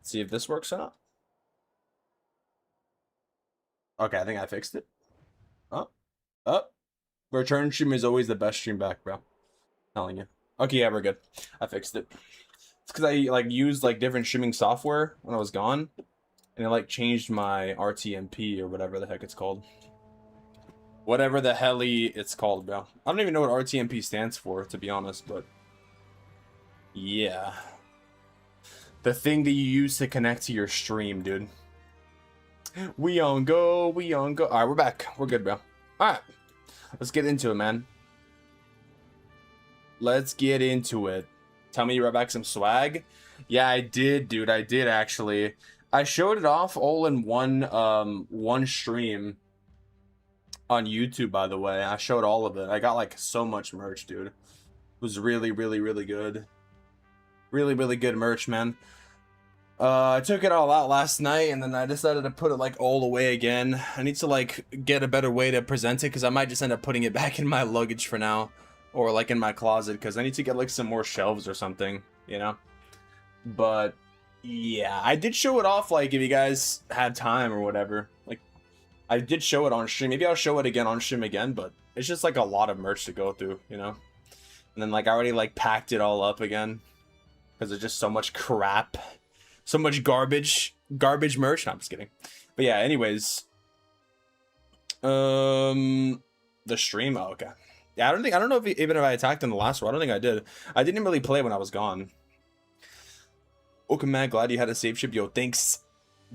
see if this works out. Okay, I think I fixed it. Oh, oh. Return stream is always the best stream back, bro. Telling you. Okay, yeah, we're good. I fixed it. It's because I like used like different streaming software when I was gone, and it like changed my RTMP or whatever the heck it's called. Whatever the hell it's called, bro. I don't even know what RTMP stands for, to be honest, but yeah. The thing that you use to connect to your stream, dude. We on go, we on go. All right, we're back. We're good, bro. All right, let's get into it, man. Let's get into it. Tell me you brought back some swag. Yeah, I did, dude. I did actually. I showed it off all in one stream on YouTube, by the way. I showed all of it. I got like so much merch, dude. It was really, really, really good. Really, really good merch, man. I took it all out last night, and then I decided to put it like all away again. I need to like get a better way to present it, because I might just end up putting it back in my luggage for now, or like in my closet, because I need to get like some more shelves or something, you know. But yeah, I did show it off, like if you guys had time or whatever. Like I did show it on stream. Maybe I'll show it again on stream again, but it's just like a lot of merch to go through, you know. And then like I already like packed it all up again, because there's just so much crap. So much garbage merch. No, I'm just kidding. But yeah, anyways. The stream. Oh, okay. Yeah, I don't know if even if I attacked in the last one. I don't think I did. I didn't really play when I was gone. Welcome, man. Glad you had a safe trip. Yo, thanks,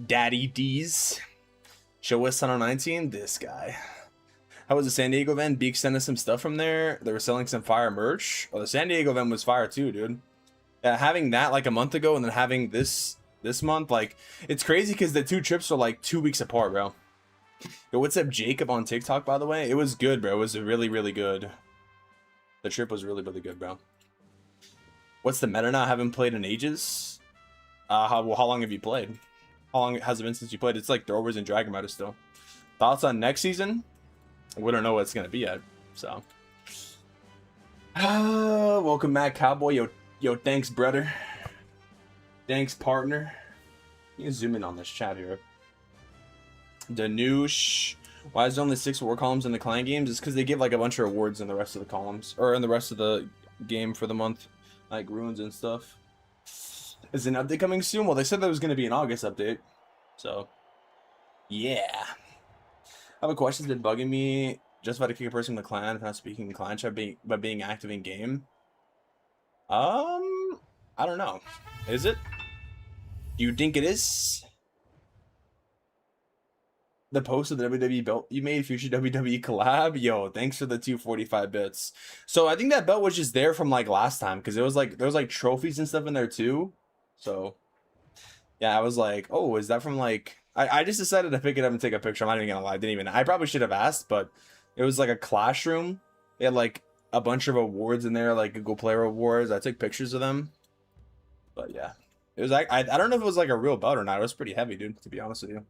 Daddy D's. Show us Tunnel 19. This guy. How was the San Diego event? Beak sent us some stuff from there. They were selling some fire merch. Oh, the San Diego event was fire too, dude. Yeah, having that like a month ago and then having this month, like, it's crazy because the two trips are like 2 weeks apart, bro. Yo, what's up, Jacob on TikTok, by the way? It was good, bro. It was really, really good. The trip was really, really good, bro. What's the meta now? I haven't played in ages. How long have you played? How long has it been since you played? It's like Throwers and Dragon Meta still. Thoughts on next season? We don't know what it's gonna be yet, so. Welcome back, Cowboy. Yo, thanks, brother. Thanks, partner. You can zoom in on this chat here. Danoosh. Why is there only 6 war columns in the client games? It's because they give like a bunch of rewards in the rest of the columns, or in the rest of the game for the month, like runes and stuff. Is an update coming soon? Well, they said there was going to be an August update, so yeah. I have a question that's been bugging me. Just about to kick a person in the clan if not speaking in clan chat, but being active in game. I don't know. Is it? Do you think it is? The post of the WWE belt you made, future WWE collab. Yo, thanks for the 245 bits. So I think that belt was just there from like last time, because it was like there was like trophies and stuff in there too. So yeah, I was like, oh, is that from like I just decided to pick it up and take a picture. I'm not even gonna lie, I probably should have asked, but it was like a clash room. They had like a bunch of awards in there, like Google Player awards. I took pictures of them. But yeah, it was like I don't know if it was like a real belt or not. It was pretty heavy, dude, to be honest with you.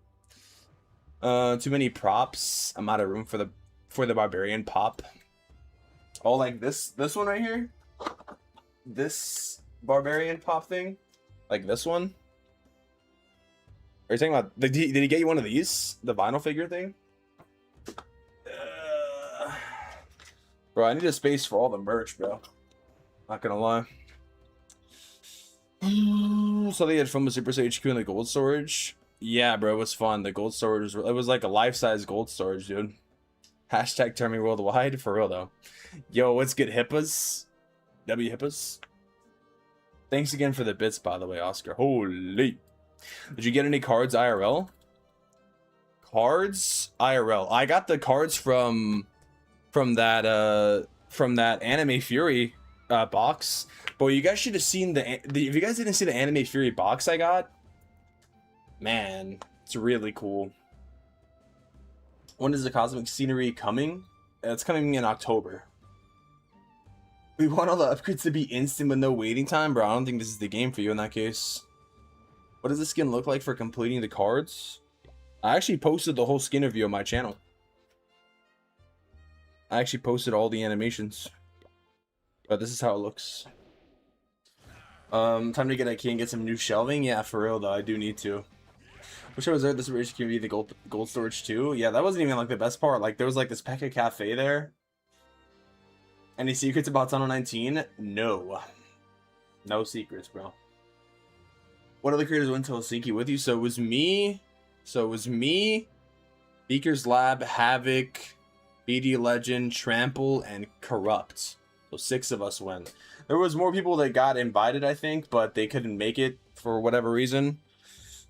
Too many props. I'm out of room for the barbarian pop. Oh, like this one right here. This barbarian pop thing, like this one. Are you talking about? Did he get you one of these? The vinyl figure thing? Bro, I need a space for all the merch, bro. Not gonna lie. So they had fun with Super HQ and the gold storage. Yeah, bro, it was fun. The gold storage it was like a life-size gold storage, dude. Hashtag turn me worldwide, for real though. Yo, what's good, hippas? W hippas. Thanks again for the bits, by the way, Oscar. Holy. Did you get any cards IRL? Cards IRL. I got the cards from that Anime Fury box. But you guys should have seen if you guys didn't see the Anime Fury box I got, man, it's really cool. When is the Cosmic Scenery coming? It's coming in October. We want all the upgrades to be instant with no waiting time, bro. I don't think this is the game for you in that case. What does the skin look like for completing the cards? I actually posted the whole skin review on my channel. I actually posted all the animations. But this is how it looks. Time to get a key and get some new shelving. Yeah, for real though, I do need to. Wish I was there. This rich can be the gold storage too. Yeah, that wasn't even like the best part. Like there was like this Pekka Cafe there. Any secrets about Tunnel 19? No. No secrets, bro. What other creators went to Helsinki with you? So it was me. Beaker's Lab, Havoc, BD Legend, Trample, and Corrupt. So 6 of us went. There was more people that got invited, I think, but they couldn't make it for whatever reason.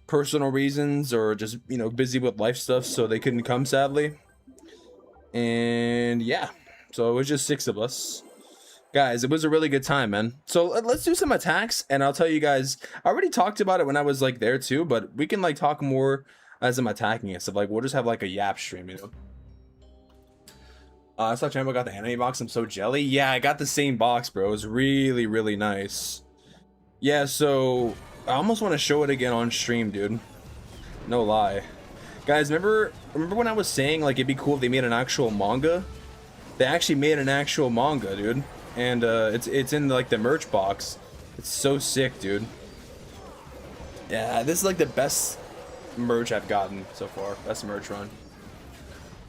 Personal reasons or just, you know, busy with life stuff, so they couldn't come, sadly. And yeah, so it was just 6 of us. Guys, it was a really good time, man. So let's do some attacks, and I'll tell you guys, I already talked about it when I was like there too, but we can like talk more as I'm attacking and stuff. Like we'll just have like a yap stream, you know. I saw Chambo got the anime box. I'm so jelly. Yeah, I got the same box, bro. It was really, really nice. Yeah, so I almost want to show it again on stream, dude. No lie. Guys, remember when I was saying like it'd be cool if they made an actual manga? They actually made an actual manga, dude. And it's in like the merch box. It's so sick, dude. Yeah, this is like the best merch I've gotten so far. Best merch run.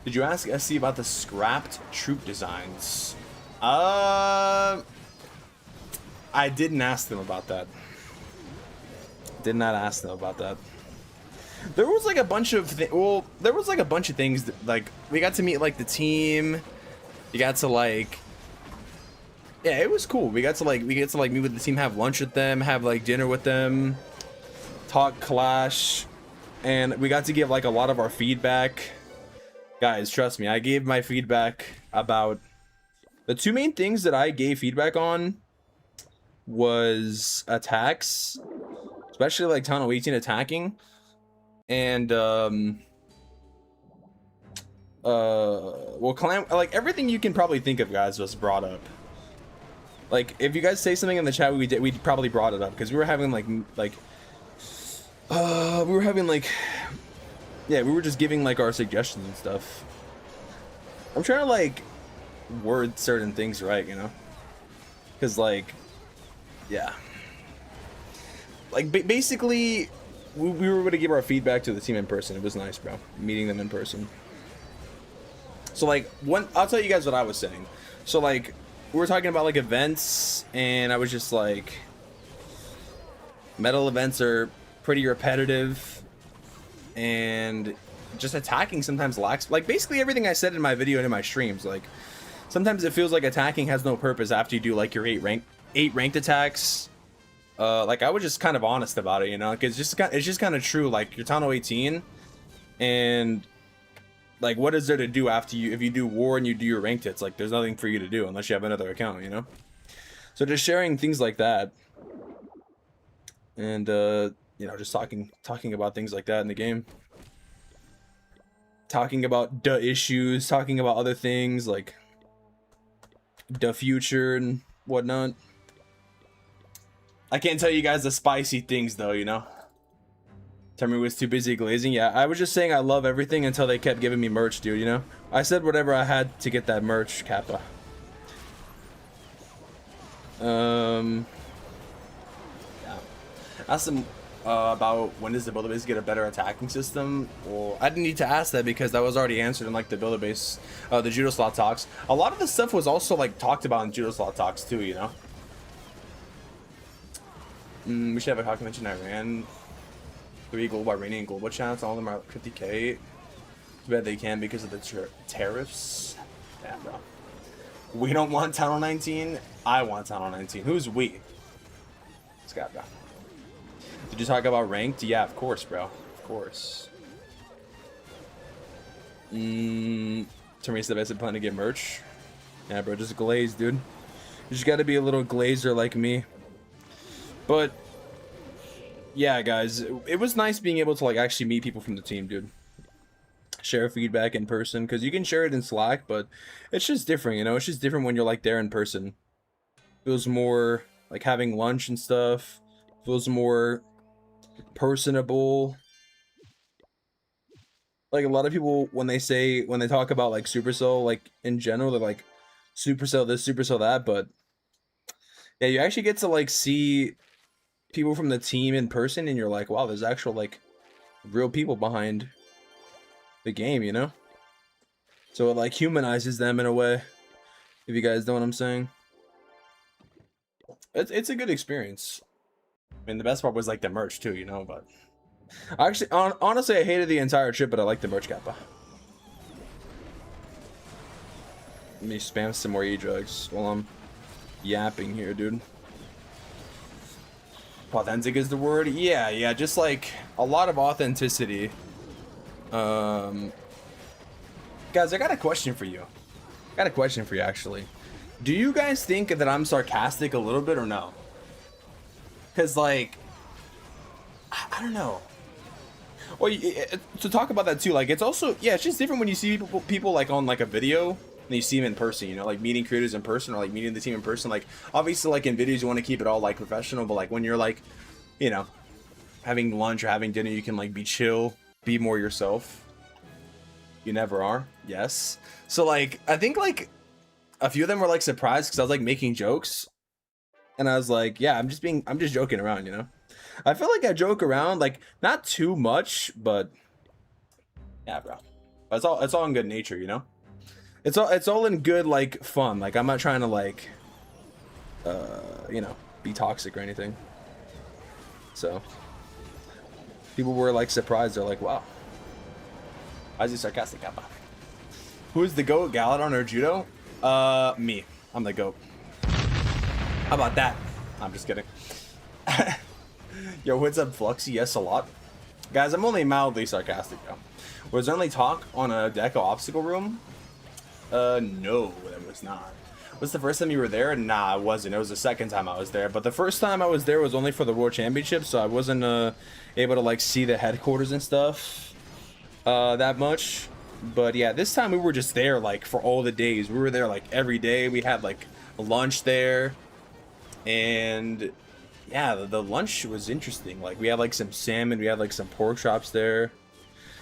Did you ask SC about the scrapped troop designs? I didn't ask them about that. Did not ask them about that. There was like a bunch of things that, like, we got to meet like the team. You got to like, yeah, it was cool. We get to like meet with the team, have lunch with them, have like dinner with them, talk Clash, and we got to give like a lot of our feedback. Guys, trust me, I gave my feedback about the 2 main things that I gave feedback on was attacks, especially like Tunnel 18 attacking, and well, clan, like everything you can probably think of, guys, was brought up. Like if you guys say something in the chat, we probably brought it up because we were having yeah, we were just giving like our suggestions and stuff. I'm trying to like word certain things right, you know, because like, yeah, like basically we were able to give our feedback to the team in person. It was nice, bro, meeting them in person. So like I'll tell you guys what I was saying. So like we were talking about like events, and I was just like, metal events are pretty repetitive, and just attacking sometimes lacks, like basically everything I said in my video and in my streams. Like sometimes it feels like attacking has no purpose after you do like your 8 ranked attacks. Like I was just kind of honest about it, you know, because it's just kind of true. Like you're Tano 18, and like what is there to do after if you do war and you do your ranked hits? Like there's nothing for you to do unless you have another account, you know. So just sharing things like that, and you know, just talking about things like that in the game, talking about the issues, talking about other things like the future and whatnot. I can't tell you guys the spicy things though, you know. Terry was too busy glazing. Yeah, I was just saying I love everything until they kept giving me merch, dude, you know. I said whatever I had to get that merch, Kappa. Yeah. Ask them about when does the builder base get a better attacking system. Well, I didn't need to ask that because that was already answered in like the builder base, the judo slot talks. A lot of the stuff was also like talked about in judo slot talks too, you know. We should have a hockey mention. I ran 3 global Iranian global chats. All of them are 50k. Too bad they can because of the tariffs. Yeah, bro. We don't want Tunnel 19. I want Tunnel 19. Who's we? Scott, bro. Did you talk about ranked? Yeah, of course, bro. Of course. Termina's the best at planning to get merch. Yeah, bro, just glaze, dude. You just gotta be a little glazer like me. But yeah, guys, it was nice being able to like actually meet people from the team, dude. Share feedback in person, because you can share it in Slack, but it's just different, you know. It's just different when you're like there in person. Feels more like having lunch and stuff. Feels more personable. Like a lot of people when they talk about like Supercell, like in general, they're like Supercell this, Supercell that, but yeah, you actually get to like see people from the team in person, and you're like, wow, there's actual like real people behind the game, you know? So it like humanizes them in a way, if you guys know what I'm saying. It's a good experience. I mean, the best part was like the merch too, you know, but actually, honestly, I hated the entire trip, but I liked the merch, Kappa. Let me spam some more E-drugs while I'm yapping here, dude. Authentic is the word? Yeah, just like a lot of authenticity. Guys, I got a question for you. Actually. Do you guys think that I'm sarcastic a little bit or no? Because, like, I don't know. Well, to talk about that too, like, it's also, yeah, it's just different when you see people like on like a video and you see them in person, you know, like meeting creators in person or like meeting the team in person. Like, obviously, like in videos, you want to keep it all like professional, but like when you're like, you know, having lunch or having dinner, you can like be chill, be more yourself. You never are. Yes. So like, I think like a few of them were like surprised because I was like making jokes, and I was like, yeah, I'm just joking around, you know. I feel like I joke around, like not too much, but yeah, bro. But it's all in good nature, you know. It's all in good like fun. Like I'm not trying to like, you know, be toxic or anything. So people were like surprised. They're like, wow, why is he sarcastic, Kappa? Who's the GOAT, Galadon or Judo? Me. I'm the GOAT. How about that? I'm just kidding. Yo, what's up, Fluxy? Yes, a lot. Guys, I'm only mildly sarcastic, though. Was there only talk on a Deco obstacle room? No, that was not. Was the first time you were there? Nah, it wasn't. It was the second time I was there. But the first time I was there was only for the World Championship, so I wasn't able to like see the headquarters and stuff that much. But yeah, this time we were just there like for all the days. We were there like every day. We had like lunch there, and yeah, the lunch was interesting. Like we had like some salmon, we had like some pork chops there.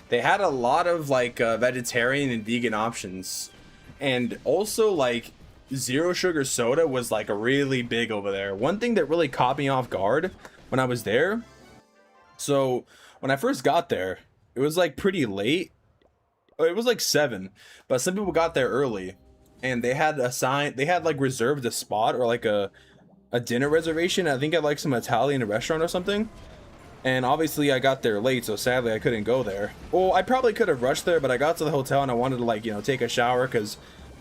They had a lot of like vegetarian and vegan options, and also like zero sugar soda was like really big over there. One thing that really caught me off guard when I was there, so when I first got there, it was like pretty late. It was like 7, but some people got there early, and they had like reserved a spot or like a dinner reservation, I think at like some Italian restaurant or something. And obviously I got there late, so sadly I couldn't go there. Well, I probably could have rushed there, but I got to the hotel and I wanted to like, you know, take a shower, because,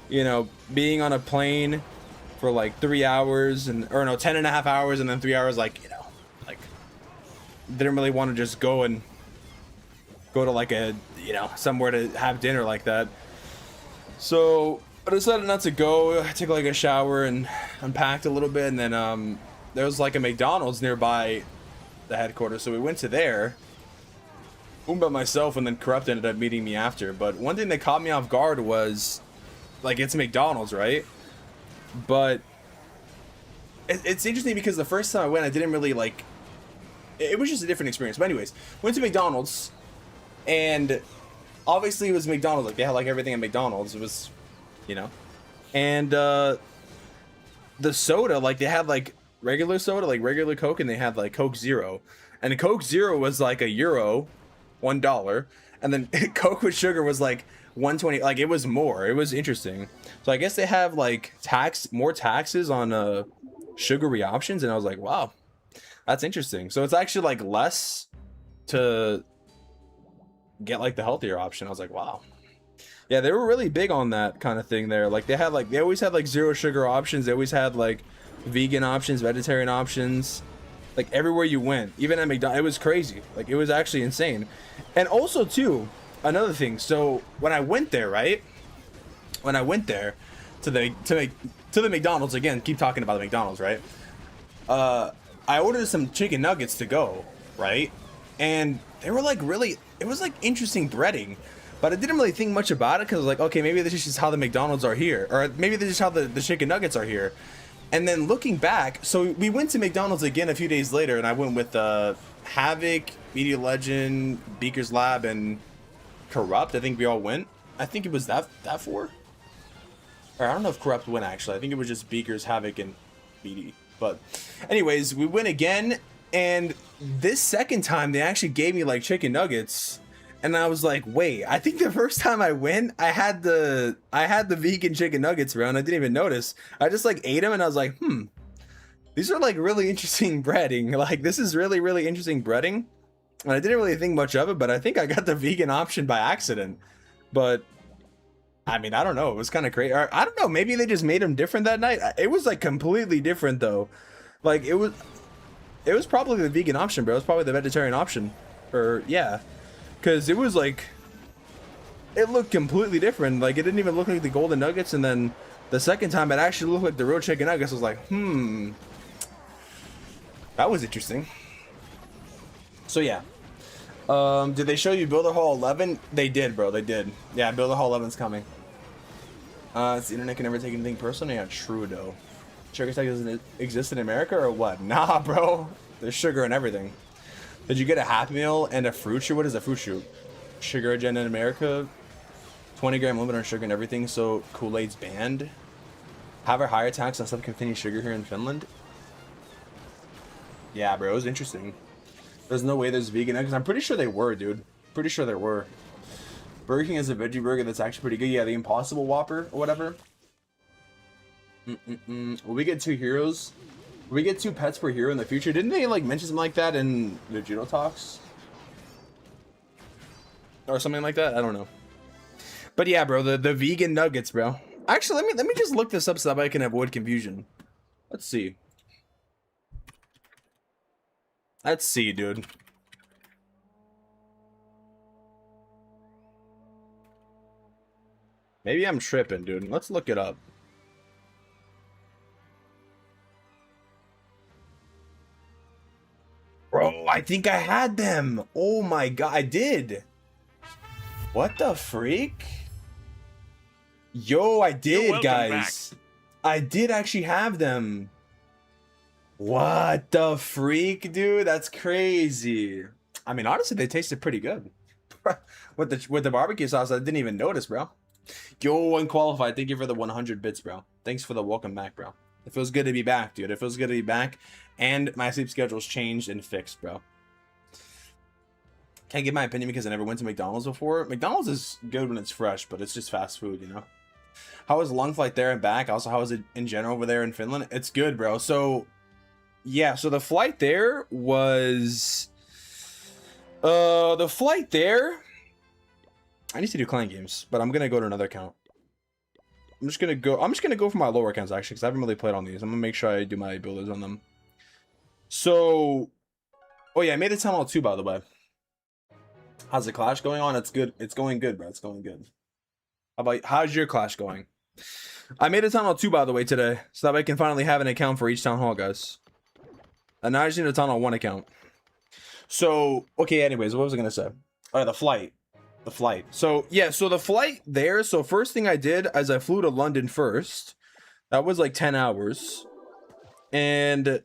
you know, being on a plane for like 3 hours or no, 10.5 hours and then 3 hours, like, you know, like didn't really want to just go to like a, you know, somewhere to have dinner like that. So I decided not to go. I took like a shower and unpacked a little bit, and then there was like a McDonald's nearby the headquarters, so we went to there. By myself, and then Corrupt ended up meeting me after. But one thing that caught me off guard was, like, it's McDonald's, right? But it's interesting because the first time I went, I didn't really like. It was just a different experience. But anyways, went to McDonald's, and obviously it was McDonald's. Like they had like everything at McDonald's. It was, you know, and the soda, like they had like regular soda, like regular Coke, and they had like Coke Zero, and the Coke Zero was like €1, $1, and then Coke with sugar was like 120. Like it was more. It was interesting. So I guess they have like more taxes on sugary options, and I was like, wow, that's interesting. So it's actually like less to get like the healthier option. I was like, wow. Yeah, they were really big on that kind of thing there. Like they always had like zero sugar options. They always had like vegan options, vegetarian options, like everywhere you went. Even at McDonald's, it was crazy. Like it was actually insane. And also too, another thing. So when I went there, right? When I went there to the McDonald's, again, keep talking about the McDonald's, right? I ordered some chicken nuggets to go, right? And they were like really, it was like interesting breading, but I didn't really think much about it because I was like, okay, maybe this is just how the McDonald's are here, or maybe this is how the chicken nuggets are here. And then looking back, so we went to McDonald's again a few days later, and I went with Havoc, Media Legend, Beaker's Lab, and Corrupt. I think we all went. I think it was that four. Or I don't know if Corrupt went actually. I think it was just Beaker's, Havoc, and BD. But anyways, we went again, And this second time, they actually gave me like chicken nuggets. And I was like, wait, I think the first time I went, I had the vegan chicken nuggets around. I didn't even notice. I just like ate them and I was like, these are like really interesting breading. Like this is really, really interesting breading. And I didn't really think much of it, but I think I got the vegan option by accident. But I mean, I don't know. It was kind of crazy. I don't know. Maybe they just made them different that night. It was like completely different though. Like it was probably the vegan option, bro. It was probably the vegetarian option. Or yeah. Because it was like, it looked completely different. Like, it didn't even look like the golden nuggets. And then the second time, it actually looked like the real chicken nuggets. I was like, that was interesting. So, yeah. Did they show you Builder Hall 11? They did, bro. They did. Yeah, Builder Hall 11's coming. The internet can never take anything personal. Yeah, true, though. Sugar Tech doesn't exist in America or what? Nah, bro. There's sugar in everything. Did you get a Happy Meal and a fruit shoot? What is a fruit shoot? Sugar agenda in America. 20-gram limit on sugar and everything, so Kool-Aid's banned. Have a higher tax on self-containing sugar here in Finland. Yeah, bro, it was interesting. There's no way there's vegan eggs. I'm pretty sure they were, dude. Pretty sure there were. Burger King is a veggie burger that's actually pretty good. Yeah, the Impossible Whopper or whatever. Will we get 2 heroes? We get 2 pets per hero in the future. Didn't they like mention something like that in the Judo Talks? Or something like that? I don't know. But yeah, bro, the vegan nuggets, bro. Actually, let me just look this up so that I can avoid confusion. Let's see. Let's see, dude. Maybe I'm tripping, dude. Let's look it up. Bro, I think I had them. Oh my god, I did. What the freak? Yo, I did, guys. Back. I did actually have them. What the freak, dude? That's crazy. I mean, honestly, they tasted pretty good. with the barbecue sauce, I didn't even notice, bro. Yo, unqualified. Thank you for the 100 bits, bro. Thanks for the welcome back, bro. It feels good to be back, dude. It feels good to be back. And my sleep schedule's changed and fixed, bro. Can't give my opinion because I never went to McDonald's before. McDonald's is good when it's fresh, but it's just fast food, you know? How was long flight there and back? Also, how was it in general over there in Finland? It's good, bro. So, yeah. So the flight there was... the flight there... I need to do client games, but I'm going to go to another account. I'm just gonna go for my lower accounts actually, because I haven't really played on these. I'm gonna make sure I do my builders on them. So, oh yeah, I made a tunnel too, by the way. How's the clash going on? It's good. It's going good, bro. It's going good. How's your clash going? I made a tunnel 2, by the way, today, so that I can finally have an account for each town hall, guys. And now I just need a tunnel 1 account. So, okay, anyways, what was I gonna say? Oh, the flight. The flight. So, yeah, so the flight there, so first thing I did is I flew to London first. That was like 10 hours. And,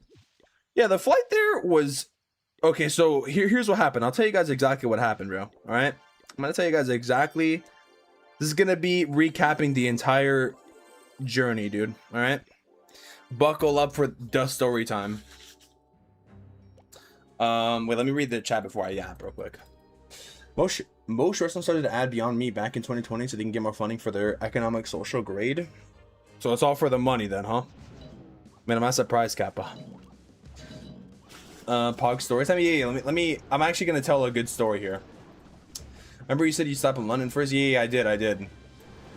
yeah, the flight there was... Okay, so here's what happened. I'll tell you guys exactly what happened, bro. Alright? I'm gonna tell you guys exactly... This is gonna be recapping the entire journey, dude. Alright? Buckle up for the story time. Wait, let me read the chat before I yap real quick. Most shorts started to add Beyond Me back in 2020 so they can get more funding for their economic social grade. So it's all for the money then, huh? Man, I'm not surprised, Kappa. Pog story time. Yeah, let me. I'm actually gonna tell a good story here. Remember you said you stopped in London first? Yeah, I did.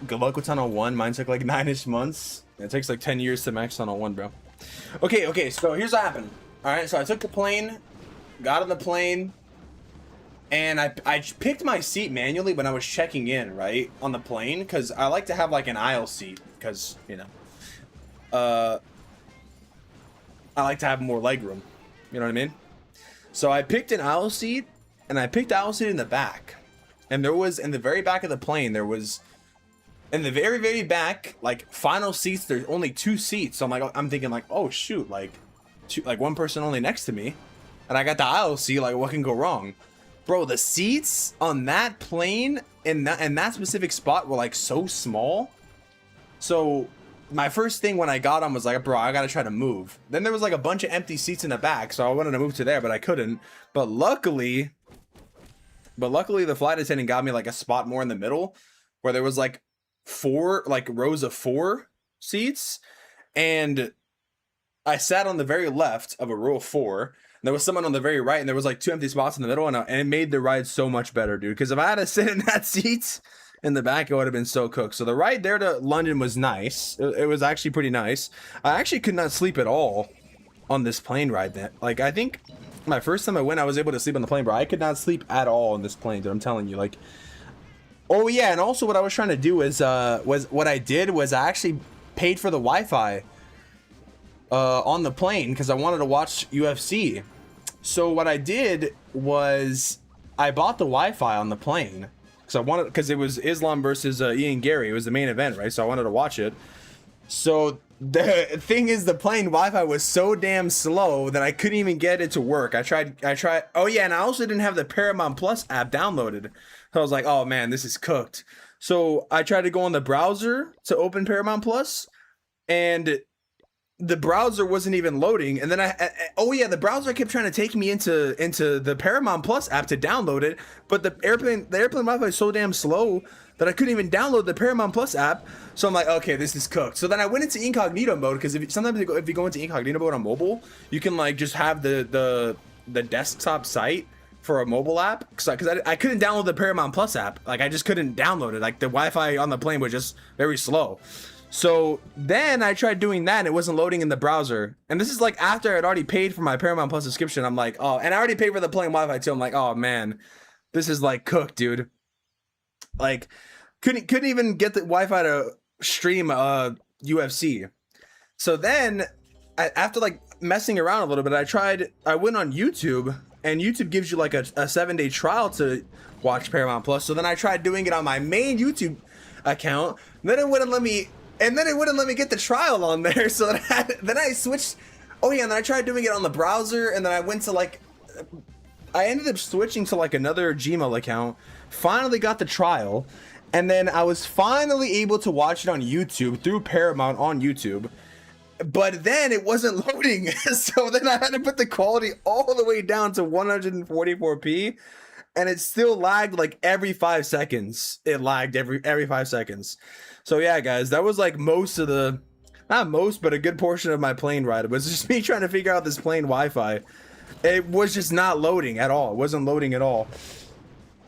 Good luck with Tunnel 1. Mine took like 9-ish months. It takes like 10 years to max Tunnel 1, bro. Okay. So here's what happened. All right, so I took the plane, got on the plane. And I picked my seat manually when I was checking in, right, on the plane, because I like to have, like, an aisle seat, because, you know, I like to have more legroom, you know what I mean? So I picked an aisle seat, and I picked the aisle seat in the back, and there was, in the very back of the plane, there was, in the very, very back, like, final seats, there's only 2 seats, so I'm thinking, like, oh, shoot, like, one person only next to me, and I got the aisle seat, like, what can go wrong? Bro, the seats on that plane in that specific spot were like so small. So my first thing when I got on was like, bro, I gotta try to move. Then there was like a bunch of empty seats in the back, so I wanted to move to there, but I couldn't. But luckily the flight attendant got me like a spot more in the middle, where there was like 4 like rows of 4 seats, and I sat on the very left of a row of 4. And there was someone on the very right, and there was like 2 empty spots in the middle, and it made the ride so much better, dude. Because if I had to sit in that seat in the back, it would have been so cooked. So the ride there to London was nice. It was actually pretty nice. I actually could not sleep at all on this plane ride. That, like, I think my first time I went, I was able to sleep on the plane, bro. I could not sleep at all on this plane, dude. I'm telling you, like. Oh yeah, and also what I was trying to do is what I did was I actually paid for the Wi-Fi on the plane because I wanted to watch UFC. So what I did was I bought the Wi-Fi on the plane because it was Islam versus Ian Gary. It was the main event, right? So I wanted to watch it. So the thing is, the plane Wi-Fi was so damn slow that I couldn't even get it to work. I tried. Oh yeah, and I also didn't have the Paramount Plus app downloaded. So I was like, oh man, this is cooked. So I tried to go on the browser to open Paramount Plus, and the browser wasn't even loading. And then the browser kept trying to take me into the Paramount Plus app to download it, but the airplane Wi-Fi is so damn slow that I couldn't even download the Paramount Plus app. So I'm like, okay, this is cooked. So then I went into incognito mode, because sometimes if you go into incognito mode on mobile, you can like just have the desktop site for a mobile app, because I couldn't download the Paramount Plus app. Like, I just couldn't download it. Like, the Wi-Fi on the plane was just very slow. So then I tried doing that, and it wasn't loading in the browser. And this is like after I'd already paid for my Paramount Plus subscription. I'm like, oh, and I already paid for the plane Wi-Fi too. I'm like, oh man, this is like cooked, dude. Like, couldn't even get the Wi-Fi to stream UFC. So then after like messing around a little bit, I went on YouTube, and YouTube gives you like a 7-day trial to watch Paramount Plus. So then I tried doing it on my main YouTube account, and then it wouldn't let me get the trial on there. So then I switched. Oh yeah, and then I tried doing it on the browser, and then I went to like, I ended up switching to like another Gmail account, finally got the trial, and then I was finally able to watch it on YouTube through Paramount on YouTube. But then it wasn't loading, so then I had to put the quality all the way down to 144p, and it still lagged like every 5 seconds. It lagged every 5 seconds. So yeah, guys, that was like most of the, not most, but a good portion of my plane ride. It was just me trying to figure out this plane Wi-Fi. It was just not loading at all. It wasn't loading at all.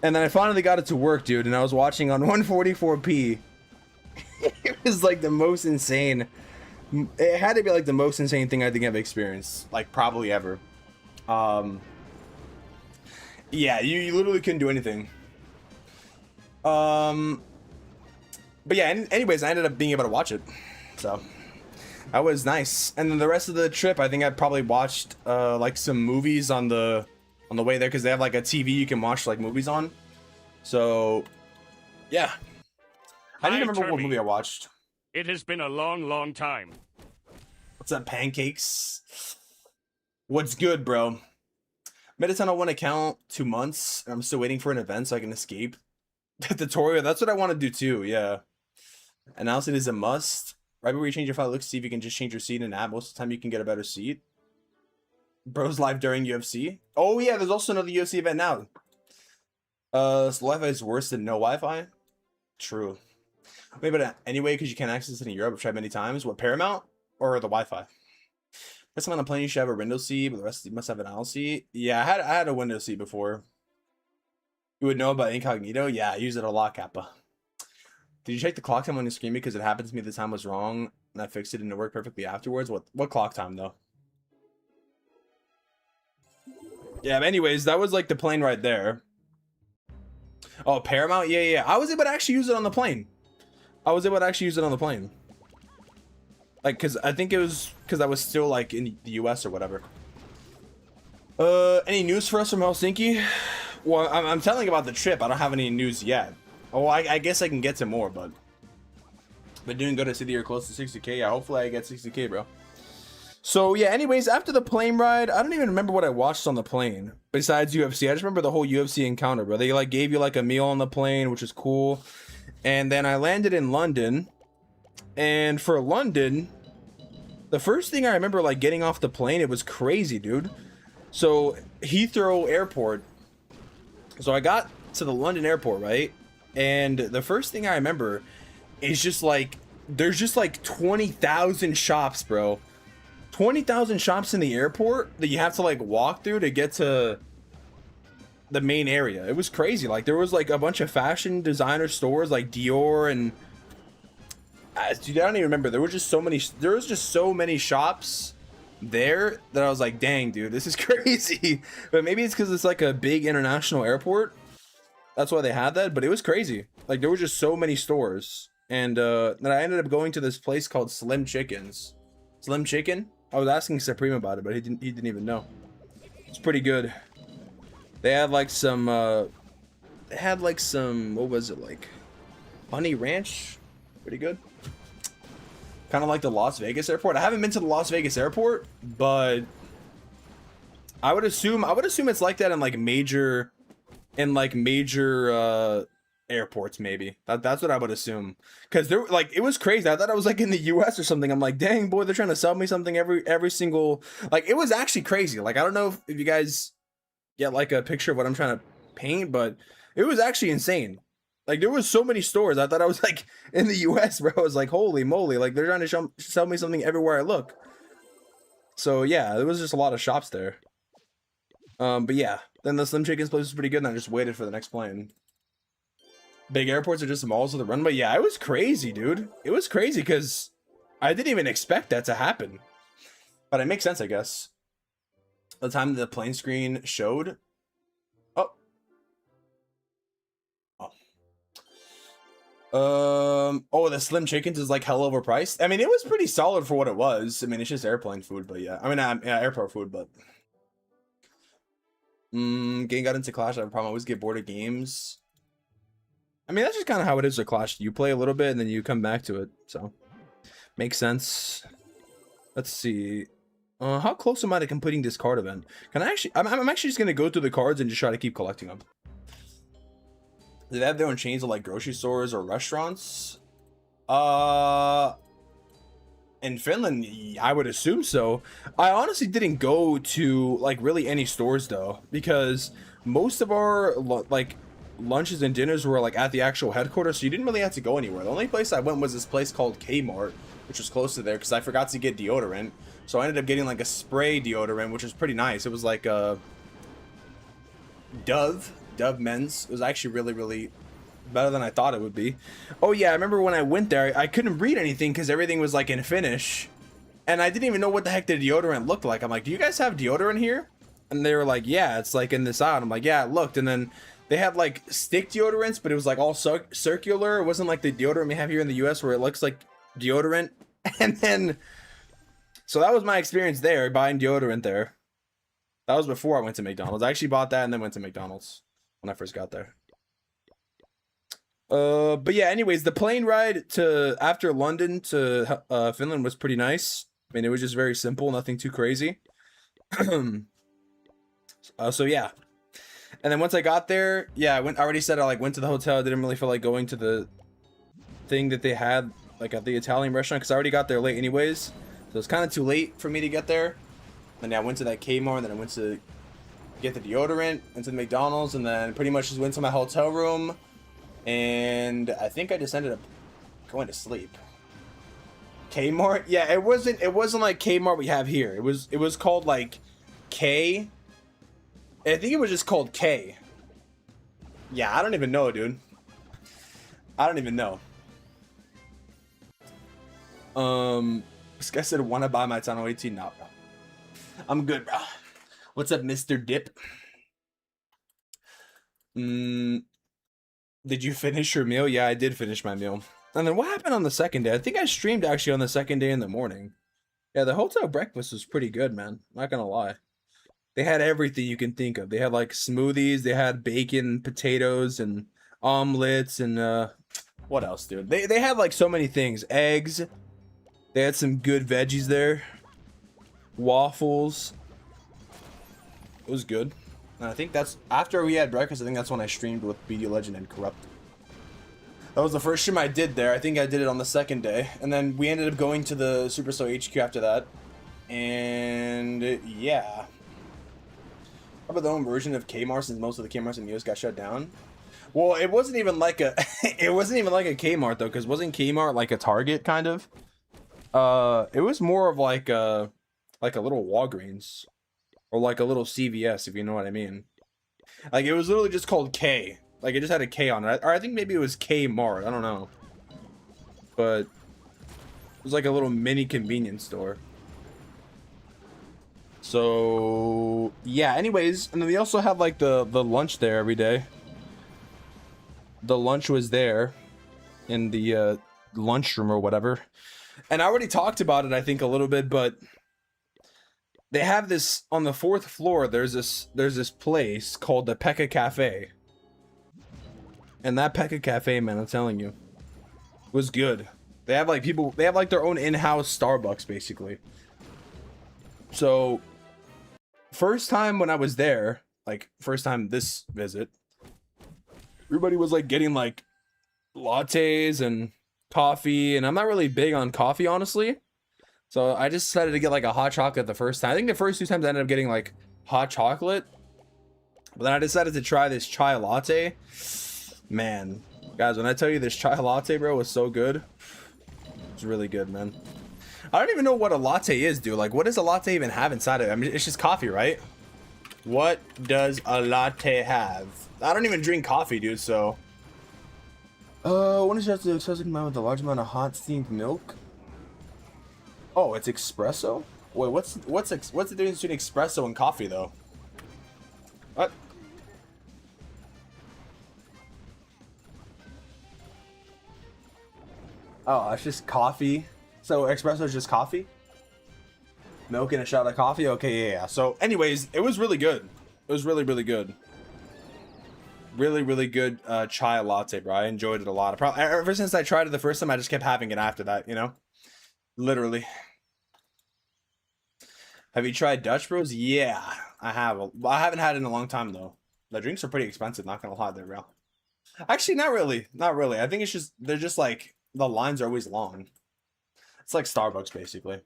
And then I finally got it to work, dude, and I was watching on 144p. It was like the most insane. It had to be like the most insane thing I think I've experienced, like probably ever. Yeah, you literally couldn't do anything. But yeah, anyways, I ended up being able to watch it, so that was nice. And then the rest of the trip, I think I probably watched like some movies on the way there, because they have like a TV you can watch like movies on. So yeah, I didn't remember what movie I watched. It has been a long, long time. What's up, pancakes? What's good, bro? Made a ton on one account 2 months, and I'm still waiting for an event so I can escape. The tutorial, that's what I want to do too, yeah. Announce it is a must. Right before you change your file, look, see if you can just change your seat in an app. Most of the time you can get a better seat. Bros live during UFC. Oh yeah, there's also another UFC event now. So Wi-Fi is worse than no Wi-Fi? True. Wait, but anyway, because you can't access it in Europe, I've tried many times. What, Paramount or the Wi-Fi? First time on a plane, you should have a window seat, but the rest you must have an aisle seat. Yeah, I had a window seat before. You would know about incognito? Yeah, I use it a lot, Kappa. Did you check the clock time on your screen? Because it happened to me the time was wrong, and I fixed it and it worked perfectly afterwards. What clock time, though? Yeah, but anyways, that was like the plane right there. Oh, Paramount? Yeah. I was able to actually use it on the plane. Like, because I think it was because I was still like in the US or whatever. Any news for us from Helsinki? Well, I'm telling about the trip. I don't have any news yet. Oh, I guess I can get to more, but doing good. I see that you're close to 60k. Yeah, hopefully I get 60k, bro. So yeah, anyways, after the plane ride, I don't even remember what I watched on the plane besides UFC. I just remember the whole UFC encounter, bro. They like gave you like a meal on the plane, which is cool. And then I landed in London, And for London, the first thing I remember, like, getting off the plane, it was crazy, dude. So Heathrow Airport. So I got to the London airport, right? And the first thing I remember is just like, there's just like 20,000 shops, bro. 20,000 shops in the airport that you have to like walk through to get to the main area. It was crazy. Like there was like a bunch of fashion designer stores like Dior and dude, I don't even remember. There was just so many shops there that I was like, dang, dude, this is crazy. But maybe it's because it's like a big international airport. That's why they had that. But it was crazy. Like there were just so many stores. And then I ended up going to this place called Slim Chickens. Slim Chicken? I was asking Supreme about it, but he didn't even know. It's pretty good. They had like some what was it, like Honey Ranch? Pretty good. Kind of like the Las Vegas airport. I haven't been to the Las Vegas airport, but I would assume it's like that in like major airports, maybe. That's what I would assume. Cause there, like, it was crazy. I thought I was like in the US or something. I'm like, dang, boy, they're trying to sell me something every single, like, it was actually crazy. Like, I don't know if you guys get like a picture of what I'm trying to paint, but it was actually insane. Like there was so many stores. I thought I was like in the US, bro. I was like, holy moly, like they're trying to sell me something everywhere I look. So yeah, there was just a lot of shops there. But yeah, then the Slim Chickens place was pretty good, and I just waited for the next plane. Big airports are just malls with a runway. Yeah, it was crazy, dude. It was crazy because I didn't even expect that to happen. But it makes sense, I guess. The time the plane screen showed. Oh, the Slim Chickens is like hell overpriced. I mean, it was pretty solid for what it was. I mean, it's just airplane food, but yeah. I mean, yeah, airport food, but getting got into Clash, I have a problem. I always get bored of games. I mean, that's just kind of how it is with Clash. You play a little bit and then you come back to it. So makes sense. Let's see. How close am I to completing this card event? Can I actually? I'm actually just gonna go through the cards and just try to keep collecting them. Do they have their own chains of like grocery stores or restaurants? In Finland, I would assume so. I honestly didn't go to like really any stores though, because most of our like lunches and dinners were like at the actual headquarters, so you didn't really have to go anywhere. The only place I went was this place called Kmart, which was close to there, because I forgot to get deodorant. So I ended up getting like a spray deodorant, which was pretty nice. It was like Dove Men's. It was actually really better than I thought it would be. Oh yeah, I remember when I went there, I couldn't read anything because everything was like in Finnish, and I didn't even know what the heck the deodorant looked like. I'm like, do you guys have deodorant here? And they were like, yeah, it's like in this aisle. I'm like, yeah, it looked. And then they had like stick deodorants, but it was like all circular. It wasn't like the deodorant we have here in the US where it looks like deodorant. And then, so that was my experience there, buying deodorant there. That was before I went to McDonald's. I actually bought that and then went to McDonald's when I first got there. But yeah, anyways, the plane ride to after London to Finland was pretty nice. I mean, it was just very simple, nothing too crazy. So yeah. And then once I got there, yeah, I already said I went to the hotel. I didn't really feel like going to the thing that they had like at the Italian restaurant because I already got there late anyways. So it's kind of too late for me to get there. And I went to that Kmart, and then I went to get the deodorant, went to the McDonald's, and then pretty much just went to my hotel room. And I think I just ended up going to sleep. Kmart? Yeah, it wasn't like Kmart we have here. It was called like K. I think it was just called K. Yeah, I don't even know, dude. I don't even know. This guy said, wanna buy my Tunnel 18? No, bro. I'm good, bro. What's up, Mr. Dip? Did you finish your meal? Yeah, I did finish my meal. And then what happened on the second day? I think I streamed actually on the second day in the morning. Yeah, the hotel breakfast was pretty good, man. Not gonna lie. They had everything you can think of. They had like smoothies, they had bacon, potatoes, and omelets, and what else, dude? They had like so many things. Eggs. They had some good veggies there. Waffles. It was good. And I think that's after we had breakfast. I think that's when I streamed with BD Legend and Corrupt. That was the first stream I did there. I think I did it on the second day. And then we ended up going to the Supercell HQ after that. And yeah. How about their own version of Kmart since most of the Kmarts in the US got shut down? Well, it wasn't even like a it wasn't even like a Kmart though, because wasn't Kmart like a Target kind of? It was more of like a little Walgreens or like a little CVS, if you know what I mean. Like it was literally just called K. Like it just had a K on it. Or I think maybe it was Kmart. I don't know. But it was like a little mini convenience store. So yeah, anyways, and then they also had like the lunch there every day. The lunch was there in the lunchroom or whatever. And I already talked about it, I think, a little bit, but they have this on the 4th floor. There's this place called the Pekka Cafe. And that Pekka Cafe, man, I'm telling you, was good. They have like they have like their own in-house Starbucks basically. So first time when I was there, like first time this visit, everybody was like getting like lattes and coffee, and I'm not really big on coffee, honestly. So I just decided to get like a hot chocolate the first time. I think the first 2 times I ended up getting like hot chocolate. But then I decided to try this chai latte. Man, guys, when I tell you this chai latte, bro, was so good. It's really good, man. I don't even know what a latte is, dude. Like, what does a latte even have inside of it? I mean, it's just coffee, right? What does a latte have? I don't even drink coffee, dude, so... When is that the excessive amount with a large amount of hot steamed milk? Oh, it's espresso? Wait, what's the difference between espresso and coffee, though? What? Oh, it's just coffee. So espresso is just coffee? Milk and a shot of coffee? Okay, yeah. So anyways, it was really good. It was really, really good. Really, really good chai latte, bro. I enjoyed it a lot. Probably ever since I tried it the first time, I just kept having it after that, you know? Literally. Have you tried Dutch Bros? Yeah, I have. I haven't had it in a long time, though. The drinks are pretty expensive, not gonna lie, they're real. Actually, not really. Not really. I think it's just, they're just like, the lines are always long. It's like Starbucks, basically.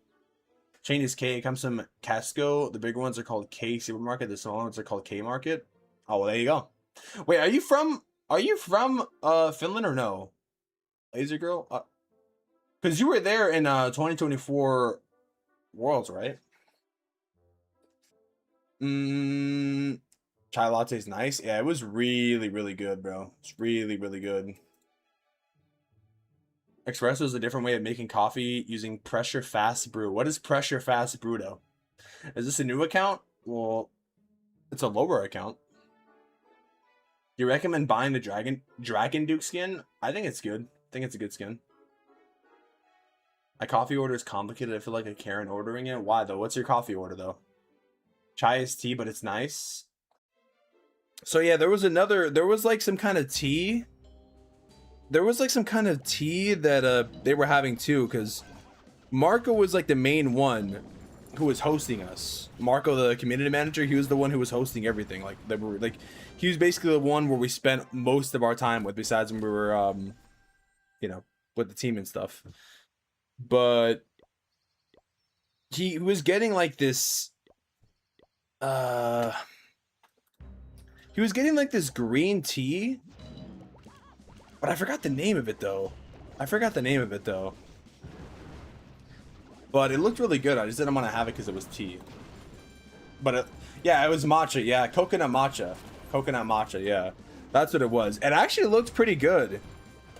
Chain is K. It comes from Casco. The bigger ones are called K Supermarket. The smaller ones are called K Market. Oh, well, there you go. Wait, are you from Finland or no? Laser Girl? Because you were there in 2024 Worlds, right? Chai latte is nice. Yeah, it was really, really good, bro. It's really, really good. Espresso is a different way of making coffee using pressure fast brew. What is pressure fast brew though? Is this a new account? Well, it's a lower account. Do you recommend buying the Dragon Duke skin? I think it's good. I think it's a good skin. My coffee order is complicated. I feel like a Karen ordering it. Why though? What's your coffee order though? Chai is tea, but it's nice. So yeah, there was like some kind of tea. There was like some kind of tea that they were having too, because Marco was like the main one who was hosting us. Marco, the community manager, he was the one who was hosting everything. Like he was basically the one where we spent most of our time with, besides when we were you know, with the team and stuff. But he was getting like this he was getting like this green tea, but I forgot the name of it though. But it looked really good. I just didn't want to have it because it was tea. But yeah, it was matcha. Yeah, coconut matcha. Yeah, that's what it was. It actually looked pretty good.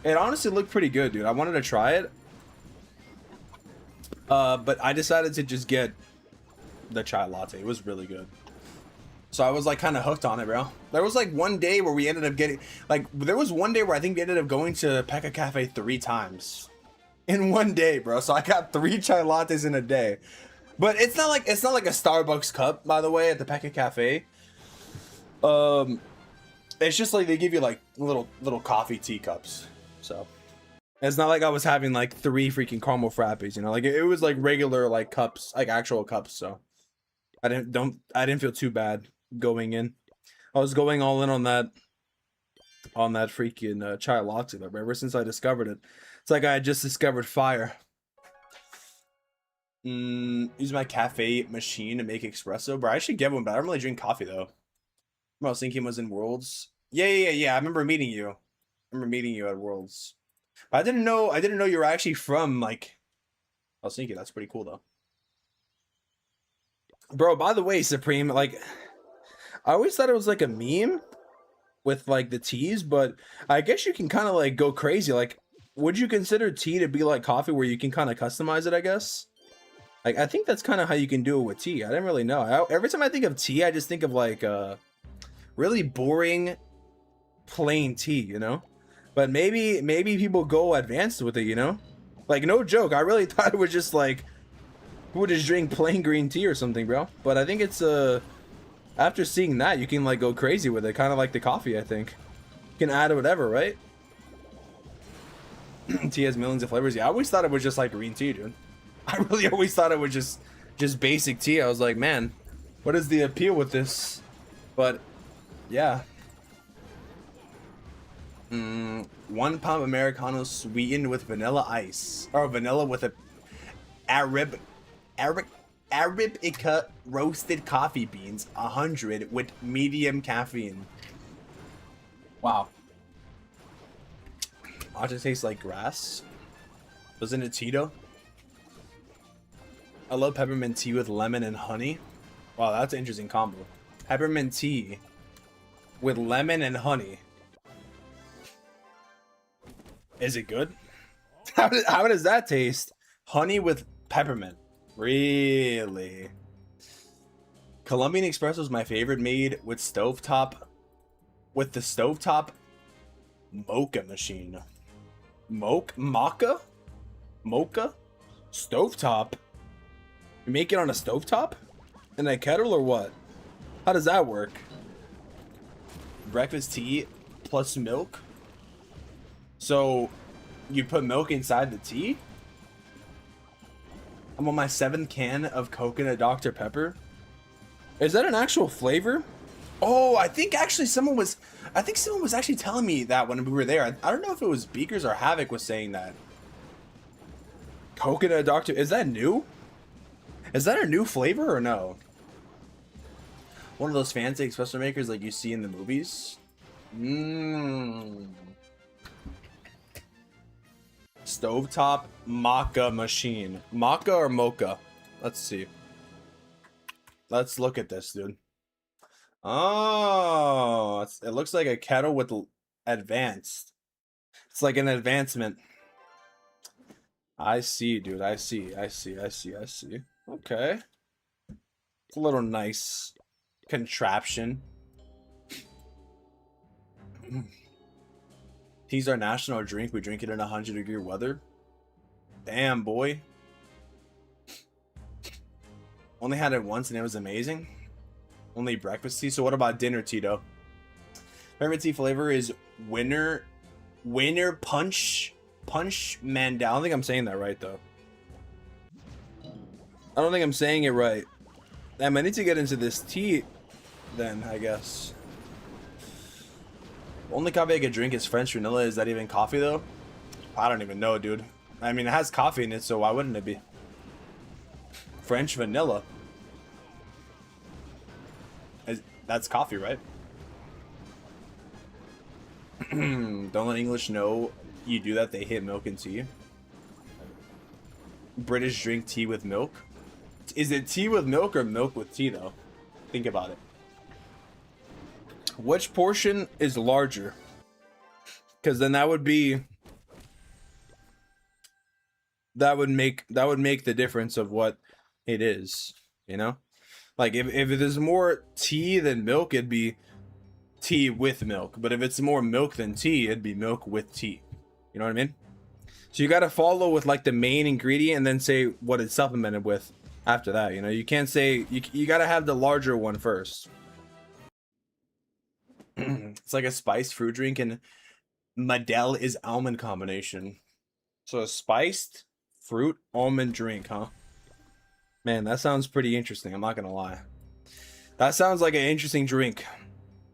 It honestly looked pretty good, dude. I wanted to try it. But I decided to just get the chai latte. It was really good. So I was like kind of hooked on it, bro. There was like one day where we ended up getting, like, there was one day where I think we ended up going to Pekka Cafe 3 times in one day, bro. So I got 3 chai lattes in a day. But it's not like a Starbucks cup, by the way, at the Pekka Cafe. It's just like they give you like little coffee teacups. So it's not like I was having like 3 freaking caramel frappies, you know. Like it was like regular like cups, like actual cups. So I didn't feel too bad going in. I was going all in on that. on that freaking chai latte. But ever since I discovered it, it's like I just discovered fire. Use my cafe machine to make espresso, bro. I should get one, but I don't really drink coffee though. I was thinking was in Worlds. Yeah. I remember meeting you. I remember meeting you at Worlds. But I didn't know you were actually from like Helsinki. That's pretty cool though. Bro, by the way, Supreme, like I always thought it was like a meme with like the teas, but I guess you can kind of like go crazy. Like, would you consider tea to be like coffee where you can kind of customize it, I guess? Like, I think that's kind of how you can do it with tea. I didn't really know. Every time I think of tea, I just think of like really boring plain tea, you know? But maybe people go advanced with it, you know? Like, no joke, I really thought it was just like who would just drink plain green tea or something, bro. But I think it's after seeing that, you can like go crazy with it, kind of like the coffee. I think you can add whatever, right? Tea has millions of flavors. Yeah, I always thought it was just like green tea, dude. I really always thought it was just basic tea. I was like, man, what is the appeal with this? But yeah. 1 pound Americano sweetened with vanilla ice, or vanilla with a Arabica roasted coffee beans, 100 with medium caffeine. Wow. Matcha tastes like grass. Doesn't it, Tito? I love peppermint tea with lemon and honey. Wow, that's an interesting combo. Peppermint tea with lemon and honey. Is it good? How does that taste? Honey with peppermint. Really? Colombian espresso is my favorite, made with stovetop. With the stovetop mocha machine. Mocha? Stovetop? You make it on a stovetop? In a kettle or what? How does that work? Breakfast tea plus milk? So, you put milk inside the tea? I'm on my 7th can of coconut Dr. Pepper. Is that an actual flavor? Oh, I think someone was actually telling me that when we were there. I don't know if it was Beakers or Havoc was saying that. Coconut Dr. Is that new? Is that a new flavor or no? One of those fancy espresso makers like you see in the movies. Stovetop maca machine. Maca or mocha? Let's see. Let's look at this, dude. Oh, it looks like a kettle with advanced. It's like an advancement. I see, dude. I see. Okay. It's a little nice contraption. Tea's our national drink. We drink it in 100-degree weather. Damn, boy. Only had it once and it was amazing. Only breakfast tea. So what about dinner tea, though? Favorite tea flavor is Winter Punch Mandel. I don't think I'm saying that right, though. I don't think I'm saying it right. Damn, I need to get into this tea then, I guess. Only coffee I could drink is French vanilla. Is that even coffee, though? I don't even know, dude. I mean, it has coffee in it, so why wouldn't it be? French vanilla. That's coffee, right? Don't let English know you do that. They hit milk and tea. British drink tea with milk. Is it tea with milk or milk with tea, though? Think about it. Which portion is larger? Because then that would make the difference of what it is, you know? Like if there's more tea than milk, it'd be tea with milk. But if it's more milk than tea, it'd be milk with tea. You know what I mean? So you got to follow with like the main ingredient and then say what it's supplemented with after that. You know, you can't say you got to have the larger one first. It's like a spiced fruit drink, and Madel is almond combination. So a spiced fruit almond drink, huh? Man, that sounds pretty interesting. I'm not gonna lie. That sounds like an interesting drink,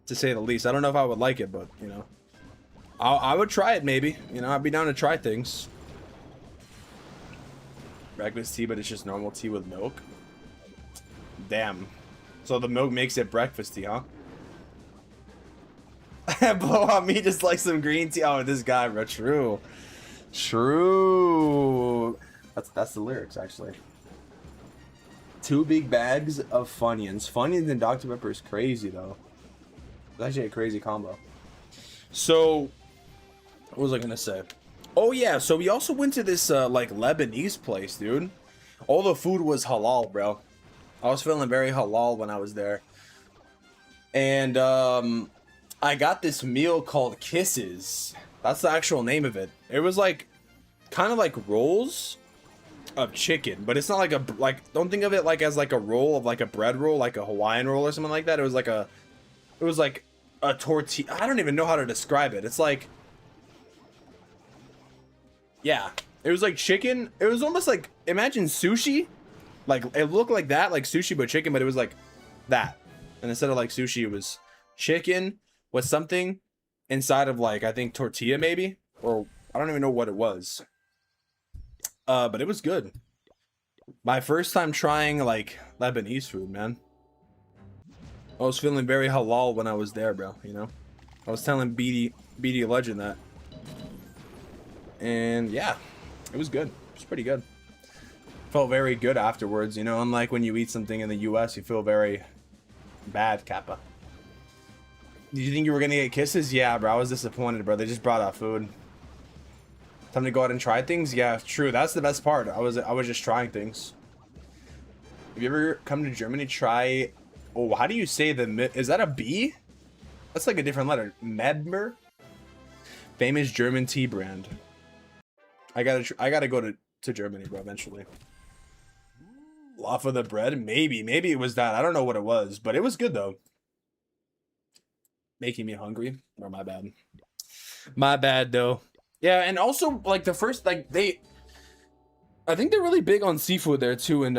to say the least. I don't know if I would like it, but you know, I would try it maybe. You know, I'd be down to try things. Breakfast tea, but it's just normal tea with milk. Damn. So the milk makes it breakfast tea, huh? Blow on me just like some green tea. Oh, this guy, bro. True. True. That's the lyrics, actually. 2 big bags of Funyuns. Funyuns and Dr. Pepper is crazy, though. It's actually a crazy combo. So, what was I gonna say? Oh yeah, so we also went to this like Lebanese place, dude. All the food was halal, bro. I was feeling very halal when I was there. And I got this meal called Kisses. That's the actual name of it. It was like kind of like rolls of chicken, but it's not like don't think of it like as like a roll of like a bread roll, like a Hawaiian roll or something like that. It was like a tortilla. I don't even know how to describe it. It's like, yeah, it was like chicken. It was almost like, imagine sushi. Like it looked like that, like sushi but chicken, but it was like that. And instead of like sushi, it was chicken with something inside of like, I think tortilla maybe, or I don't even know what it was. But it was good. My first time trying like Lebanese food, man. I was feeling very halal when I was there, bro, you know? I was telling BD Legend that. And yeah, it was good. It was pretty good. Felt very good afterwards, you know? Unlike when you eat something in the US, you feel very bad, Kappa. Did you think you were gonna get kisses? Yeah, bro, I was disappointed, bro. They just brought out food. Time to go out and try things? Yeah, true. That's the best part. I was just trying things. Have you ever come to Germany? Try... Oh, how do you say the... Is that a B? That's like a different letter. Medmer? Famous German tea brand. I gotta go to Germany, bro, eventually. Loaf of the bread? Maybe it was that. I don't know what it was, but it was good, though. Making me hungry. Or my bad. My bad, though. Yeah, and also, like, the first, like, I think they're really big on seafood there, too, in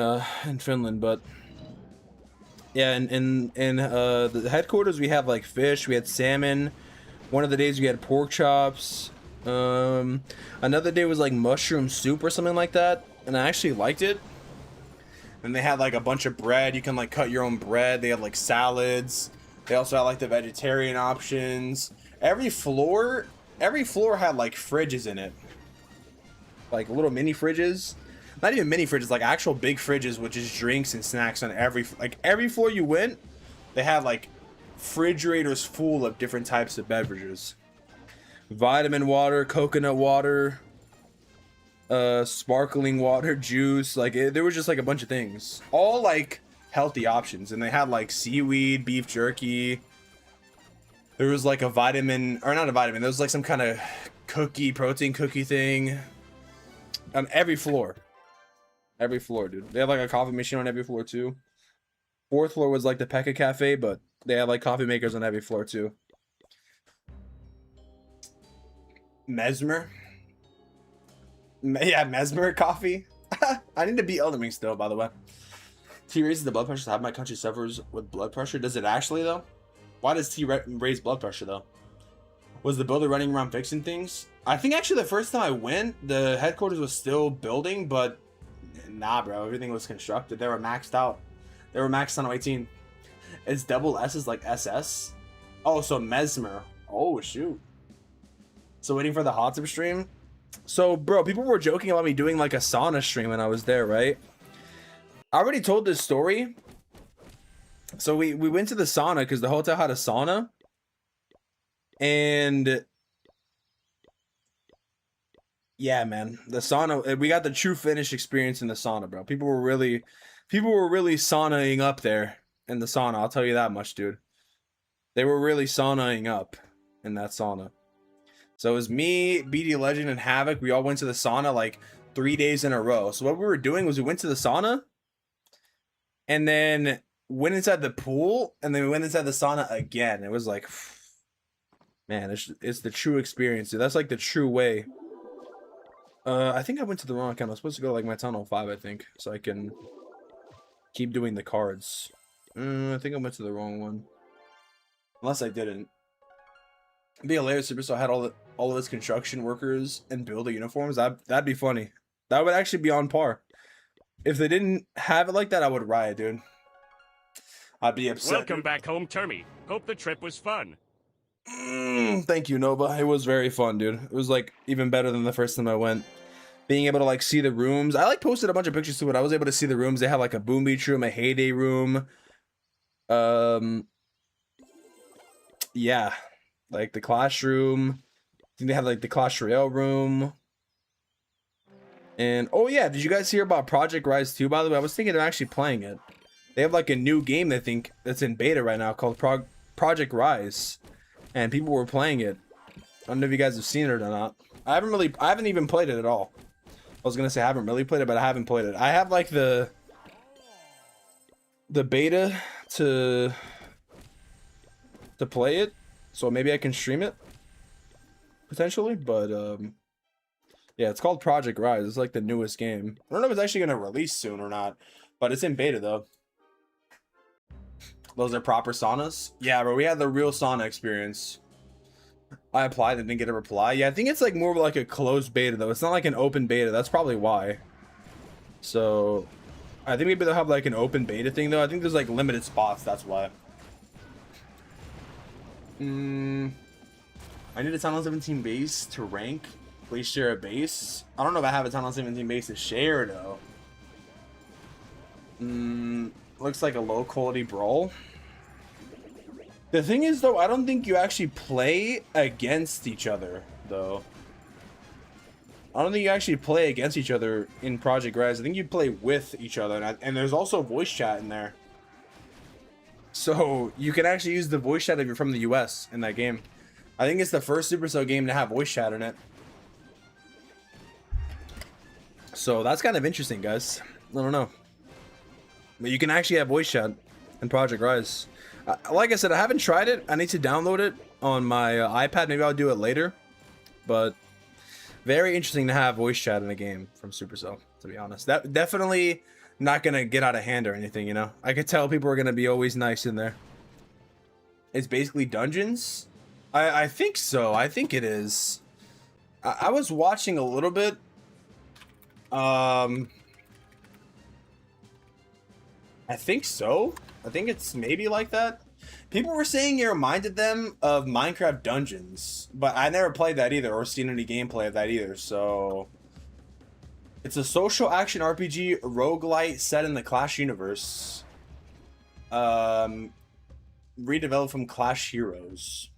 Finland, but... Yeah, in the headquarters, we have, like, fish, we had salmon. One of the days we had pork chops. Another day was, like, mushroom soup or something like that, and I actually liked it. And they had, like, a bunch of bread. You can, like, cut your own bread. They had, like, salads. They also had, like, the vegetarian options. Every floor had, like, fridges in it. Like, little mini fridges. Not even mini fridges, like, actual big fridges with just drinks and snacks on every floor you went. They had, like, refrigerators full of different types of beverages. Vitamin water, coconut water, sparkling water, juice. Like, there was just, like, a bunch of things. All, like, healthy options. And they had, like, seaweed, beef jerky. There was like a vitamin, or not a vitamin, there was like some kind of protein cookie thing on every floor. Every floor, dude. They have like a coffee machine on every floor too. 4th floor was like the Pekka Cafe, but they had like coffee makers on every floor too. Mesmer. Yeah, Mesmer coffee. I need to beat Elden Ring still, by the way. Tea raises the blood pressure. Half my country suffers with blood pressure. Does it actually, though? Why does tea raise blood pressure, though? Was the builder running around fixing things? I think actually the first time I went, the headquarters was still building, but nah, bro. Everything was constructed. They were maxed out. They were maxed on 18. It's double S's like SS? Oh, so Mesmer. Oh, shoot. So waiting for the hot tub stream? So, bro, people were joking about me doing like a sauna stream when I was there, right? I already told this story. So we went to the sauna because the hotel had a sauna. And yeah, man, the sauna, we got the true Finnish experience in the sauna, bro. People were really saunaing up there in the sauna. I'll tell you that much, dude. They were really saunaing up in that sauna. So it was me, BD Legend, and Havoc. We all went to the sauna like 3 days in a row. So what we were doing was we went to the sauna and then went inside the pool, and then we went inside the sauna again. It was like, man, it's the true experience, dude. That's like the true way. I think I went to the wrong account. I was supposed to go like my tunnel 5, I think, so I can keep doing the cards. I think I went to the wrong one, unless I didn't. It'd be hilarious if I had all all of his construction workers and build the uniforms. That'd be funny. That would actually be on par. If they didn't have it like that, I would riot, dude. I'd be upset. Welcome back home, Termy. Hope the trip was fun. Thank you, Nova. It was very fun, dude. It was like even better than the first time I went. Being able to like see the rooms. I like posted a bunch of pictures too, but I was able to see the rooms. They had like a Boom Beach room, a Heyday room. Yeah, like the Classroom. I think they had like the Clash Royale room. And oh yeah, did you guys hear about Project Rise 2? By the way, I was thinking of actually playing it. They have like a new game they think that's in beta right now called Project Rise, and people were playing it. I don't know if you guys have seen it or not. I haven't even played it at all. I was gonna say I haven't really played it, but I haven't played it. I have like the beta to play it, so maybe I can stream it potentially. But yeah, it's called Project Rise. It's like the newest game. I don't know if it's actually gonna release soon or not, but it's in beta though. Those are proper saunas. Yeah, bro, we had the real sauna experience. I applied and didn't get a reply. Yeah, I think it's like more of like a closed beta though. It's not like an open beta. That's probably why. So I think maybe they'll have like an open beta thing though. I think there's like limited spots. That's why. I need a Town Hall 17 base to rank. Please share a base. I don't know if I have a Town Hall 17 base to share though. Looks like a low quality brawl. The thing is though, I don't think you actually play against each other though. I don't think you actually play against each other in Project Rise. I think you play with each other, and there's also voice chat in there. So you can actually use the voice chat if you're from the US in that game. I think it's the first Supercell game to have voice chat in it. So that's kind of interesting, guys. I don't know. But you can actually have voice chat in Project Rise. Like I said, I haven't tried it. I need to download it on my iPad. Maybe I'll do it later. But very interesting to have voice chat in a game from Supercell, to be honest. That definitely not going to get out of hand or anything, you know? I could tell people are going to be always nice in there. It's basically dungeons? I think so. I think it is. I was watching a little bit. I think so. I think it's maybe like that. People were saying it reminded them of Minecraft Dungeons, but I never played that either or seen any gameplay of that either, so... It's a social action RPG roguelite set in the Clash universe. Redeveloped from Clash Heroes.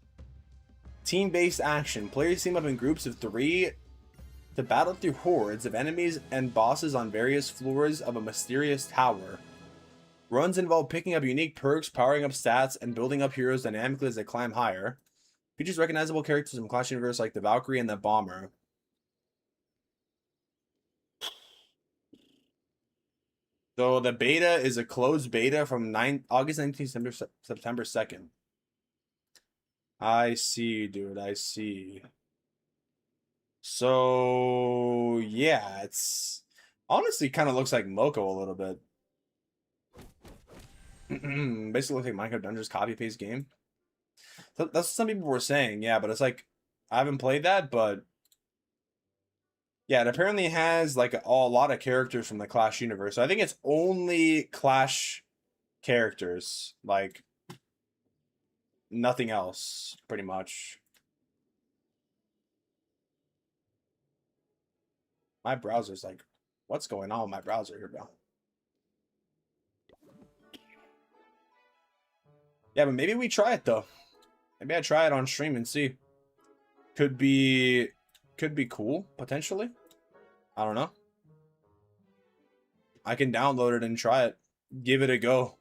Team-based action. Players team up in groups of 3 to battle through hordes of enemies and bosses on various floors of a mysterious tower. Runs involve picking up unique perks, powering up stats, and building up heroes dynamically as they climb higher. Features recognizable characters from Clash Universe like the Valkyrie and the Bomber. So the beta is a closed beta from August 19th, September 2nd. I see, dude. I see. So, yeah, it's honestly kind of looks like Moko a little bit. Basically looks like Minecraft Dungeons copy-paste game. So that's what some people were saying, yeah, but it's like, I haven't played that, but yeah, it apparently has like a lot of characters from the Clash universe. So I think it's only Clash characters, like nothing else, pretty much. My browser's like, what's going on with my browser here, bro? Yeah, but maybe we try it though. Maybe I try it on stream and see. Could be cool, potentially. I don't know. I can download it and try it. Give it a go.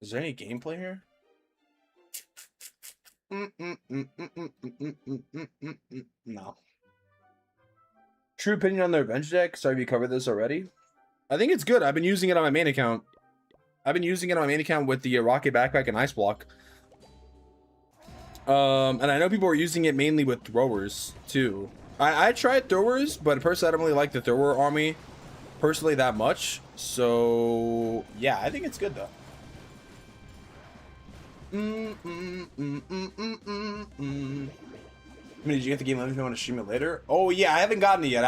Is there any gameplay here? No. True opinion on the revenge deck. Sorry if you covered this already. I think it's good. I've been using it on my main account. With the rocket backpack and ice block. And I know people are using it mainly with throwers too. I tried throwers, but personally I don't really like the thrower army personally that much. So yeah, I think it's good though. I mean, did you get the game? Let me know if you want to stream it later. Oh yeah, I haven't gotten it yet.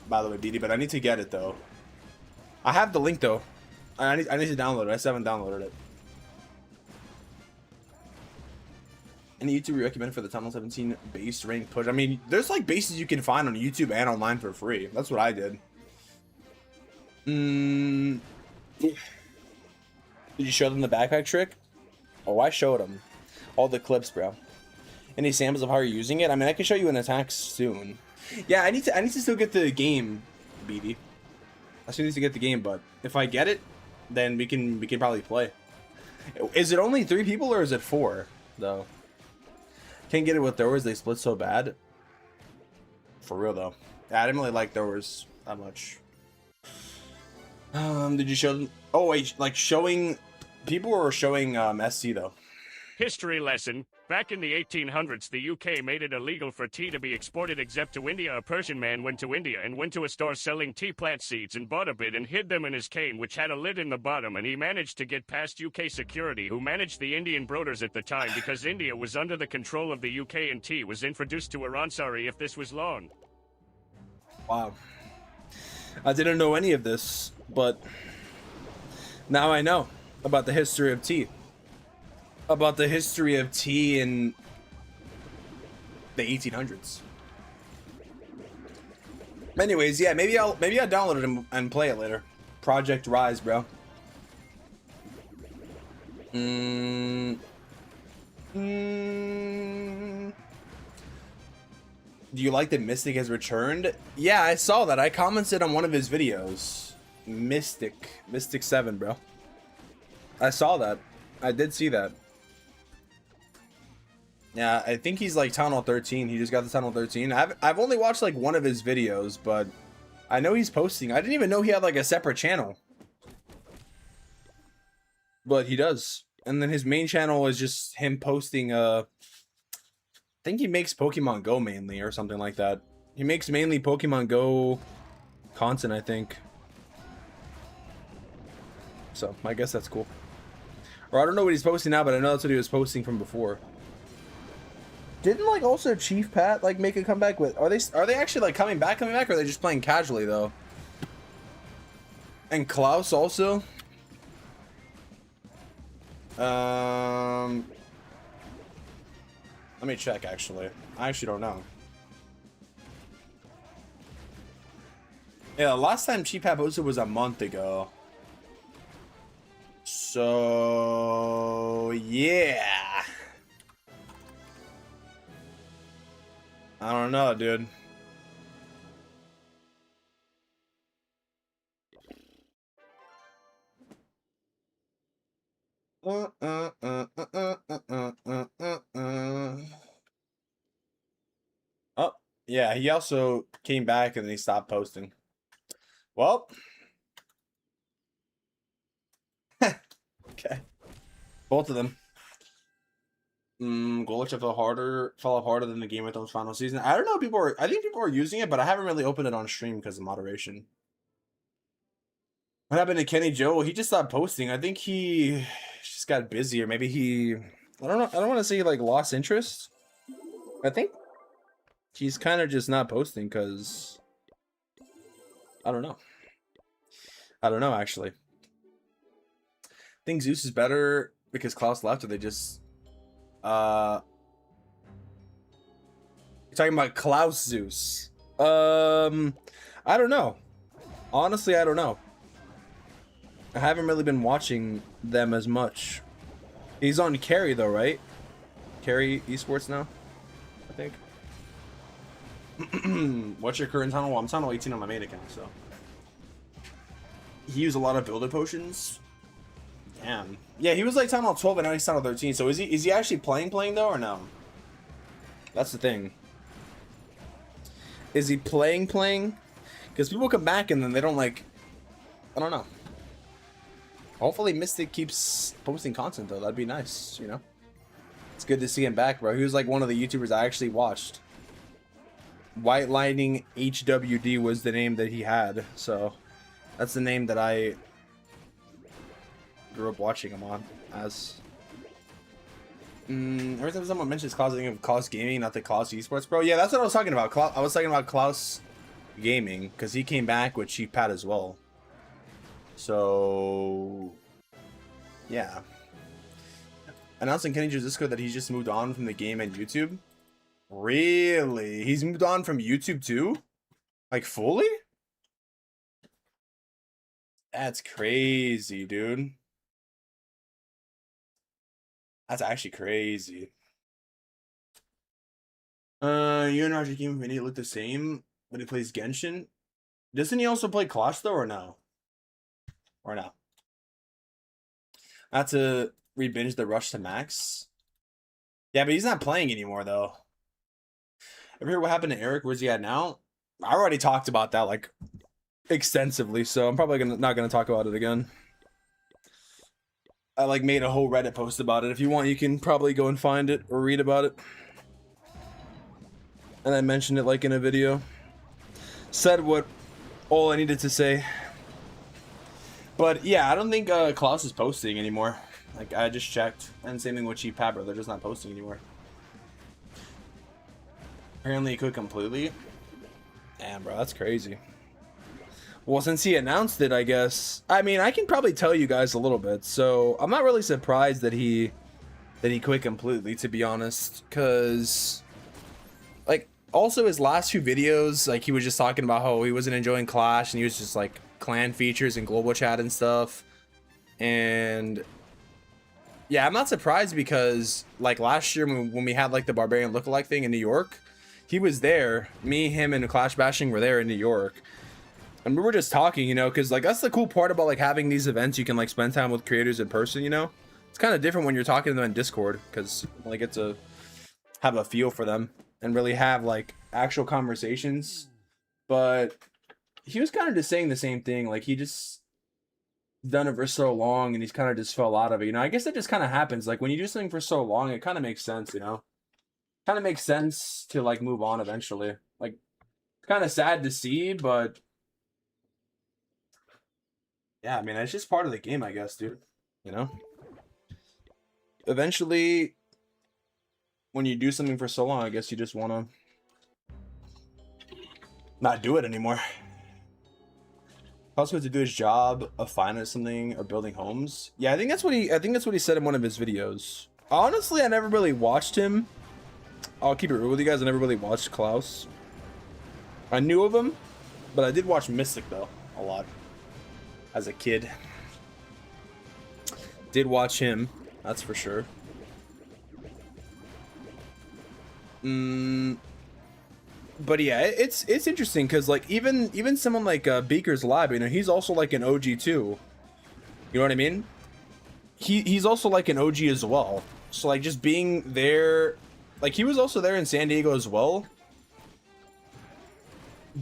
By the way, BD, but I need to get it though. I have the link though. I need to download it. I still haven't downloaded it. Any YouTube you recommend for the Tunnel 17 base rank push? I mean, there's like bases you can find on YouTube and online for free. That's what I did. Did you show them the backpack trick? Oh, I showed them all the clips, bro. Any samples of how you're using it? I mean, I can show you an attack soon. Yeah, I need to still get the game, BD. I still need to get the game, but if I get it, then we can probably play. Is it only 3 people or is it 4 though? Can't get it with throwers, they split so bad. For real though. Yeah, I didn't really like throwers that much. Did you show them? Oh wait, like showing people or showing SC though? History lesson. Back in the 1800s, the UK made it illegal for tea to be exported except to India. A Persian man went to India and went to a store selling tea plant seeds and bought a bit and hid them in his cane, which had a lid in the bottom, and he managed to get past UK security, who managed the Indian broders at the time because India was under the control of the UK and tea was introduced to Iran. Sorry if this was long. Wow. I didn't know any of this, but now I know about the history of tea. About the history of tea in the 1800s. Anyways, yeah, maybe I'll download it and play it later. Project Rise, bro. Do you like that Mystic has returned? Yeah, I saw that. I commented on one of his videos. Mystic 7, bro. I saw that. I did see that. Yeah, I think he's like Tunnel 13. He just got the Tunnel 13. I've only watched like one of his videos, but I know he's posting. I didn't even know he had like a separate channel. But he does. And then his main channel is just him posting I think he makes Pokemon Go mainly or something like that. He makes mainly Pokemon Go content, I think. So, I guess that's cool. Or I don't know what he's posting now, but I know that's what he was posting from before. Didn't like also Chief Pat like make a comeback with? Are they actually like coming back, or are they just playing casually though? And Klaus also. Let me check actually. I actually don't know. Yeah, the last time Chief Pat posted was a month ago. So yeah. I don't know, dude. Oh, yeah, he also came back and then he stopped posting. Well. Okay. Both of them. Golich fell off harder than the Game of Thrones final season. I don't know. I think people are using it, but I haven't really opened it on stream because of moderation. What happened to Kenny Joe? He just stopped posting. I think he just got busy, or maybe he. I don't know. I don't want to say like lost interest. I think he's kind of just not posting because I don't know. I don't know actually. I think Zeus is better because Klaus left, or they just. You're talking about Klaus Zeus. I don't know. Honestly, I don't know. I haven't really been watching them as much. He's on Carry though, right? Carry Esports now, I think. What's your current tunnel? Well, I'm tunnel 18 on my main account, so. He used a lot of builder potions. Damn. Yeah, he was like tunnel 12 and now he's tunnel 13. So is he actually playing though or no? That's the thing. Is he playing? Because people come back and then they don't like. I don't know. Hopefully Mystic keeps posting content though. That'd be nice, you know. It's good to see him back, bro. He was like one of the YouTubers I actually watched. White Lightning HWD was the name that he had, so that's the name that I grew up watching him on as. Every time someone mentions Klaus, I think of Klaus Gaming, not the Klaus Esports, bro. Yeah, that's what I was talking about. I was talking about Klaus Gaming because he came back with Cheap Pat as well. So, yeah. Announcing Kenny Juzisco that he's just moved on from the game and YouTube. Really? He's moved on from YouTube too? Like fully? That's crazy, dude. That's actually crazy. You and Roger Game Infinity look the same when he plays Genshin. Doesn't he also play Clash though, or no? Or no? Not to re-binge the Rush to Max. Yeah, but he's not playing anymore though. Ever hear what happened to Eric? Where's he at now? I already talked about that like extensively, so I'm probably not gonna talk about it again. I like made a whole Reddit post about it. If you want, you can probably go and find it or read about it. And I mentioned it like in a video. Said what all I needed to say. But yeah, I don't think Klaus is posting anymore. Like I just checked, and same thing with Cheap Pat, bro. They're just not posting anymore. Apparently, he quit completely. Damn, bro, that's crazy. Well, since he announced it, I guess. I mean, I can probably tell you guys a little bit. So I'm not really surprised that he quit completely, to be honest, because like also his last few videos, like he was just talking about how he wasn't enjoying Clash and he was just like clan features and global chat and stuff. And yeah, I'm not surprised because like last year when we had like the Barbarian lookalike thing in New York, he was there. Me, him, and Clash Bashing were there in New York. And we were just talking, you know, because like that's the cool part about like having these events. You can like spend time with creators in person, you know. It's kind of different when you're talking to them in Discord because like get to have a feel for them and really have like actual conversations. But he was kind of just saying the same thing. Like he just done it for so long and he's kind of just fell out of it. You know, I guess that just kind of happens. Like when you do something for so long, it kind of makes sense, you know. Kind of makes sense to like move on eventually. Like kind of sad to see, but yeah, I mean, it's just part of the game, I guess, dude. You know? Eventually, when you do something for so long, I guess you just want to not do it anymore. Also, to do his job of finding something or building homes. Yeah, I think that's what he said in one of his videos. Honestly, I never really watched him. I'll keep it real with you guys. I never really watched Klaus. I knew of him, but I did watch Mystic though a lot. As a kid, did watch him, that's for sure. But yeah, it's interesting because like even someone like Beaker's Lab, you know, he's also like an OG too. You know what I mean? He's also like an OG as well. So like just being there, like he was also there in San Diego as well.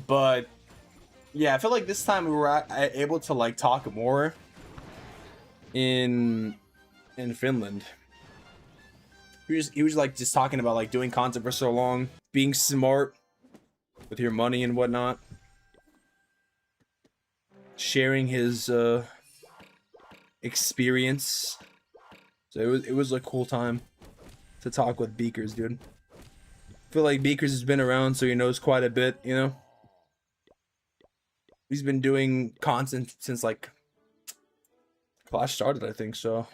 But yeah, I feel like this time we were able to like talk more in Finland. He was like just talking about like doing content for so long, being smart with your money and whatnot, sharing his experience. So it was a cool time to talk with Beakers, dude. I feel like Beakers has been around, so he knows quite a bit, you know. He's been doing content since like Clash started, I think, so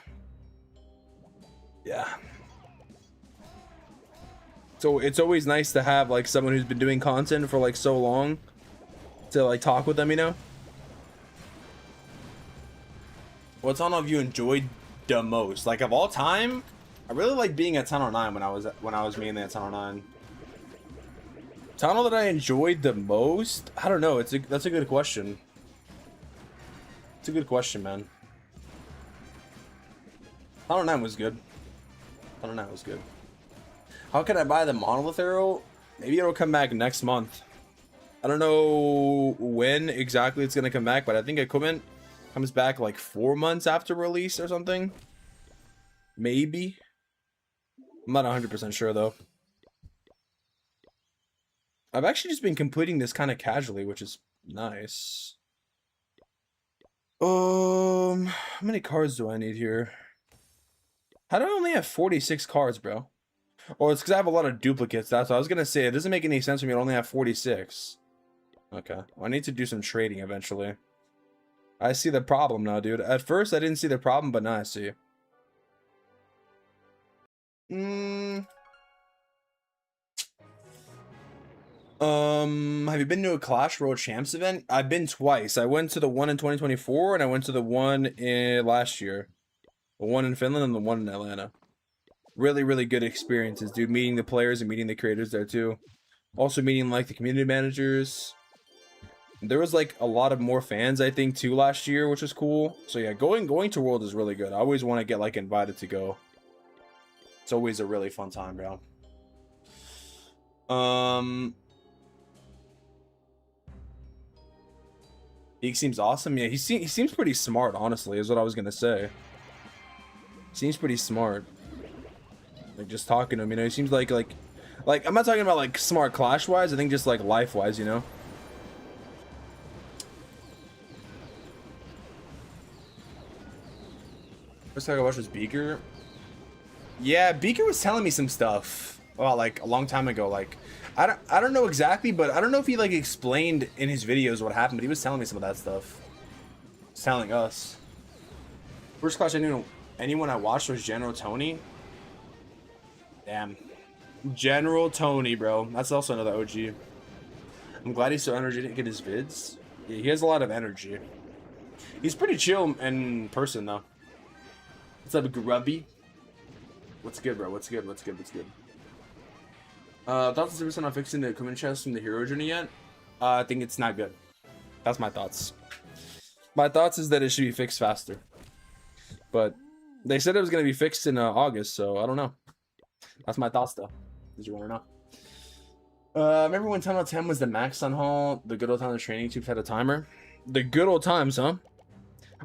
yeah. So it's always nice to have like someone who's been doing content for like so long to like talk with them, you know. What's on of you enjoyed the most? Like of all time, I really like being at 1009 when I was mainly at 1009. Tunnel that I enjoyed the most? I don't know. That's a good question. It's a good question, man. Tunnel 9 was good. Tunnel 9 was good. How can I buy the monolith arrow? Maybe it'll come back next month. I don't know when exactly it's gonna come back, but I think equipment comes back like 4 months after release or something. Maybe. I'm not 100% sure though. I've actually just been completing this kind of casually, which is nice. How many cards do I need here? How do I only have 46 cards, bro? Oh, it's because I have a lot of duplicates. That's what I was gonna say. It doesn't make any sense for me to only have 46. Okay. Well, I need to do some trading eventually. I see the problem now, dude. At first, I didn't see the problem, but now I see. Have you been to a Clash Royale Champs event? I've been twice. I went to the one in 2024, and I went to the one in last year. The one in Finland and the one in Atlanta. Really, really good experiences, dude. Meeting the players and meeting the creators there too. Also meeting like the community managers. There was like a lot of more fans, I think, too last year, which was cool. So yeah, going to World is really good. I always want to get like invited to go. It's always a really fun time, bro. He seems awesome. Yeah, he seems pretty smart, honestly, is what I was gonna say. Seems pretty smart. Like just talking to him, you know, he seems like I'm not talking about like smart clash wise, I think just like life wise, you know. First time I watched was Beaker. Yeah, Beaker was telling me some stuff about like a long time ago. Like I don't know exactly, but I don't know if he like explained in his videos what happened, but he was telling me some of that stuff. He's telling us. First clash I knew anyone I watched was General Tony. Damn. General Tony, bro. That's also another OG. I'm glad he's so energetic in his vids. Yeah, he has a lot of energy. He's pretty chill in person, though. What's up, Grubby? What's good, bro? What's good? What's good? What's good? Thoughts on fixing the equipment chest from the hero journey yet? I think it's not good. That's my thoughts. My thoughts is that it should be fixed faster. But they said it was going to be fixed in August, so I don't know. That's my thoughts, though. Did you want to know? Remember when Tunnel 10 was the max on Hall? The good old times of training tubes had a timer? The good old times, huh?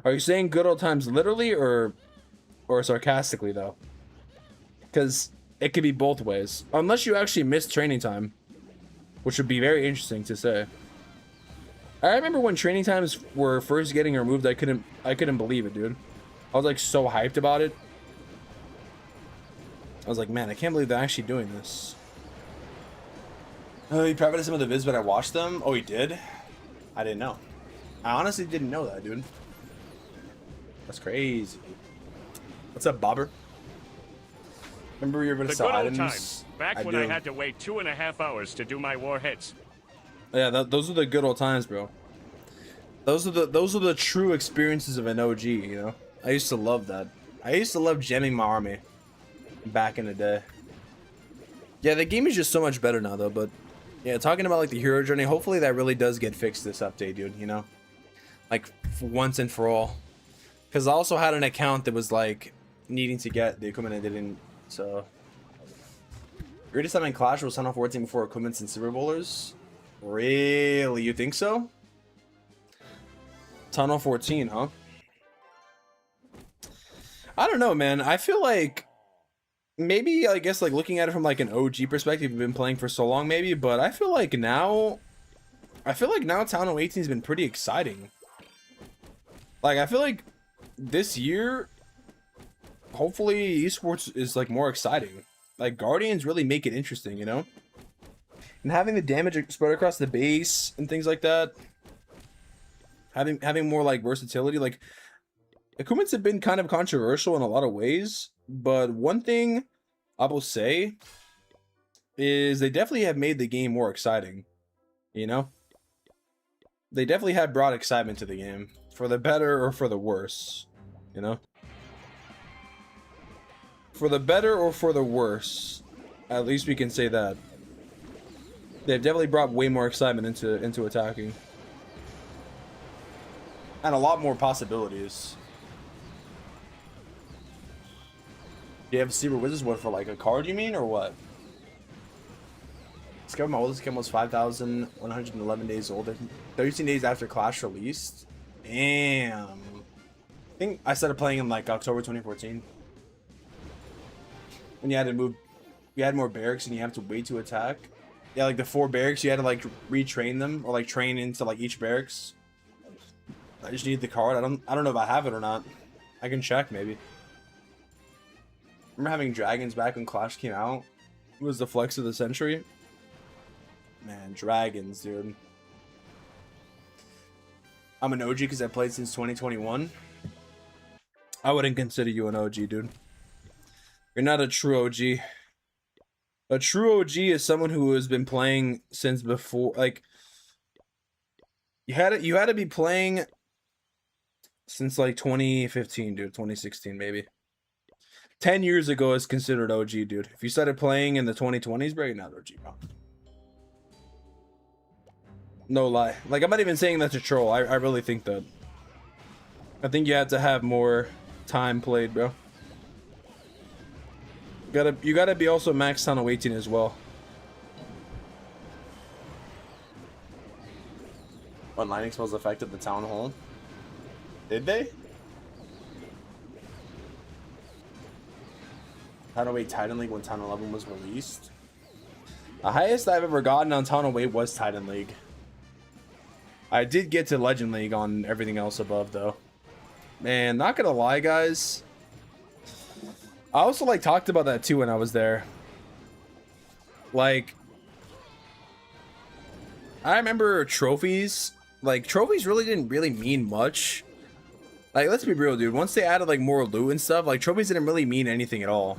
Are you saying good old times literally or sarcastically, though? Because it could be both ways. Unless you actually missed training time. Which would be very interesting to say. I remember when training times were first getting removed, I couldn't believe it, dude. I was like so hyped about it. I was like, man, I can't believe they're actually doing this. He privated some of the vids, but I watched them. Oh, he did? I didn't know. I honestly didn't know that, dude. That's crazy. What's up, Bobber? Remember you were gonna sell items? Times, back when I had to wait 2.5 hours to do my war hits. Yeah, those are the good old times, bro. Those are the true experiences of an OG, you know? I used to love that. I used to love gemming my army back in the day. Yeah, the game is just so much better now, though, but yeah, talking about like the hero journey, hopefully that really does get fixed this update, dude, you know? Like once and for all. Because I also had an account that was like needing to get the equipment I didn't, so. Greatest time in Clash was Tunnel 14 before equipments and Silver Bowlers? Really? You think so? Tunnel 14, huh? I don't know, man. I feel like maybe, I guess, like looking at it from like an OG perspective, you've been playing for so long, maybe, but I feel like now Tunnel 18 has been pretty exciting. Like, I feel like this year, hopefully, esports is like more exciting. Like, Guardians really make it interesting, you know? And having the damage spread across the base and things like that. Having more like versatility, like equipments have been kind of controversial in a lot of ways, but one thing I will say is they definitely have made the game more exciting, you know? They definitely have brought excitement to the game, for the better or for the worse, you know? For the better or for the worse, at least we can say that. They've definitely brought way more excitement into attacking. And a lot more possibilities. Do you have Secret Wizards? What, for like a card, you mean, or what? Discovered my oldest account was 5,111 days old. 13 days after Clash released. Damn. I think I started playing in like October 2014. When you had to move, you had more barracks and you have to wait to attack. Yeah, like the 4 barracks, you had to like retrain them or like train into like each barracks. I just need the card. I don't know if I have it or not. I can check maybe. Remember having dragons back when Clash came out? It was the flex of the century. Man, dragons, dude. I'm an OG because I played since 2021. I wouldn't consider you an OG, dude. You're not a true OG. A true OG is someone who has been playing since before, like, you had to be playing since like 2015, dude. 2016 maybe. 10 years ago is considered OG, dude. If you started playing in the 2020s, bro, you're not OG, bro. No lie. Like, I'm not even saying that to troll. I really think that. I think you have to have more time played, bro. You gotta be also max tunnel 18 as well. When lightning spells affected the town hall. Did they? Town 08 Titan League when Town 11 was released. The highest I've ever gotten on Town 08 was Titan League. I did get to Legend League on everything else above, though. Man, not gonna lie, guys. I also, like, talked about that, too, when I was there. Like, I remember trophies. Like, trophies really didn't really mean much. Like, let's be real, dude. Once they added, like, more loot and stuff, like, trophies didn't really mean anything at all.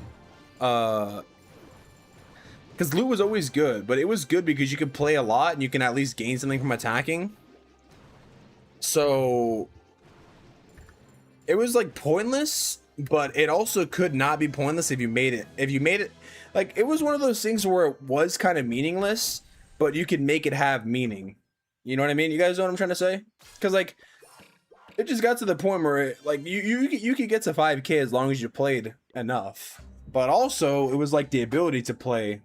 Because loot was always good, but it was good because you could play a lot and you can at least gain something from attacking. So it was like pointless, but it also could not be pointless if you made it. If you made it, like, it was one of those things where it was kind of meaningless, but you could make it have meaning. You know what I mean? You guys know what I'm trying to say? Because, like, it just got to the point where it, like, you could get to 5K as long as you played enough. But also, it was like the ability to play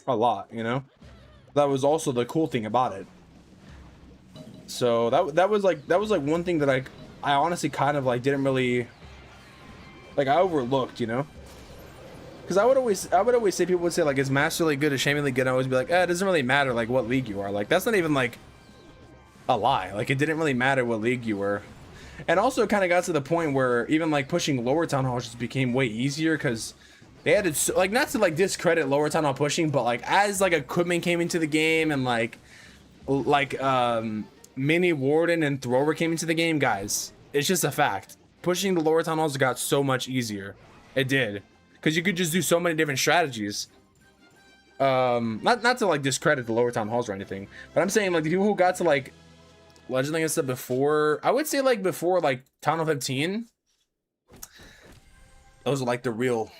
a lot, you know? That was also the cool thing about it. So that was like one thing that I honestly kind of like didn't really, like, I overlooked, you know? Because I would always say, people would say, like, is Master League good or Shaming League good? I always be like, it doesn't really matter, like, what league you are. Like, that's not even like a lie. Like, it didn't really matter what league you were. And also, it kind of got to the point where even, like, pushing lower town halls just became way easier because they added, like, not to, like, discredit lower town hall pushing, but, like, as, like, equipment came into the game and like Mini Warden and Thrower came into the game, guys, it's just a fact. Pushing the lower town halls got so much easier. It did, because you could just do so many different strategies. Not to, like, discredit the lower town halls or anything, but I'm saying, like, the people who got to, like, Legend League and stuff before, I would say, like, before, like, Town Hall 15, those are like the real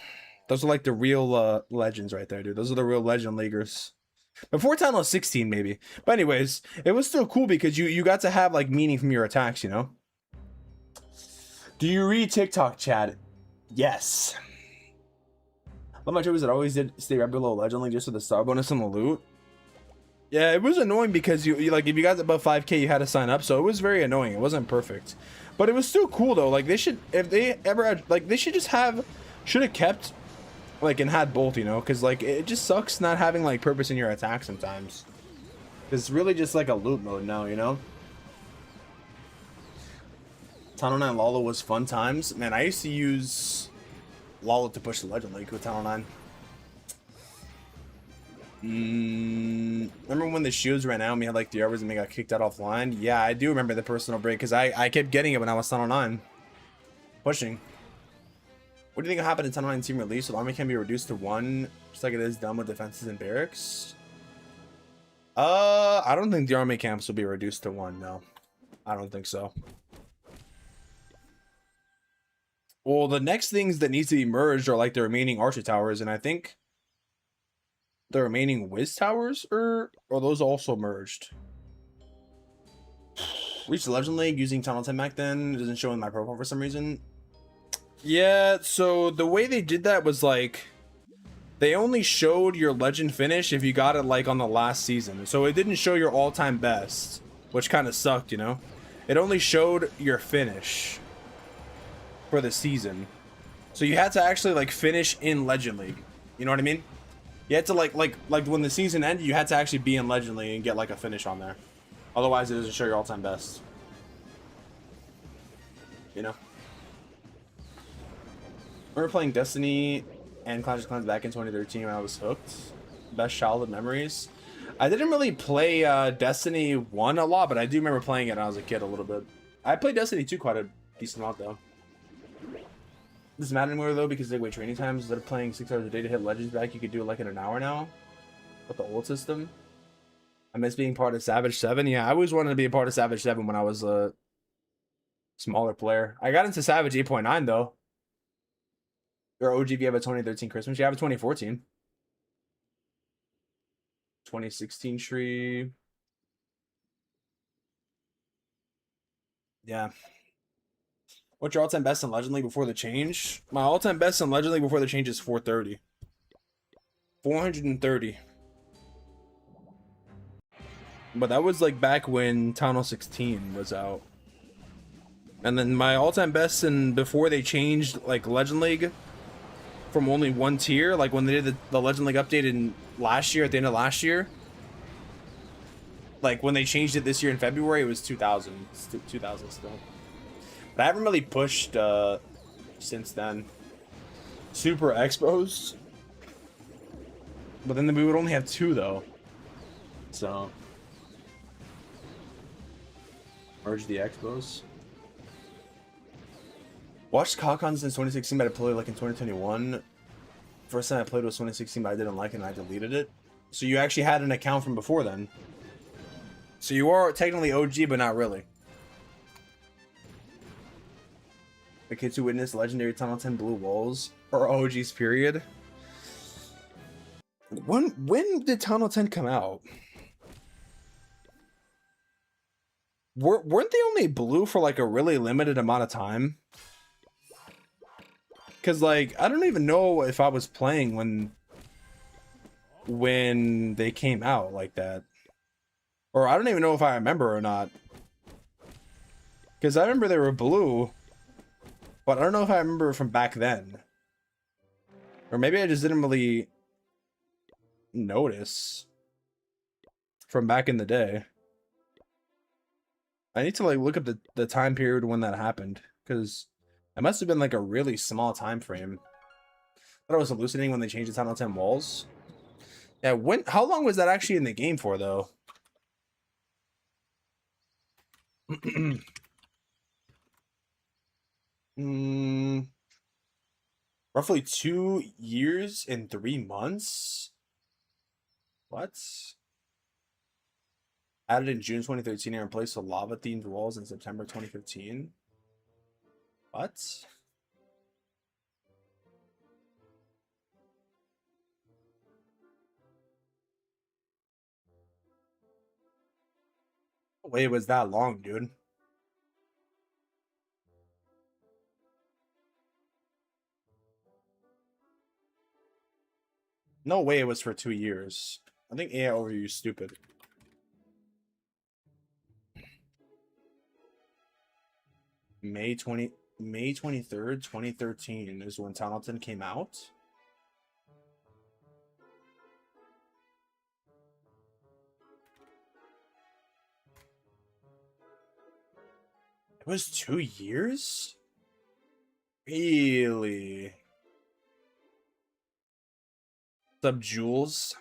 legends right there, dude. Those are the real Legend Leaguers. Before Town Hall 16, maybe. But anyways, it was still cool because you got to have, like, meaning from your attacks, you know? Do you read TikTok chat? Yes. Love my choices that always did stay right below Legend League just with the star bonus and the loot. Yeah, it was annoying because you like, if you got above 5K, you had to sign up, so it was very annoying. It wasn't perfect, but it was still cool though. Like, they should, if they ever had, like, they should just have, should have kept, like, and had both, you know, because, like, it just sucks not having, like, purpose in your attack sometimes. It's really just like a loot mode now, you know. Town 9 Lalo was fun times. Man, I used to use Lalo to push the Legend League with Town 9. Remember when the shields ran out and we had, like, 3 hours and they got kicked out offline? Yeah, I do remember the personal break because I kept getting it when I was Tunnel 9 pushing. What do you think will happen in Tunnel 9 team release? So the army can be reduced to 1, just like it is done with defenses and barracks. I don't think the army camps will be reduced to 1. No, I don't think so. Well, the next things that needs to be merged are, like, the remaining Archer towers, and I think the remaining Wiz towers are those also merged? Reach the Legend League using Tunnel 10 back then. It doesn't show in my profile for some reason. Yeah, so the way they did that was, like, they only showed your Legend finish if you got it, like, on the last season. So it didn't show your all-time best, which kind of sucked, you know? It only showed your finish for the season. So you had to actually, like, finish in Legend League. You know what I mean? You had to, like when the season ended, you had to actually be in Legend League and get, like, a finish on there. Otherwise, it doesn't show your all-time best. You know? Remember playing Destiny and Clash of Clans back in 2013 when I was hooked. Best childhood memories. I didn't really play Destiny 1 a lot, but I do remember playing it when I was a kid a little bit. I played Destiny 2 quite a decent amount though. This doesn't matter anymore though because they wait training times. Instead of playing 6 hours a day to hit Legends back, you could do it like in an hour now. With the old system. I miss being part of Savage 7. Yeah, I always wanted to be a part of Savage 7 when I was a smaller player. I got into Savage 8.9 though. Or OG, you have a 2013 Christmas. You have a 2014. 2016 tree. Yeah. What's your all-time best in Legend League before the change? My all-time best in Legend League before the change is 430. 430. But that was like back when Town Hall 16 was out. And then my all-time best in before they changed like Legend League from only one tier, like when they did the Legend League update in last year, at the end of last year. Like when they changed it this year in February, it was 2000. It's 2000 still. But I haven't really pushed since then. Super Expos. But then we would only have 2 though. So merge the Expos. Watched Kakon since 2016, but I played like in 2021. First time I played was 2016, but I didn't like it and I deleted it. So you actually had an account from before then. So you are technically OG, but not really. The kids who witnessed legendary Tunnel 10 Blue Walls are OGs, period. When did Tunnel 10 come out? Weren't they only blue for like a really limited amount of time? Because like I don't even know if I was playing when they came out like that, or I don't even know if I remember or not. Because I remember they were blue, but I don't know if I remember from back then, or maybe I just didn't really notice from back in the day. I need to like look up the time period when that happened, because it must have been like a really small time frame. I thought I was hallucinating when they changed the Tunnel 10 walls. Yeah, how long was that actually in the game for though? Roughly 2 years and 3 months. What? Added in June 2013 and replaced with lava-themed walls in September 2015. What? No way it was that long, dude. No way it was for 2 years. I think AI overview is stupid. May 23rd, 2013 is when Tunnelton came out. It was 2 years? Really? Sub Jules.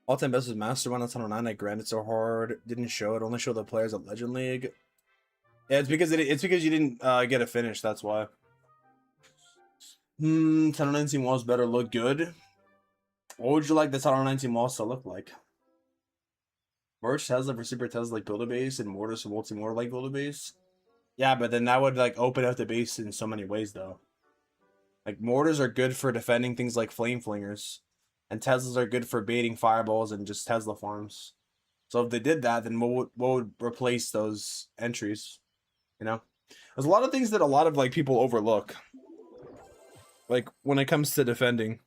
All-time best was Master 1 on Tunnel 9. I grinded so hard. Didn't show it. Only showed the players at Legend League. Yeah, it's because you didn't get a finish. That's why. Tunnel 19 walls better look good. What would you like the Tunnel 19 walls to look like? Merge Tesla for Super Tesla like builder base and mortars for multi-mortar like builder base. Yeah, but then that would like open up the base in so many ways though. Like mortars are good for defending things like flame flingers, and Teslas are good for baiting fireballs and just Tesla farms. So if they did that, then what would replace those entries? You know, there's a lot of things that a lot of like people overlook. Like when it comes to defending,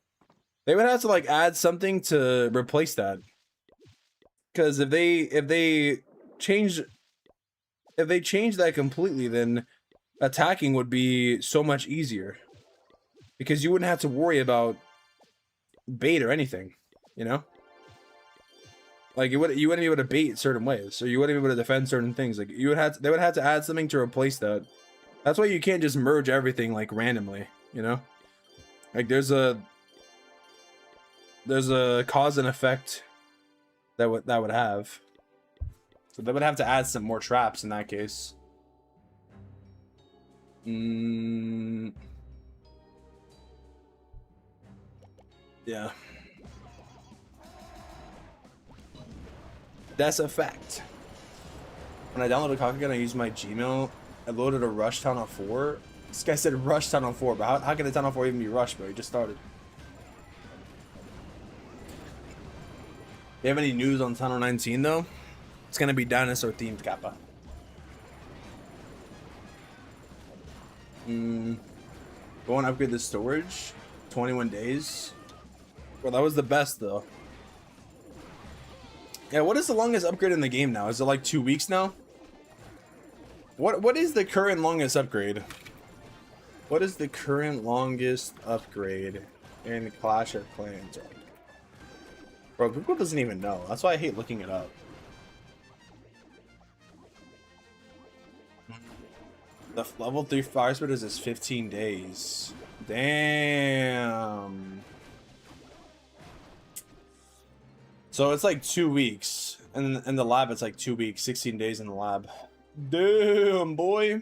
they would have to like add something to replace that. Because if they change that completely, then attacking would be so much easier. Because you wouldn't have to worry about bait or anything, you know? Like you wouldn't be able to bait certain ways, or you wouldn't be able to defend certain things. Like they would have to add something to replace that. That's why you can't just merge everything like randomly, you know? Like there's a cause and effect that would have. So they would have to add some more traps in that case. Yeah. That's a fact. When I downloaded Kakugan, I used my Gmail. I loaded a Rush Town Hall 4. This guy said Rush Town Hall 4, but how can a Town Hall 4 even be rushed, bro? He just started. You have any news on Town Hall 19, though? It's gonna be dinosaur themed, Kappa. Go and upgrade the storage. 21 days. Well, that was the best, though. Yeah, what is the longest upgrade in the game now? Is it like 2 weeks now? What is the current longest upgrade? What is the current longest upgrade in Clash of Clans? Bro, Google doesn't even know. That's why I hate looking it up. The level 3 fire spitters is 15 days. Damn. So it's like 2 weeks. And in the lab, it's like 2 weeks, 16 days in the lab. Damn, boy.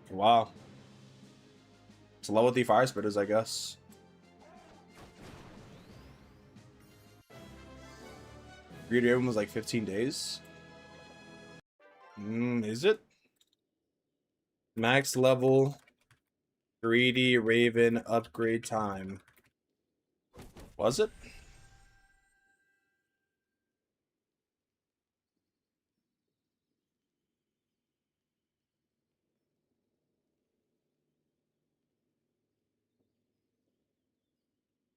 Wow. It's level 3 fire spitters, I guess. Greedy Raven was like 15 days. Is it? Max level Greedy Raven upgrade time. Was it?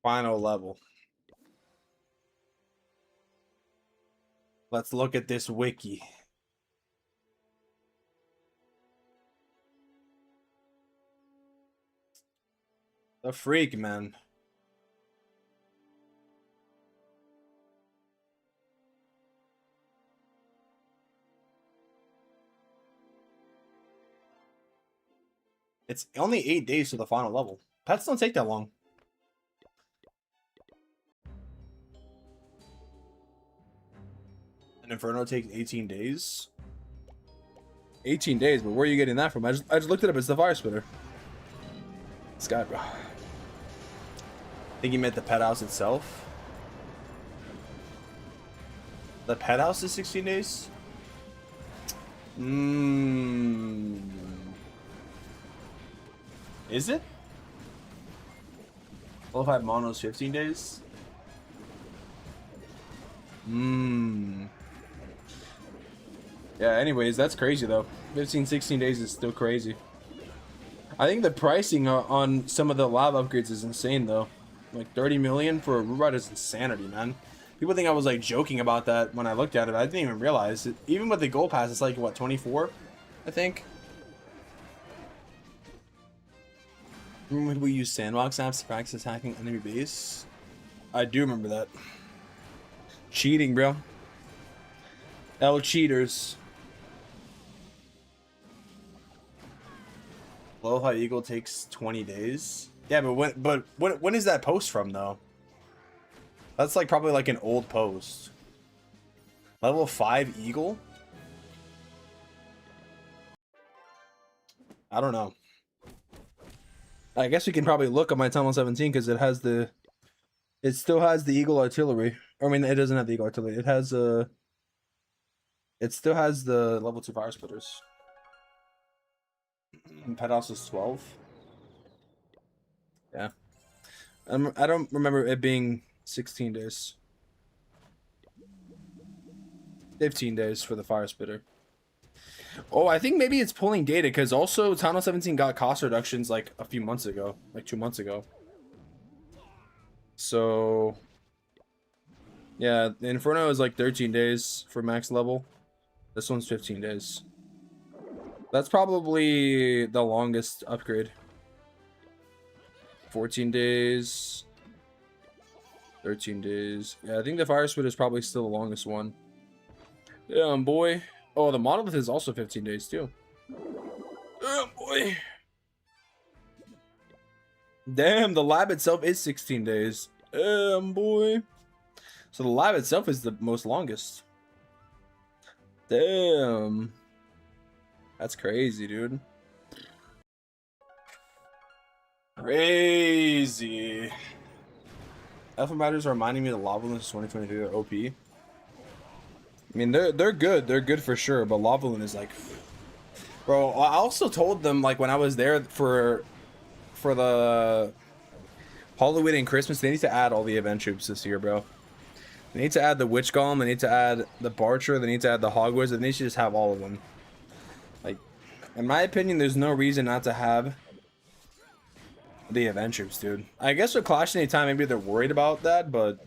Final level. Let's look at this wiki. The freak, man. It's only 8 days to the final level. Pets don't take that long. An Inferno takes 18 days. 18 days, but where are you getting that from? I just looked it up. It's the fire spitter. This guy, bro. I think he meant the pet house itself. The pet house is 16 days? Is it? Level 5 mono's 15 days? Yeah, anyways, that's crazy though. 15, 16 days is still crazy. I think the pricing on some of the lab upgrades is insane though. Like 30 million for a robot is insanity, man. People think I was like joking about that when I looked at it. I didn't even realize it. Even with the gold pass, it's like what, 24, I think. Remember when we used sandbox apps to practice attacking enemy base? I do remember that. Cheating, bro. L cheaters. Low High Eagle takes 20 days. Yeah, but when is that post from though? That's like probably like an old post. Level 5 Eagle? I don't know. I guess we can probably look on my Tunnel 17 because it has the. It still has the Eagle artillery. I mean, it doesn't have the Eagle artillery. It has a. It still has the level 2 fire splitters. Pet house is 12. Yeah. I don't remember it being 16 days. 15 days for the fire spitter. Oh, I think maybe it's pulling data because also Tunnel 17 got cost reductions like a few months ago, like 2 months ago. So, yeah, the Inferno is like 13 days for max level. This one's 15 days. That's probably the longest upgrade. 14 days. 13 days. Yeah, I think the fire spitter is probably still the longest one. Yeah, boy. Oh, the monolith is also 15 days too. Oh boy. Damn, the lab itself is 16 days. Boy. So the lab itself is the most longest. Damn. That's crazy, dude. Crazy. Alpha Matters are reminding me of the Lavalanche 2023 are OP. I mean, they're good. They're good for sure, but Lavalanche is like... Bro, I also told them, like, when I was there for the Halloween and Christmas, they need to add all the event troops this year, bro. They need to add the Witch Golem, they need to add the Barcher, they need to add the Hogwarts, and they should just have all of them. Like, in my opinion, there's no reason not to have the event troops, dude. I guess with Clash Anytime, maybe they're worried about that, but...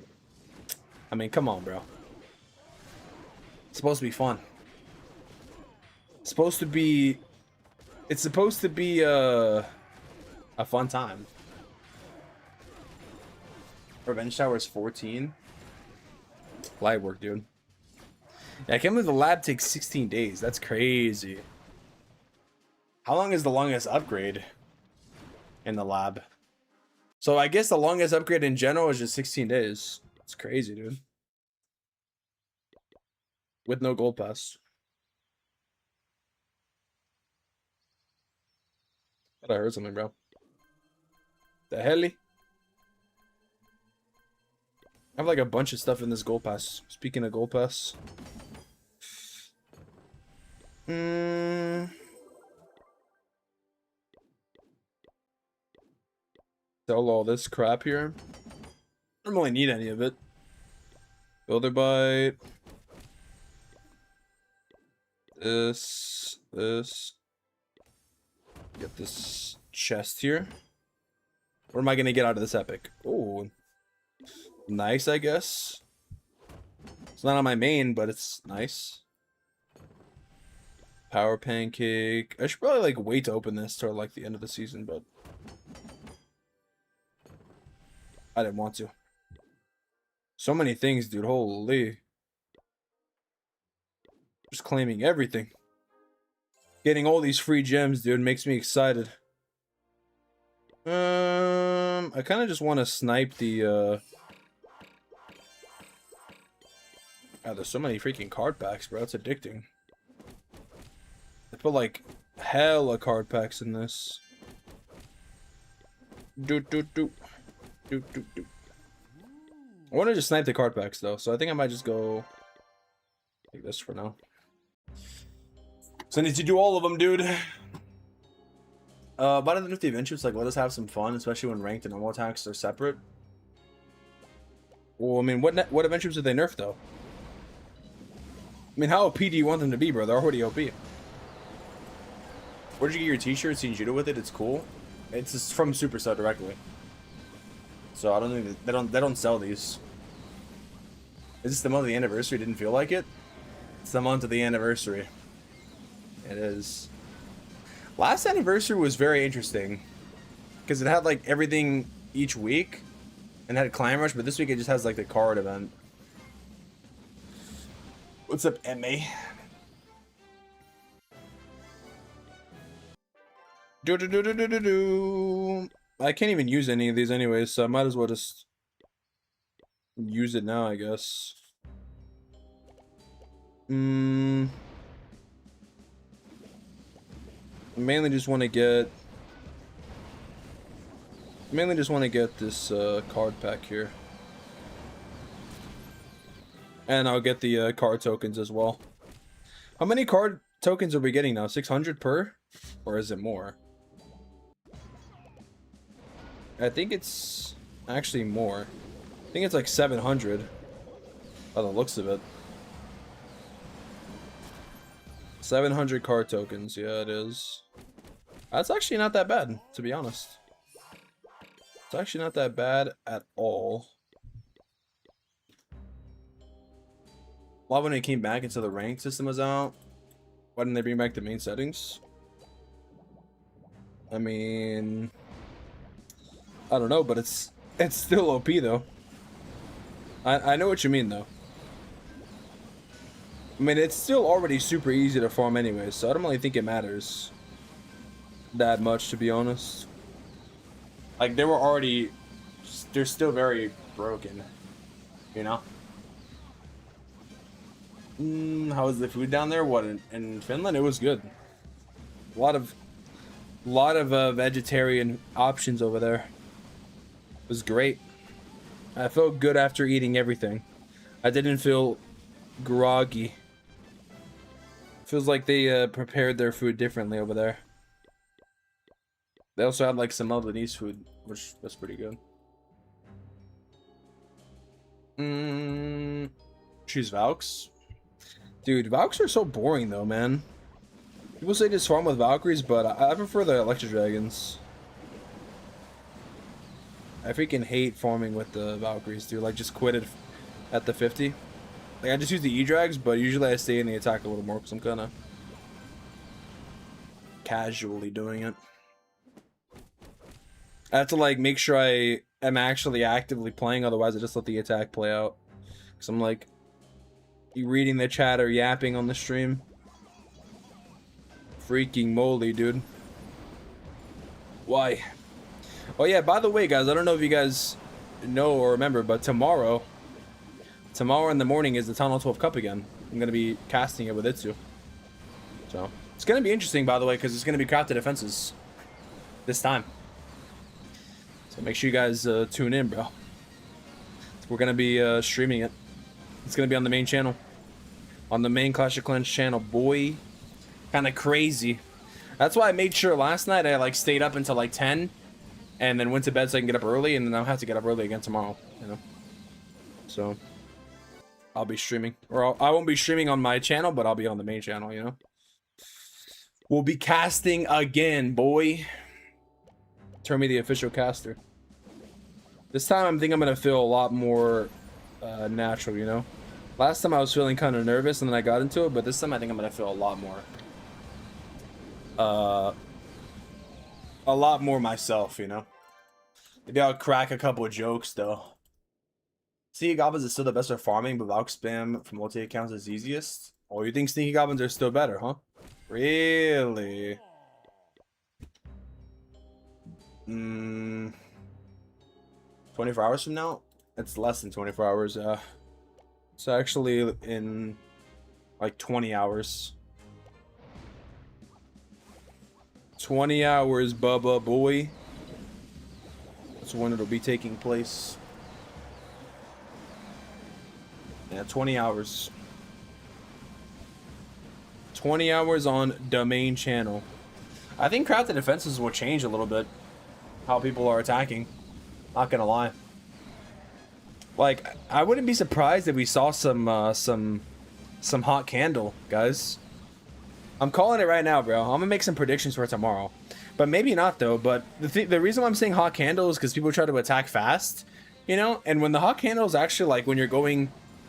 I mean, come on, bro. It's supposed to be fun. It's supposed to be... It's supposed to be, a fun time. Revenge Tower is 14. Light work, dude. Yeah, I can't believe the lab takes 16 days. That's crazy. How long is the longest upgrade in the lab? So I guess the longest upgrade in general is just 16 days. It's crazy, dude. With no gold pass. Thought I heard something, bro. The hell? I have like a bunch of stuff in this gold pass. Speaking of gold pass. Sell all this crap here. I don't really need any of it. Builder bite. This. Get this chest here. What am I gonna get out of this epic? Oh, nice, I guess. It's not on my main, but it's nice. Power pancake. I should probably like wait to open this till like the end of the season, but I didn't want to. So many things, dude. Holy. Just claiming everything. Getting all these free gems, dude, makes me excited. I kind of just want to snipe the, God, there's so many freaking card packs, bro. It's addicting. They put, like, hella card packs in this. I want to just snipe the card packs, though, so I think I might just go like this for now. So I need to do all of them, dude. But I don't know if the adventures like let us have some fun, especially when ranked and normal attacks are separate. Well, I mean, what adventures did they nerf though? I mean, how OP do you want them to be, bro? They're already OP. Where'd you get your T-shirt? Seen judo with it? It's cool. It's just from Supercell directly. So I don't think they don't sell these. Is this the month of the anniversary? Didn't feel like it. It's the month of the anniversary. It is. Last anniversary was very interesting because it had like everything each week and had Climb Rush, but this week it just has like the card event. What's up, MA? I can't even use any of these anyways, so I might as well just use it now, I guess. Mainly just want to get this card pack here, and I'll get the card tokens as well. How many card tokens are we getting now? 600 per, or is it more? I think it's actually more. I think it's like 700 by the looks of it. 700 card tokens, yeah, it is. That's actually not that bad, to be honest. It's actually not that bad at all. Why when it came back until the rank system was out? Why didn't they bring back the main settings? I mean, I don't know, but it's still OP though. I know what you mean though. I mean, it's still already super easy to farm anyways, so I don't really think it matters that much, to be honest. Like they were already, they're still very broken, you know. How was the food down there? What in Finland? It was good. A lot of vegetarian options over there. It was great. I felt good after eating everything. I didn't feel groggy. Feels like they prepared their food differently over there. They also had like some Lebanese food, which was pretty good. Choose Valks. Dude, Valks are so boring though, man. People say just farm with Valkyries, but I prefer the Electro Dragons. I freaking hate farming with the Valkyries, dude. Like, just quit it at the 50. Like, I just use the E-Drags, but usually I stay in the attack a little more because I'm kind of casually doing it. I have to, like, make sure I am actually actively playing, otherwise I just let the attack play out. Because I'm, like, reading the chat or yapping on the stream. Freaking moly, dude. Why? Oh yeah, by the way, guys, I don't know if you guys know or remember, but tomorrow in the morning is the Town Hall 12 Cup again. I'm going to be casting it with Itsu. So, it's going to be interesting, by the way, because it's going to be crafted defenses this time. So make sure you guys tune in, bro. We're going to be streaming it. It's going to be on the main channel. On the main Clash of Clans channel, boy. Kind of crazy. That's why I made sure last night I, like, stayed up until, like, 10. And then went to bed so I can get up early, and then I'll have to get up early again tomorrow, you know. So, I'll be streaming. Or I won't be streaming on my channel, but I'll be on the main channel, you know. We'll be casting again, boy. Turn me the official caster. This time I think I'm going to feel a lot more natural, you know. Last time I was feeling kind of nervous, and then I got into it, but this time I think I'm going to feel a lot more myself, you know. Maybe I'll crack a couple of jokes though. Sneaky Goblins is still the best for farming, but Valk spam from multi accounts is easiest. Oh, you think Sneaky Goblins are still better, huh? Really? 24 hours from now? It's less than 24 hours. It's actually in like 20 hours. 20 hours, Bubba boy. That's when it'll be taking place. Yeah, 20 hours. 20 hours on the main channel. I think crafted defenses will change a little bit. How people are attacking. Not gonna lie. Like, I wouldn't be surprised if we saw some hot candle, guys. I'm calling it right now, bro. I'm gonna make some predictions for tomorrow. But maybe not, though. But the reason why I'm saying hot candle is because people try to attack fast, you know? And when the hot candle is actually, like, when you're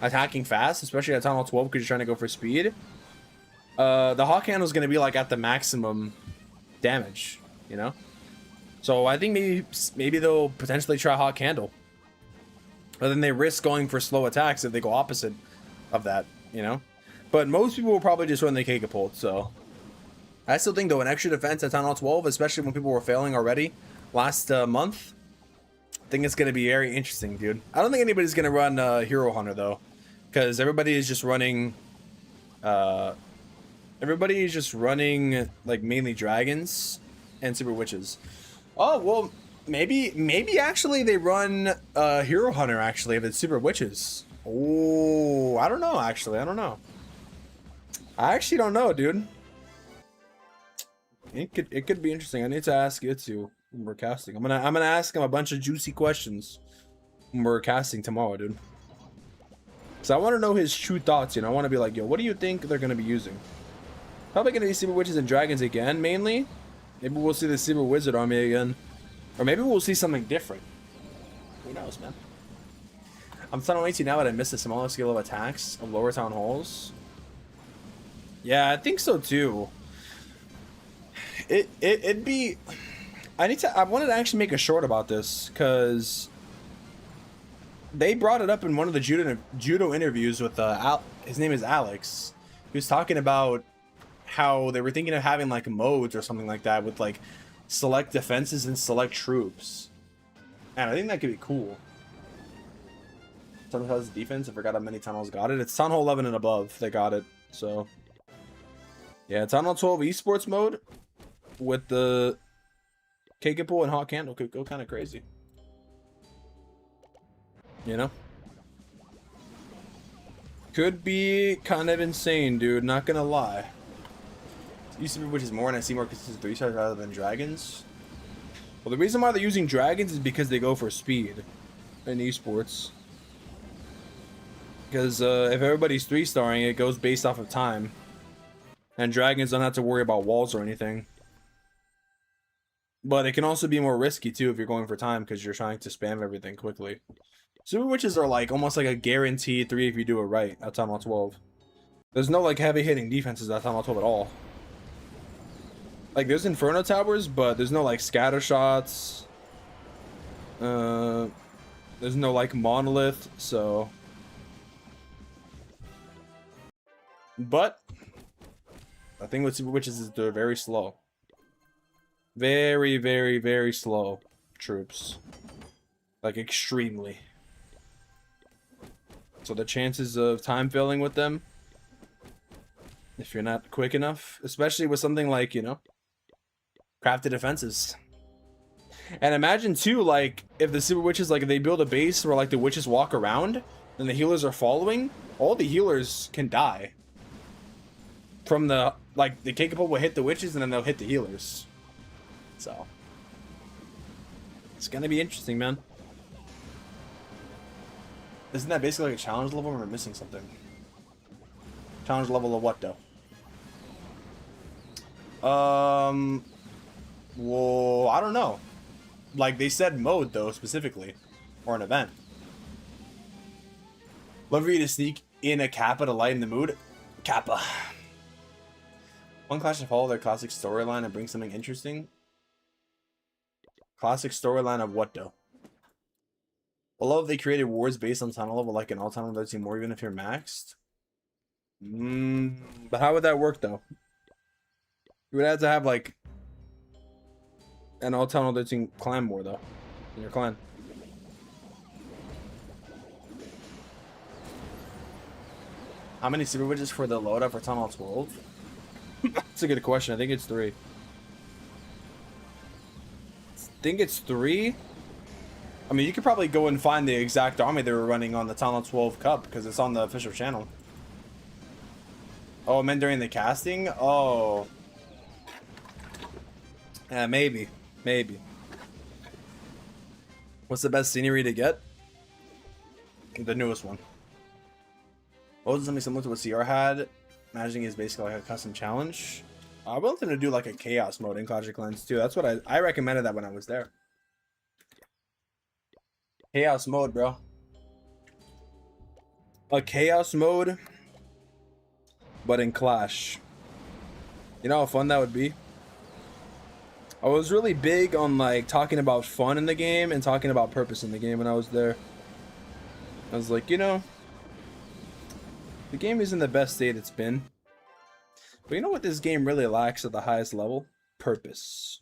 attacking fast, especially at Town Hall 12 because you're trying to go for speed, the hot candle is going to be, like, at the maximum damage, you know? So I think maybe they'll potentially try hot candle. But then they risk going for slow attacks if they go opposite of that, you know? But most people will probably just run the Catapult, so... I still think, though, an extra defense at Town Hall 12, especially when people were failing already last month, I think it's going to be very interesting, dude. I don't think anybody's going to run Hero Hunter, though, because everybody is just running... everybody is just running, like, mainly Dragons and Super Witches. Oh, well, maybe actually they run Hero Hunter, actually, if it's Super Witches. Oh, I don't know, actually. I don't know. I actually don't know, dude. It could be interesting. I need to ask Itsu when we're casting. I'm gonna ask him a bunch of juicy questions when we're casting tomorrow, dude. So I want to know his true thoughts, you know. I want to be like, yo, what do you think they're gonna be using? Probably gonna be Super Witches and Dragons again, mainly. Maybe we'll see the Super Wizard army again, or maybe we'll see something different. Who knows, man? I'm starting to wait now that I missed the smaller scale of attacks of lower town halls. Yeah, I think so too. It'd be... I wanted to actually make a short about this, because they brought it up in one of the judo interviews with, his name is Alex. He was talking about how they were thinking of having, like, modes or something like that with, like, select defenses and select troops. And I think that could be cool. Tunnel has defense. I forgot how many tunnels got it. It's Tunnel 11 and above that got it. So, yeah, Tunnel 12 esports mode with the cake pool and hot candle could go kind of crazy. You know? Could be kind of insane, dude. Not gonna lie. It used to be which is more, and I see more consistent 3-stars rather than dragons. Well, the reason why they're using dragons is because they go for speed in esports. Because if everybody's 3-starring, it goes based off of time. And dragons don't have to worry about walls or anything. But it can also be more risky too if you're going for time because you're trying to spam everything quickly. Super witches are like almost like a guaranteed 3 if you do it right at Tunnel 12. There's no like heavy hitting defenses at Tunnel 12 at all. Like there's Inferno Towers, but there's no like scatter shots. There's no like monolith, so. But the thing with Super Witches is they're very slow. Very, very, very slow troops. Like extremely. So the chances of time failing with them, if you're not quick enough, especially with something like, you know, crafted defenses. And imagine too, like, if the Super Witches, like, if they build a base where, like, the witches walk around and the healers are following, all the healers can die. From the, like, the Kekapol will hit the witches and then they'll hit the healers. So. It's gonna be interesting, man. Isn't that basically like a challenge level or am I missing something? Challenge level of what, though? Well, I don't know. Like, they said mode, though, specifically. Or an event. Love for you to sneak in a Kappa to lighten the mood. Kappa. One class should follow their classic storyline and bring something interesting. Classic storyline of what, though? Well, if they created wars based on tunnel level, like an all tunnel 13 more, even if you're maxed. But how would that work, though? You would have to have, like, an all tunnel 13 clan more, though, in your clan. How many super witches for the loadout for tunnel 12? That's a good question. I think it's 3. I think it's 3. I mean, you could probably go and find the exact army they were running on the Tunnel 12 Cup because it's on the official channel. Oh, I meant during the casting? Oh. Yeah, maybe. Maybe. What's the best scenery to get? The newest one. What was something similar to what CR had? Imagining is basically like a custom challenge. I want them to do like a chaos mode in Clash of Clans too. That's what I recommended that when I was there. Chaos mode, bro. A chaos mode, but in Clash. You know how fun that would be? I was really big on like talking about fun in the game and talking about purpose in the game when I was there. I was like, you know, the game isn't the best state it's been. But you know what this game really lacks at the highest level? Purpose.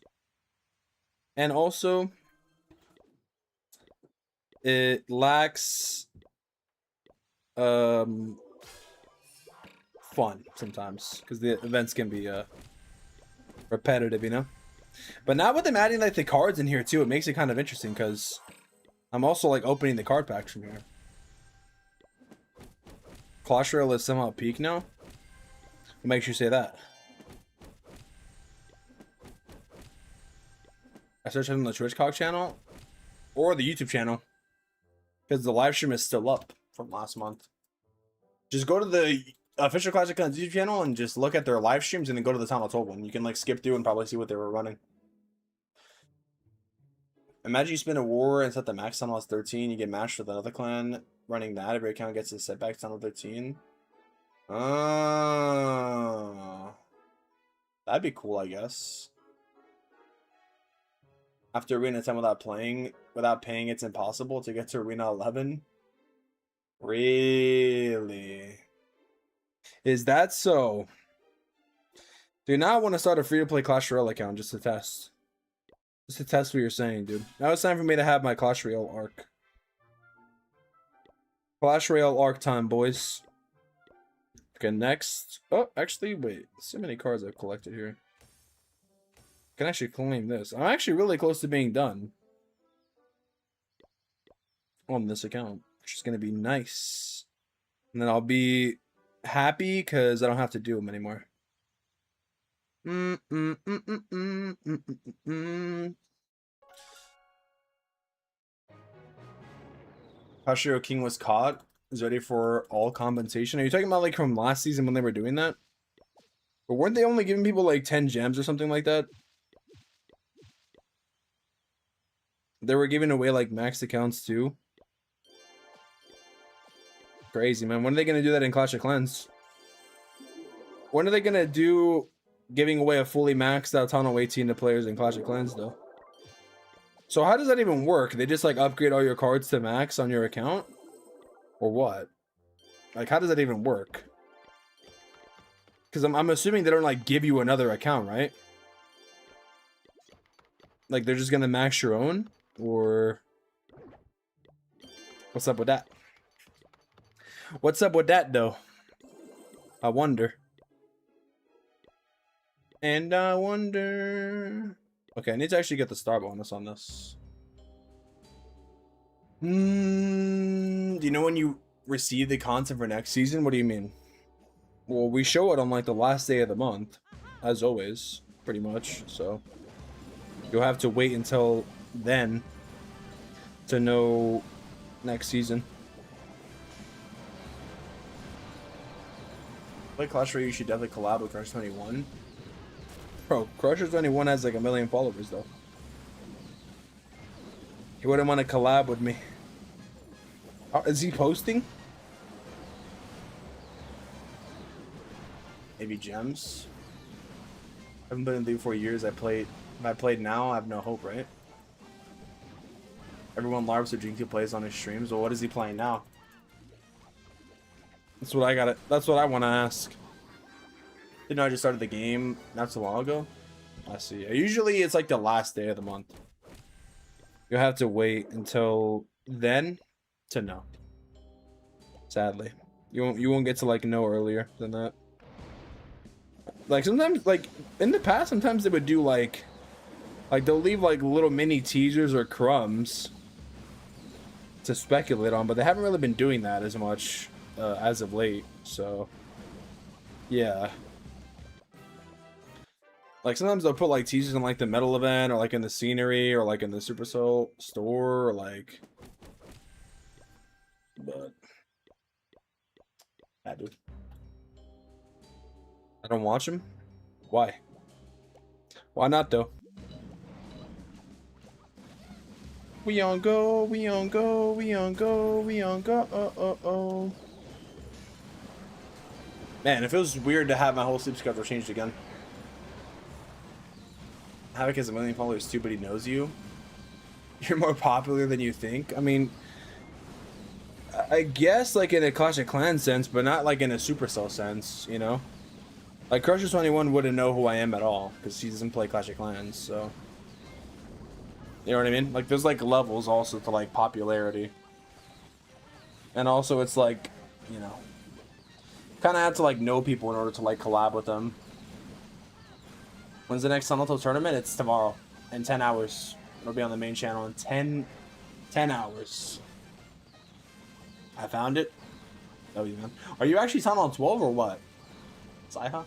And also, it lacks fun sometimes because the events can be repetitive, you know. But now with them adding like the cards in here too, it makes it kind of interesting because I'm also like opening the card packs from here. Clash Royale is somehow peak now. What makes you say that? I searched on the Twitch Cog channel or the YouTube channel because the live stream is still up from last month. Just go to the official Clash of Clans YouTube channel and just look at their live streams and then go to the Tunnel 12 one. You can like skip through and probably see what they were running. Imagine you spin a war and set the max tunnel as 13. You get matched with another clan running that. Every account gets a setback tunnel 13. That'd be cool, I guess. After Arena 10 without paying, it's impossible to get to Arena 11. Really? Is that so? Do you not want to start a free-to-play Clash Royale account just to test? Just to test what you're saying, dude. Now it's time for me to have my Clash Royale arc. Clash Royale arc time, boys. Okay, next. Oh, actually, wait. So many cards I've collected here. I can actually claim this. I'm actually really close to being done on this account, which is going to be nice. And then I'll be happy because I don't have to do them anymore. Hashiro King was caught. Is ready for all compensation. Are you talking about like from last season when they were doing that? But weren't they only giving people like 10 gems or something like that? They were giving away like maxed accounts too. Crazy, man. When are they gonna do that in Clash of Clans? When are they gonna do giving away a fully maxed out Tunnel 18 to players in Clash of Clans though? So how does that even work? They just like upgrade all your cards to max on your account? Or what? Like how does that even work? Because I'm assuming they don't like give you another account, right? Like they're just gonna max your own? Or what's up with that? What's up with that though? I wonder. And I wonder. Okay, I need to actually get the star bonus on this. Do you know when you receive the content for next season? What do you mean? Well, we show it on like the last day of the month, as always, pretty much. So you'll have to wait until then to know next season. Play Clash Royale, you should definitely collab with Crush 21. Bro, Crusher 21 has like 1 million followers though. He wouldn't want to collab with me. Oh, is he posting? Maybe gems. I haven't been in League for years. If I played now, I have no hope, right? Everyone larps or Jinky plays on his streams. Well, what is he playing now? That's what I got. That's what I want to ask. Didn't know I just started the game not so long ago. I see. Usually it's like the last day of the month. You'll have to wait until then to know. Sadly, you won't get to like know earlier than that. Like sometimes, like in the past, sometimes they would do like they'll leave like little mini teasers or crumbs to speculate on, but they haven't really been doing that as much as of late. So yeah. Like sometimes they'll put like teasers in like the metal event or like in the scenery or like in the Supercell store or like, but yeah, dude. I don't watch them. Why? Why not though? We on go, we on go, we on go, we on go. Man, it feels weird to have my whole sleep schedule changed again. Havoc has 1 million followers too, but he knows you. You're more popular than you think. I mean, I guess like in a Clash of Clans sense, but not like in a Supercell sense, you know? Like Crusher 21 wouldn't know who I am at all because he doesn't play Clash of Clans, so you know what I mean? Like there's like levels also to like popularity. And also it's like, you know, kind of have to like know people in order to like collab with them. When's the next Sunlight tournament? It's tomorrow in 10 hours. It'll be on the main channel in 10 hours. I found it. Oh, you man. Are you actually Tunnel 12 or what? Saiha?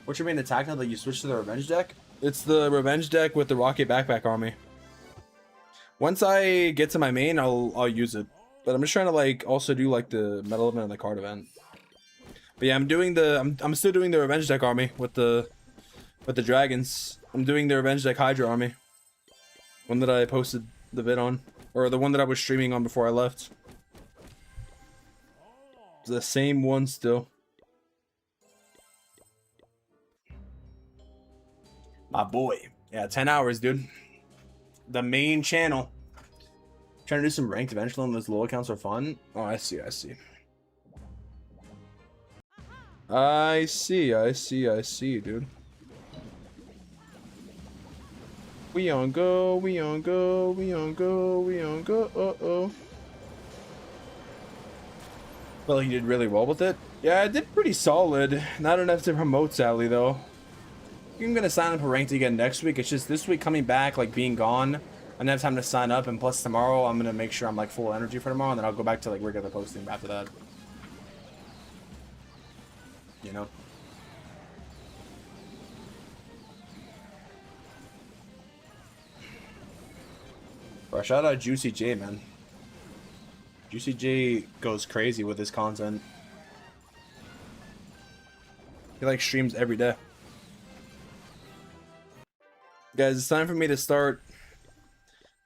What's your main attack now that you switched to the Revenge deck? It's the Revenge deck with the Rocket Backpack Army. Once I get to my main, I'll use it. But I'm just trying to like also do like the metal event and the card event. But yeah, I'm still doing the Revenge deck army with the dragons. I'm doing the Revenge deck Hydra army. One that I posted the vid on. Or the one that I was streaming on before I left. It's the same one still. My boy. Yeah, 10 hours, dude. The main channel. Trying to do some ranked eventually and those low accounts are fun. Oh, I see. I see, dude. We on go, we on go, we on go, we on go. Uh-oh. Well, he did really well with it. Yeah, I did pretty solid. Not enough to promote, sadly, though. I'm gonna sign up for ranked again next week. It's just this week coming back, like being gone. I don't have time to sign up, and plus tomorrow I'm gonna make sure I'm like full energy for tomorrow, and then I'll go back to like regular posting after that. You know. Bro, shout out Juicy J, man. Juicy J goes crazy with his content. He like streams every day. Guys, it's time for me to start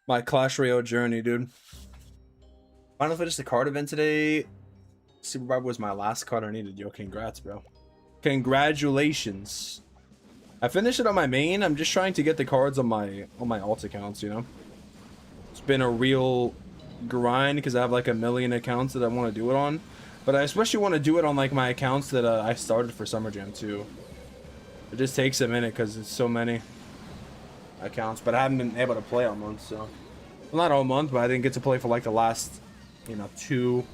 my Clash Royale journey, dude. Finally finished the card event today. Super Bob was my last card I needed. Yo, congrats, bro. Congratulations. I finished it on my main. I'm just trying to get the cards on my alt accounts, you know. It's been a real grind because I have like 1 million accounts that I want to do it on. But I especially want to do it on like my accounts that I started for Summer Jam too. It just takes a minute because it's so many accounts, but I haven't been able to play all month, so well, not all month, but I didn't get to play for like the last, you know, 2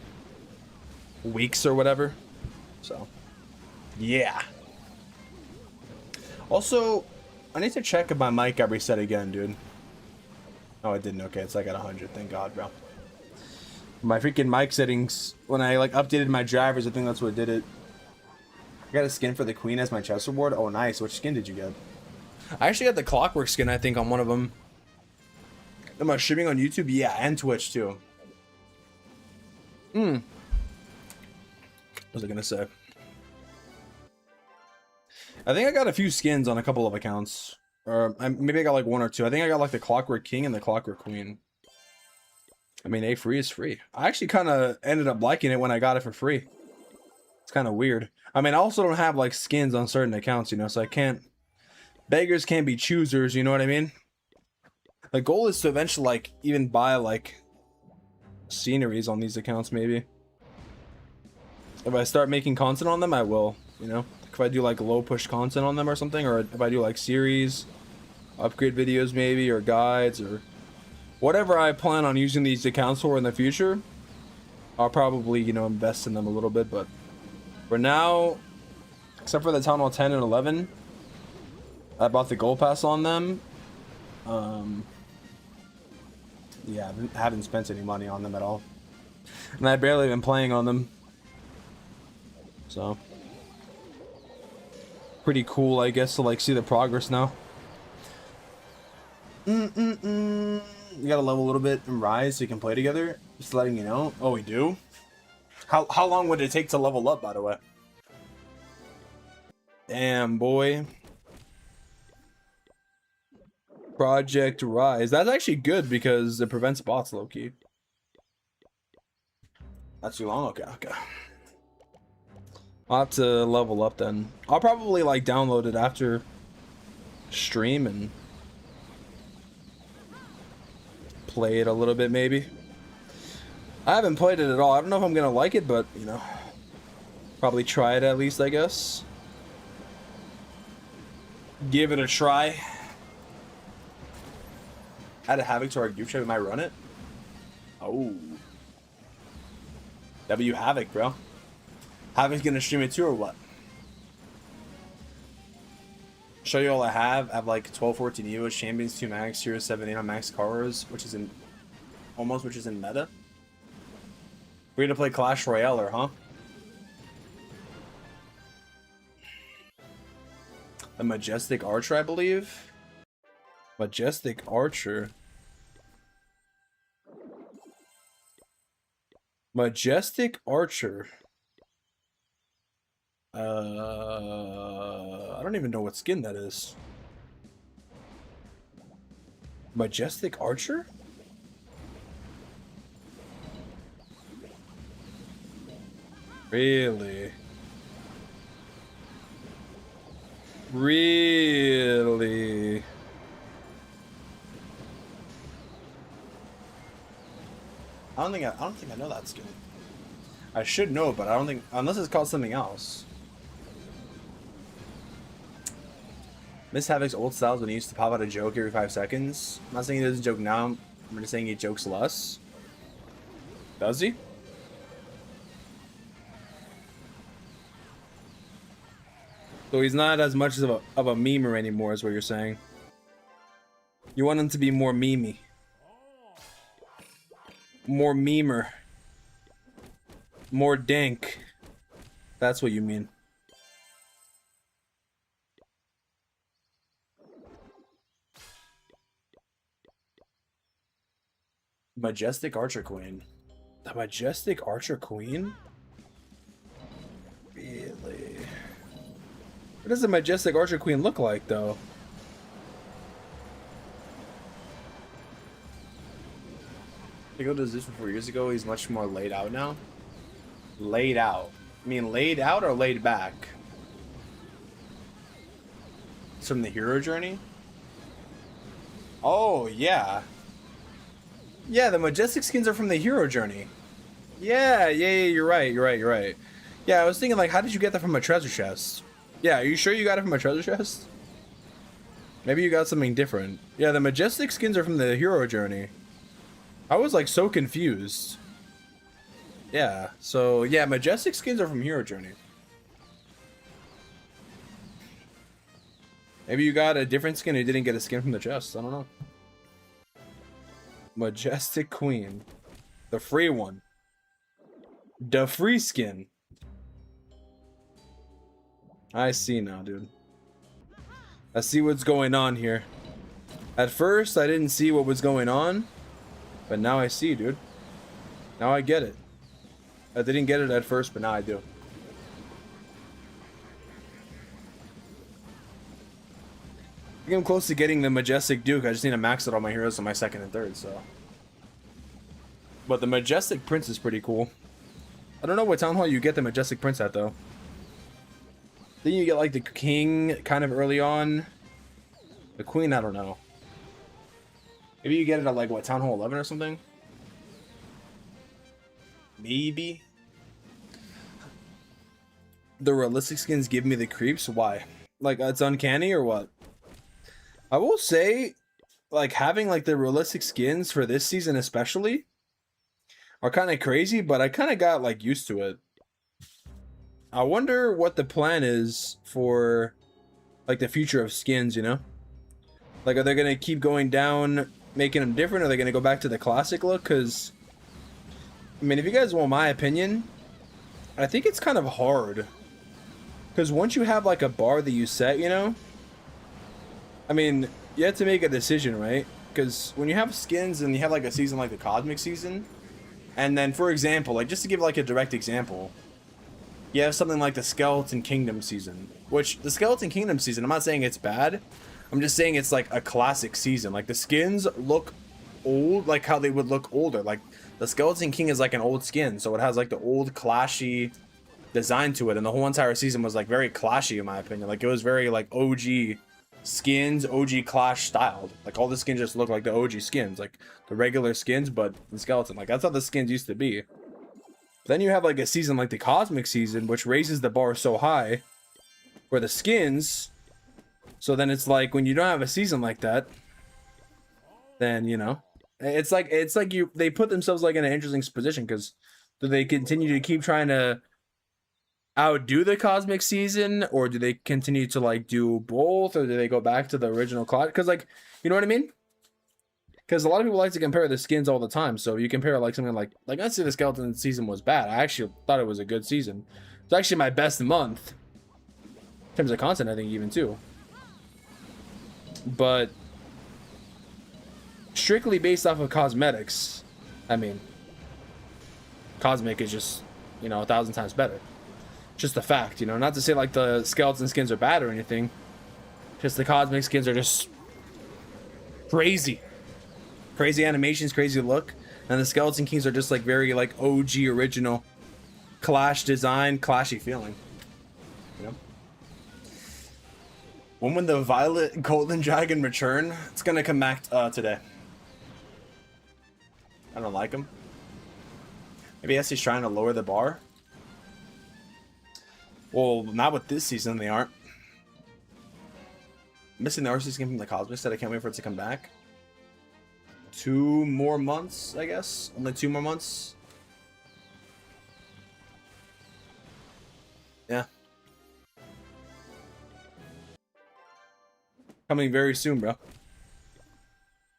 weeks or whatever. So yeah. Also, I need to check if my mic got reset again, dude. Oh, it didn't. Okay, it's like at 100. Thank God, bro. My freaking mic settings, when I like updated my drivers, I think that's what did it. I got a skin for the queen as my chest reward. Oh, nice. Which skin did you get? I actually got the clockwork skin, I think, on one of them. Am I streaming on YouTube? Yeah, and Twitch too. What was I gonna say? I think I got a few skins on a couple of accounts. Or maybe I got like 1 or 2. I think I got like the Clockwork King and the Clockwork Queen. I mean, a free is free. I actually kind of ended up liking it when I got it for free. It's kind of weird. I mean, I also don't have like skins on certain accounts, you know, so I can't... Beggars can't be choosers, you know what I mean? The goal is to eventually like even buy like sceneries on these accounts, maybe. If I start making content on them, I will, you know? If I do like low push content on them or something, or if I do like series, upgrade videos maybe, or guides, or whatever I plan on using these accounts for in the future, I'll probably, you know, invest in them a little bit. But for now, except for the Town Hall 10 and 11, I bought the gold pass on them. Yeah, I haven't spent any money on them at all, and I barely been playing on them, so pretty cool, I guess, to like see the progress now. You gotta level a little bit and rise so you can play together. Just letting you know. Oh, we do? How long would it take to level up, by the way? Damn, boy. Project Rise. That's actually good because it prevents bots, low-key. Not too long? Okay, okay. I'll have to level up then. I'll probably like download it after stream and play it a little bit maybe. I haven't played it at all. I don't know if I'm gonna like it, but you know, probably try it at least, I guess. Give it a try. Add a Havoc to our group chat. We might run it. Oh. W Havoc, bro. Havoc's gonna stream it too, or what? Show you all I have. I have like 12, 14 Evos, Champions, 2 Max, Hero 7, 8 on Max Cars, which is in meta. We're gonna play Clash Royale, or huh? A Majestic Archer, I believe. Majestic Archer. Majestic Archer. I don't even know what skin that is. Majestic Archer? Really? Really? I don't think I know that skin. I should know, but I don't think, unless it's called something else. Miss Havoc's old styles when he used to pop out a joke every 5 seconds. I'm not saying he doesn't joke now. I'm just saying he jokes less. Does he? So he's not as much of a memer anymore, is what you're saying. You want him to be more memey. More memer. More dank. That's what you mean. Majestic Archer Queen. The Majestic Archer Queen? Really? What does the Majestic Archer Queen look like, though? I go to this 4 years ago. He's much more laid out now. Laid out. I mean, laid out or laid back? It's from the hero journey? Oh, yeah. Yeah, the Majestic skins are from the hero journey. Yeah, you're right. Yeah, I was thinking, like, how did you get that from a treasure chest? Yeah, are you sure you got it from a treasure chest? Maybe you got something different. Yeah, the Majestic skins are from the hero journey. I was, like, so confused. Yeah, so, yeah, Majestic skins are from hero journey. Maybe you got a different skin and you didn't get a skin from the chest. I don't know. Majestic Queen. The free one. The free skin. I see now, dude. I see what's going on here. At first, I didn't see what was going on. But now I see, dude. Now I get it. I didn't get it at first, but now I do. I think I'm close to getting the Majestic Duke. I just need to max out all my heroes on my second and third, so. But the Majestic Prince is pretty cool. I don't know what town hall you get the Majestic Prince at, though. Then you get, like, the King kind of early on. The Queen, I don't know. Maybe you get it at, like, what, town hall 11 or something? Maybe. The realistic skins give me the creeps? Why? Like, it's uncanny or what? I will say, like, having, like, the realistic skins for this season especially are kind of crazy, but I kind of got, like, used to it. I wonder what the plan is for, like, the future of skins, you know? Like, are they going to keep going down, making them different? Or are they going to go back to the classic look? Because, I mean, if you guys want my opinion, I think it's kind of hard. Because once you have, like, a bar that you set, you know? I mean, you have to make a decision, right? Because when you have skins and you have, like, a season like the Cosmic season, and then, for example, like, just to give, like, a direct example, you have something like the Skeleton Kingdom season, which the Skeleton Kingdom season, I'm not saying it's bad. I'm just saying it's, like, a classic season. Like, the skins look old, like how they would look older. Like, the Skeleton King is, like, an old skin, so it has, like, the old, clashy design to it, and the whole entire season was, like, very clashy, in my opinion. Like, it was very, like, OG skins, OG Clash styled. Like, all the skins just look like the OG skins, like the regular skins, but the skeleton. Like, that's how the skins used to be. But then you have, like, a season like the Cosmic season, which raises the bar so high for the skins. So then it's like, when you don't have a season like that, then, you know, it's like they put themselves, like, in an interesting position, because do they continue to keep trying to outdo the Cosmic season, or do they continue to, like, do both, or do they go back to the original class? Because, like, you know what I mean? Because a lot of people like to compare the skins all the time. So you compare, like, something like let's say the Skeleton season was bad. I actually thought it was a good season. It's actually my best month in terms of content, I think, even too. But strictly based off of cosmetics, I mean, Cosmic is just, you know, 1,000 times better. Just a fact, you know, not to say, like, the Skeleton skins are bad or anything. Just the Cosmic skins are just crazy. Crazy animations, crazy look. And the Skeleton Kings are just, like, very, like, OG original Clash design, clashy feeling. You know? When will the Violet Golden Dragon return? It's gonna come back today. I don't like him. Maybe he's trying to lower the bar. Well, not with this season, they aren't. missing the RC skin from the Cosmic set. I can't wait for it to come back. 2 more months, I guess. Only 2 more months. Yeah. Coming very soon, bro.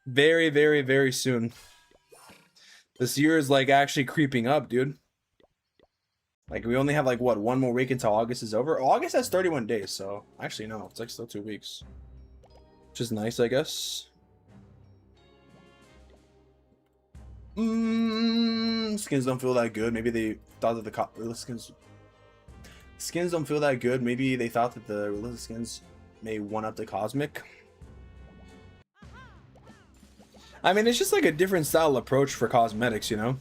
Very, very, very soon. This year is like actually creeping up, dude. Like we only have like what, 1 more week until August is over. August has 31 days, so actually no, it's like still 2 weeks. Which is nice, I guess. Skins don't feel that good. Maybe they thought that the skins don't feel that good. Maybe they thought that the realistic skins may one up the Cosmic. I mean, it's just like a different style approach for cosmetics, you know?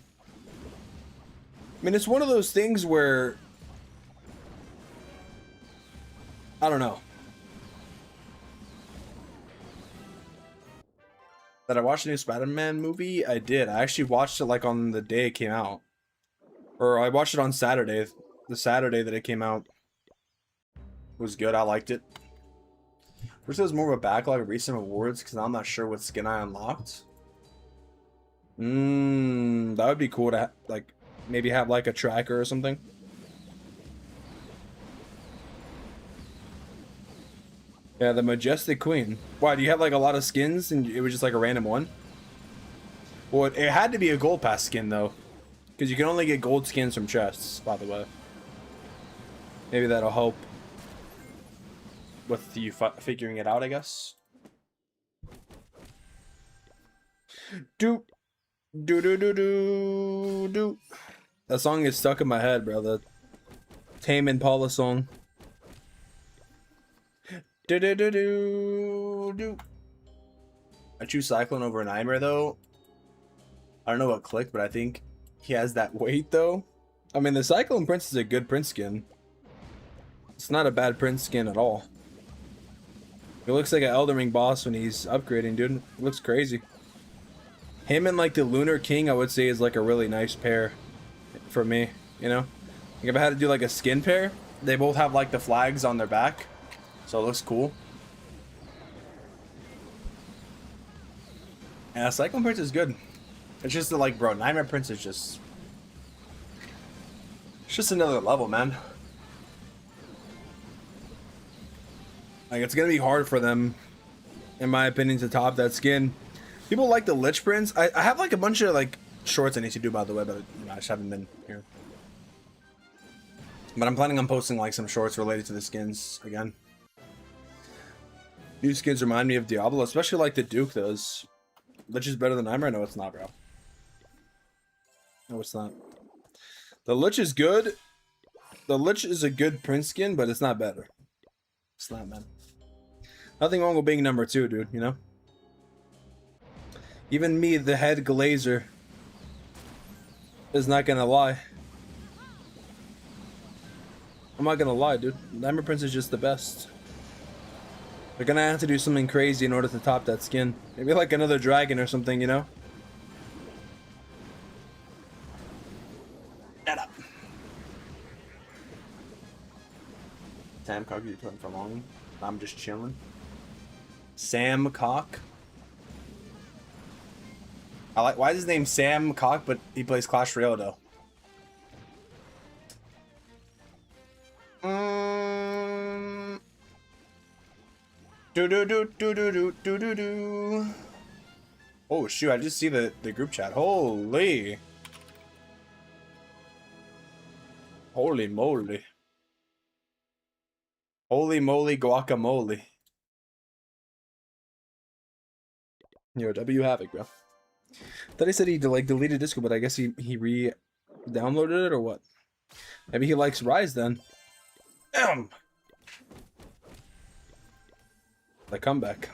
I mean, it's one of those things where... I don't know. Did I watch the new Spider-Man movie? I did. I actually watched it like on the day it came out. Or I watched it on Saturday. The Saturday that it came out. It was good. I liked it. First, it was more of a backlog of recent awards because I'm not sure what skin I unlocked. That would be cool to like maybe have like a tracker or something. Yeah, the Majestic Queen. Why, do you have like a lot of skins and it was just like a random one? Well, it had to be a gold pass skin though, because you can only get gold skins from chests, by the way. Maybe that'll help with you figuring it out, I guess. Do. That song is stuck in my head, bro. The Tame Impala song. I choose Cyclone over Nightmare though. I don't know what clicked, but I think he has that weight though. I mean, the Cyclone Prince is a good Prince skin. It's not a bad Prince skin at all. He looks like an Elden Ring boss when he's upgrading, dude. It looks crazy. Him and like the Lunar King, I would say, is like a really nice pair for me, you know? Like if I had to do like a skin pair, they both have like the flags on their back, so it looks cool. Yeah, Cyclone Prince is good. It's just that, like, bro, Nightmare Prince is just... It's just another level, man. Like, it's gonna be hard for them, in my opinion, to top that skin. People like the Lich Prince. I have like a bunch of like shorts I need to do, by the way, but you know, I just haven't been here. But I'm planning on posting like some shorts related to the skins again. New skins remind me of Diablo, especially like the Duke does. Lich is better than Nightmare? No, it's not, bro. No, it's not. The Lich is good. The Lich is a good Prince skin, but it's not better. It's not, man. Nothing wrong with being number 2, dude, you know? Even me, the head glazer, is not gonna lie. I'm not gonna lie, dude. Nightmare Prince is just the best. They're gonna have to do something crazy in order to top that skin. Maybe like another dragon or something, you know? Shut up. Sam Cock, you doing for long? I'm just chilling. Sam Cock. I like. Why is his name Sam Cock, but he plays Clash Royale though? Oh shoot! I just see the group chat. Holy moly! Holy moly guacamole! Yo, W Havoc, bro. Thought he said he like deleted Discord, but I guess he re-downloaded it or what? Maybe he likes Rise then. Damn. The comeback.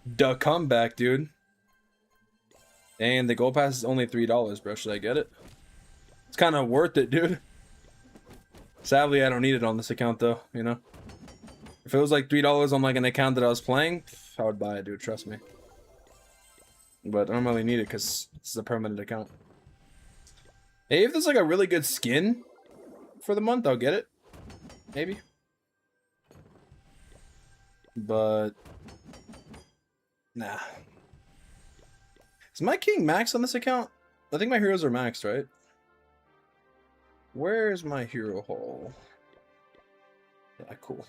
The comeback, dude. And the gold pass is only $3, bro. Should I get it? It's kind of worth it, dude. Sadly, I don't need it on this account though, you know? If it was like $3 on like an account that I was playing, I would buy it, dude, trust me. But I don't really need it because this is a permanent account. Hey, if there's like a really good skin for the month, I'll get it. Maybe. but nah. Is my king maxed on this account? I think my heroes are maxed, right? Where's my hero haul? Yeah, cool.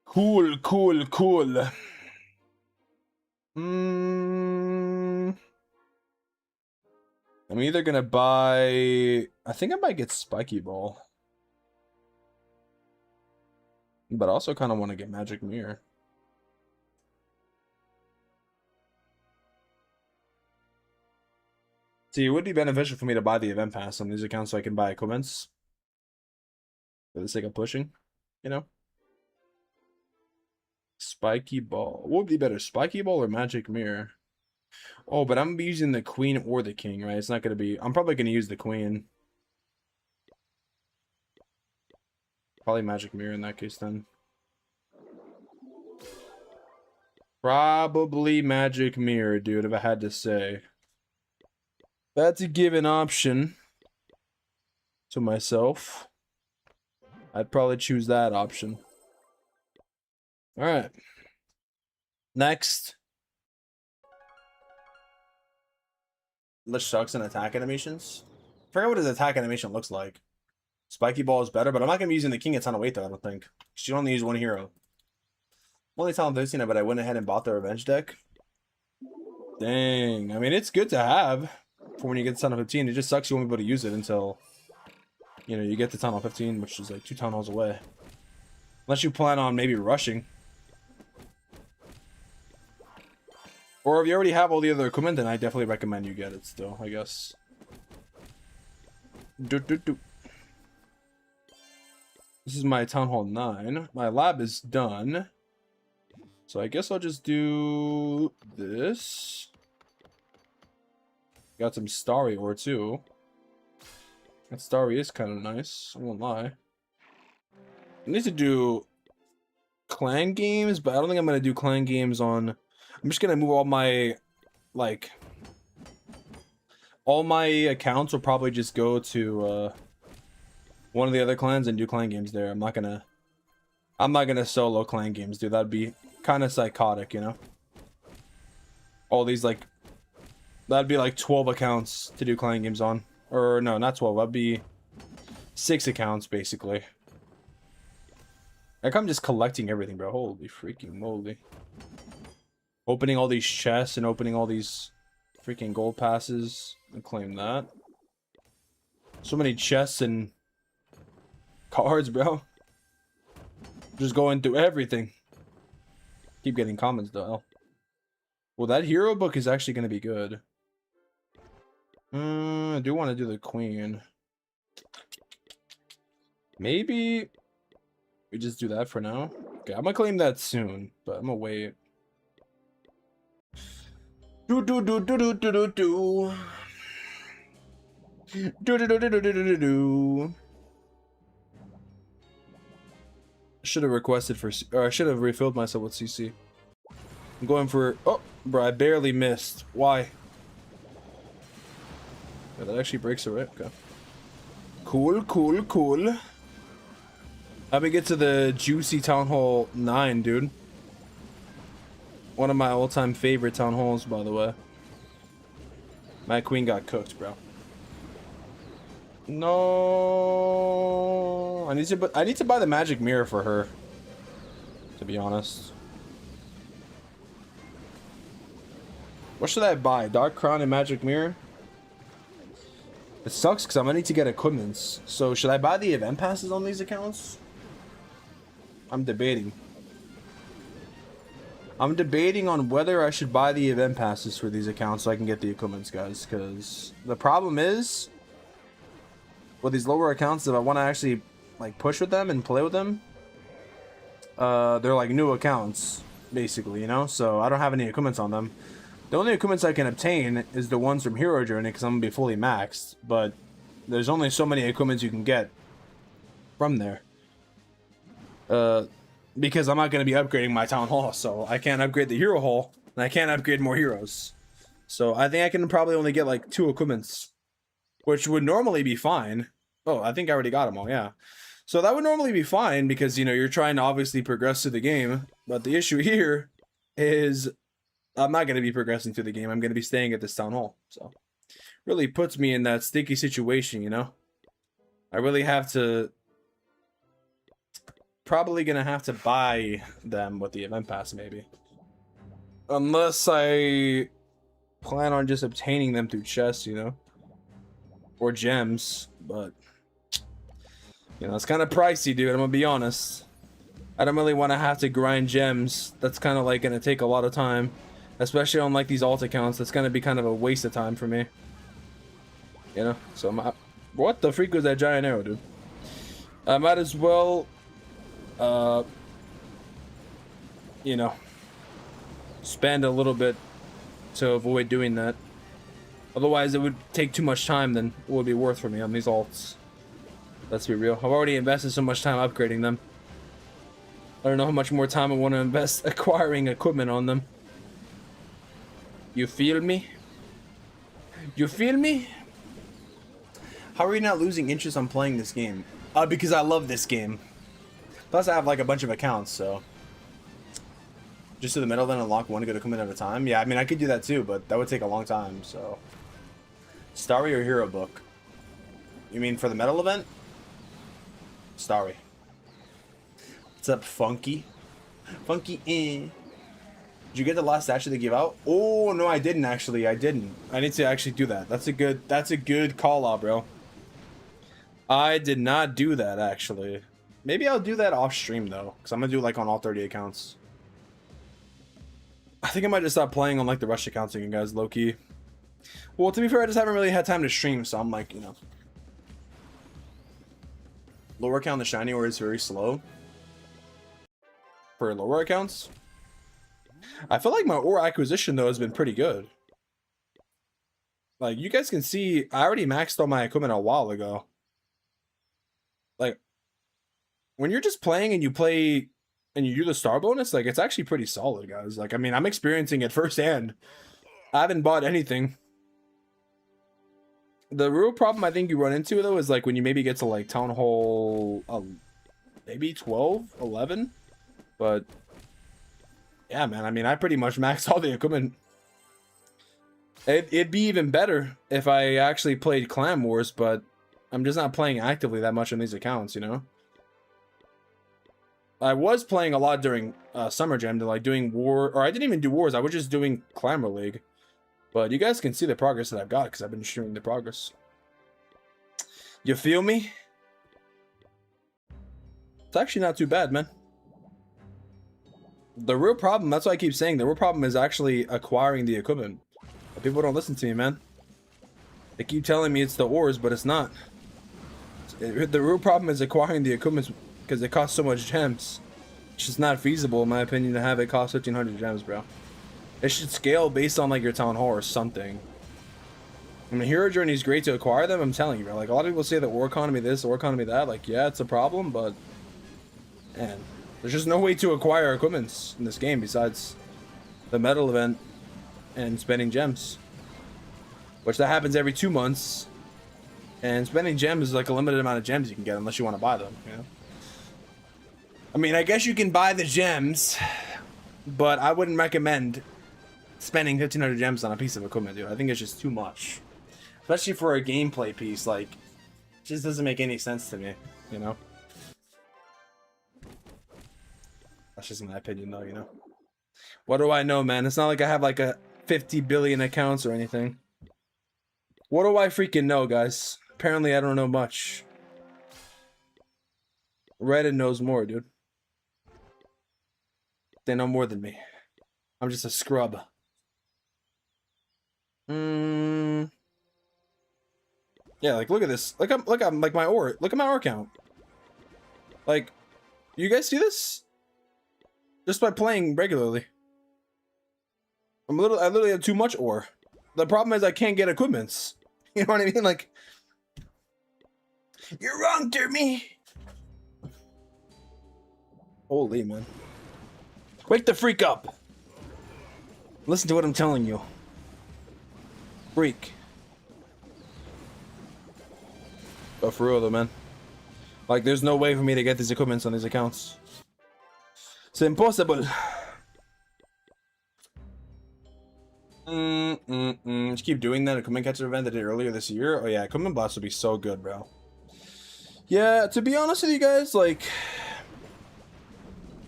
Cool. I'm either gonna buy... I think I might get Spiky Ball. But I also kind of want to get Magic Mirror. See, it would be beneficial for me to buy the event pass on these accounts so I can buy equipments. For the sake of pushing, you know? Spiky Ball. What would be better, Spiky Ball or Magic Mirror? Oh, but I'm using the Queen or the King, right? It's not going to be... I'm probably going to use the Queen. Probably Magic Mirror in that case, then. Probably Magic Mirror, dude, if I had to say. That's a given option to myself. I'd probably choose that option. Alright. Next. Lich sucks in attack animations. I forget what his attack animation looks like. Spiky Ball is better, but I'm not going to be using the King a ton of weight, though, I don't think. Because you only use one hero. I'm only telling 13, but I went ahead and bought the Revenge deck. Dang. I mean, it's good to have for when you get to Town Hall 15. It just sucks you won't be able to use it until, you know, you get to Town Hall 15, which is like 2 Town Halls away. Unless you plan on maybe rushing. Or if you already have all the other equipment, then I definitely recommend you get it still, I guess. This is my Town Hall 9. My lab is done. So I guess I'll just do this. Got some Starry ore too. That Starry is kind of nice, I won't lie. I need to do clan games, but I don't think I'm going to do clan games on... I'm just gonna move all my, like, all my accounts will probably just go to one of the other clans and do clan games there. I'm not gonna solo clan games, dude. That'd be kind of psychotic, you know. All these, like, that'd be like 12 accounts to do clan games on, or no, not 12. That'd be 6 accounts basically. Like, I'm just collecting everything, bro. Holy freaking moly. Opening all these chests and opening all these freaking gold passes. And claim that. So many chests and cards, bro. Just going through everything. Keep getting comments, though. Well, that hero book is actually going to be good. I do want to do the queen. Maybe we just do that for now. Okay, I'm going to claim that soon, but I'm going to wait. Do. Should have requested for, or I should have refilled myself with CC. I'm going for, oh, bro, I barely missed. Why? Yeah, that actually breaks it, right? Okay. Cool. How we get to the juicy Town Hall 9, dude? One of my all-time favorite Town Halls, by the way. My queen got cooked, bro. No, I need to buy the Magic Mirror for her, to be honest. What should I buy? Dark Crown and Magic Mirror? It sucks because I'm gonna need to get equipments. So should I buy the event passes on these accounts? I'm debating on whether I should buy the event passes for these accounts so I can get the equipments, guys. Because the problem is, with these lower accounts, if I want to actually like push with them and play with them, they're like new accounts, basically, you know? So I don't have any equipments on them. The only equipments I can obtain is the ones from Hero Journey because I'm going to be fully maxed. But there's only so many equipments you can get from there. Because I'm not going to be upgrading my Town Hall, so I can't upgrade the Hero Hall, and I can't upgrade more heroes. So I think I can probably only get like 2 equipments, which would normally be fine. Oh, I think I already got them all, yeah. So that would normally be fine because, you know, you're trying to obviously progress through the game. But the issue here is I'm not going to be progressing through the game. I'm going to be staying at this town hall. So really puts me in that sticky situation, you know? I really have to... Probably going to have to buy them with the event pass, maybe. Unless I plan on just obtaining them through chests, you know? Or gems, but... You know, it's kind of pricey, dude, I'm gonna be honest. I don't really want to have to grind gems. That's kind of like gonna take a lot of time. Especially on like these alt accounts, that's gonna be kind of a waste of time for me. You know, so what the freak was that giant arrow, dude? I might as well, you know, spend a little bit to avoid doing that. Otherwise, it would take too much time than it would be worth for me on these alts. Let's be real. I've already invested so much time upgrading them. I don't know how much more time I want to invest acquiring equipment on them. You feel me? You feel me? How are you not losing interest on playing this game? Because I love this game. Plus, I have like a bunch of accounts, so. Just to the middle, then unlock one good equipment at a time? Yeah, I mean, I could do that too, but that would take a long time, so. Starry or Hero Book? You mean for the medal event? Starry. What's up, Funky? Funky, Did you get the last statue they give out? Oh, no, I didn't, actually. I didn't. I need to actually do that. That's a good call out, bro. I did not do that, actually. Maybe I'll do that off stream, though. Because I'm going to do, like, on all 30 accounts. I think I might just stop playing on, like, the rush accounts again, guys, low-key. Well, to be fair, I just haven't really had time to stream, so I'm like, you know. Lower account, the shiny ore is very slow. For lower accounts. I feel like my ore acquisition, though, has been pretty good. Like, you guys can see, I already maxed all my equipment a while ago. Like, when you're just playing and you play and you do the star bonus, like, it's actually pretty solid, guys. Like, I mean, I'm experiencing it firsthand. I haven't bought anything. The real problem I think you run into, though, is, like, when you maybe get to, like, Town Hall, maybe 12, 11. But, yeah, man, I mean, I pretty much maxed all the equipment. It'd be even better if I actually played Clan Wars, but I'm just not playing actively that much on these accounts, you know? I was playing a lot during Summer Jam, like doing War, or I didn't even do Wars, I was just doing Clamor League. But you guys can see the progress that I've got, because I've been streaming the progress. You feel me? It's actually not too bad, man. The real problem, that's why I keep saying, the real problem is actually acquiring the equipment. But people don't listen to me, man. They keep telling me it's the ores, but it's not. The real problem is acquiring the equipment because it costs so much gems. It's just not feasible, in my opinion, to have it cost 1,500 gems, bro. It should scale based on, like, your town hall or something. I mean, Hero Journey is great to acquire them, I'm telling you, bro. Like, a lot of people say that ore economy this, ore economy that. Like, yeah, it's a problem, but... Man, there's just no way to acquire equipment in this game besides the medal event and spending gems. Which that happens every 2 months. And spending gems is like a limited amount of gems you can get unless you want to buy them, you know? I mean, I guess you can buy the gems, but I wouldn't recommend spending 1,500 gems on a piece of equipment, dude. I think it's just too much. Especially for a gameplay piece, like, it just doesn't make any sense to me, you know? That's just my opinion, though, you know? What do I know, man? It's not like I have, like, a 50 billion accounts or anything. What do I freaking know, guys? Apparently, I don't know much. Reddit knows more, dude. They know more than me. I'm just a scrub. Yeah, like, look at this. Look at like my ore. Look at my ore count. Like, you guys see this? Just by playing regularly. I literally have too much ore. The problem is I can't get equipments. You know what I mean? Like, you're wrong, Dermy. Holy, man. Wake the freak up. Listen to what I'm telling you. Freak. But for real though, man. Like, there's no way for me to get these equipments on these accounts. It's impossible. Just keep doing that equipment catcher event I did earlier this year. Oh yeah, equipment blast would be so good, bro. Yeah, to be honest with you guys, like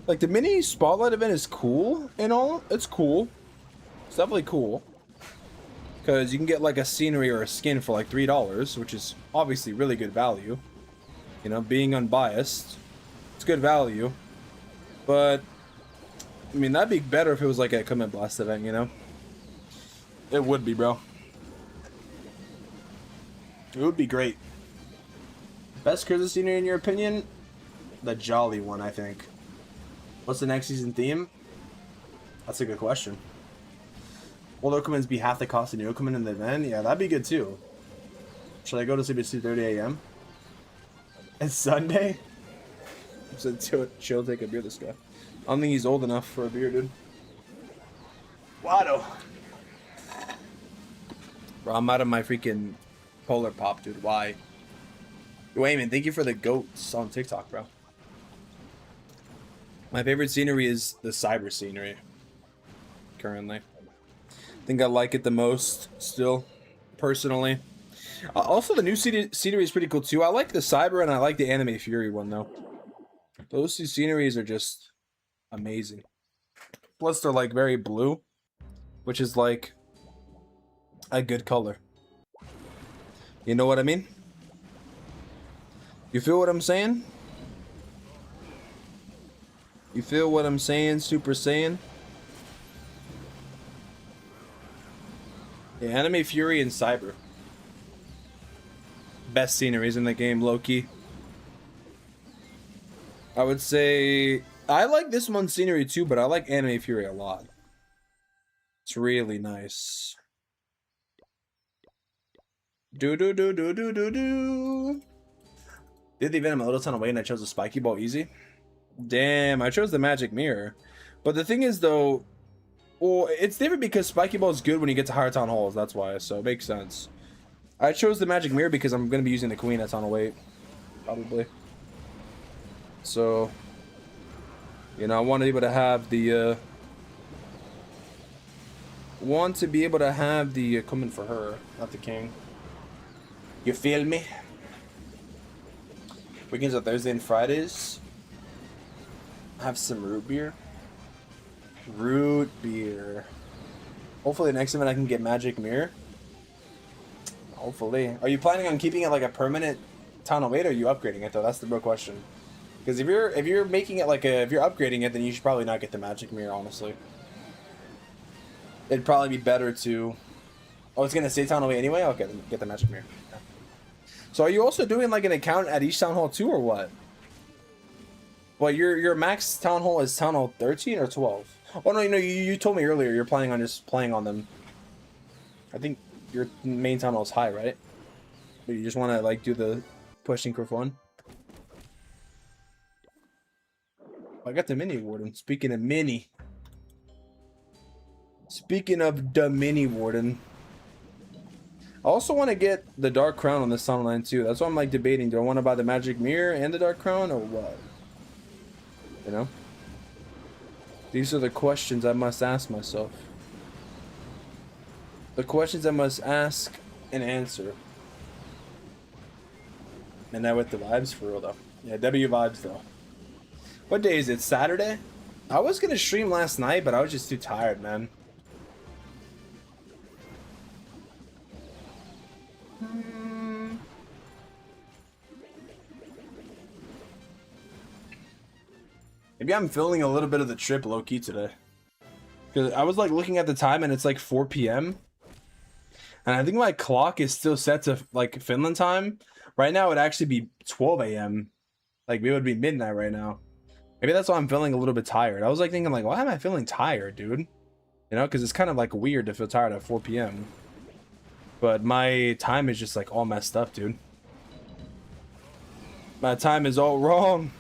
the mini spotlight event is cool and all. It's cool. It's definitely cool. Because you can get like a scenery or a skin for like $3, which is obviously really good value. You know, being unbiased, it's good value. But I mean, that'd be better if it was like a equipment blast event, you know? It would be, bro. It would be great. Best Christmas scenery in your opinion? The Jolly one, I think. What's the next season theme? That's a good question. Will the Oakumans be half the cost of new Okuman in the event? Yeah, that'd be good too. Should I go to sleep at 2:30 a.m.? It's Sunday? I said chill, take a beer, this guy. I don't think he's old enough for a beer, dude. Watto. Bro, I'm out of my freaking Polar Pop, dude. Why? Wayman, thank you for the goats on TikTok, bro. My favorite scenery is the cyber scenery. Currently. I think I like it the most still, personally. Also, the new scenery is pretty cool too. I like the cyber and I like the anime Fury one though. Those two sceneries are just amazing. Plus, they're like very blue, which is like a good color. You know what I mean? You feel what I'm saying? You feel what I'm saying, Super Saiyan? Yeah, Anime Fury and Cyber. Best sceneries in the game, low-key. I would say I like this one's scenery too, but I like Anime Fury a lot. It's really nice. Did the event I'm a little ton away and I chose the spiky ball easy. Damn, I chose the magic mirror. But the thing is though, well, it's different because spiky ball is good when you get to higher town halls, that's why, so it makes sense. I chose the magic mirror because I'm gonna be using the queen at Tunnel 8. Probably. So, you know, I want to be able to have the equipment for her, not the king. You feel me? Weekends are Thursday and Fridays. Have some root beer. Root beer. Hopefully next event I can get magic mirror. Hopefully. Are you planning on keeping it like a permanent Tunnel 8 or are you upgrading it though? That's the real question. Because if you're making it like if you're upgrading it, then you should probably not get the magic mirror, honestly. It'd probably be better to... Oh, it's gonna say Town Hall anyway? Okay, then get the magic mirror. Yeah. So are you also doing like an account at each Town Hall too, or what? Well, your max Town Hall is Town Hall 13 or 12? Oh no, you told me earlier you're planning on just playing on them. I think your main Town Hall is high, right? But you just want to like do the pushing for fun. I got the mini warden. Speaking of mini. Speaking of the mini warden. I also want to get the dark crown on this Tunnel 9 too. That's why I'm like debating. Do I want to buy the magic mirror and the dark crown or what? You know? These are the questions I must ask myself. The questions I must ask and answer. And now with the vibes for real though. Yeah, W vibes though. What day is it? Saturday? I was gonna stream last night, but I was just too tired, man. Maybe I'm feeling a little bit of the trip low-key today. Because I was like looking at the time and it's like 4 p.m. And I think my clock is still set to like Finland time. Right now it would actually be 12 a.m. Like it would be midnight right now. Maybe that's why I'm feeling a little bit tired. I was like thinking like, why am I feeling tired, dude? You know, because it's kind of like weird to feel tired at 4 p.m. But my time is just like all messed up, dude. My time is all wrong.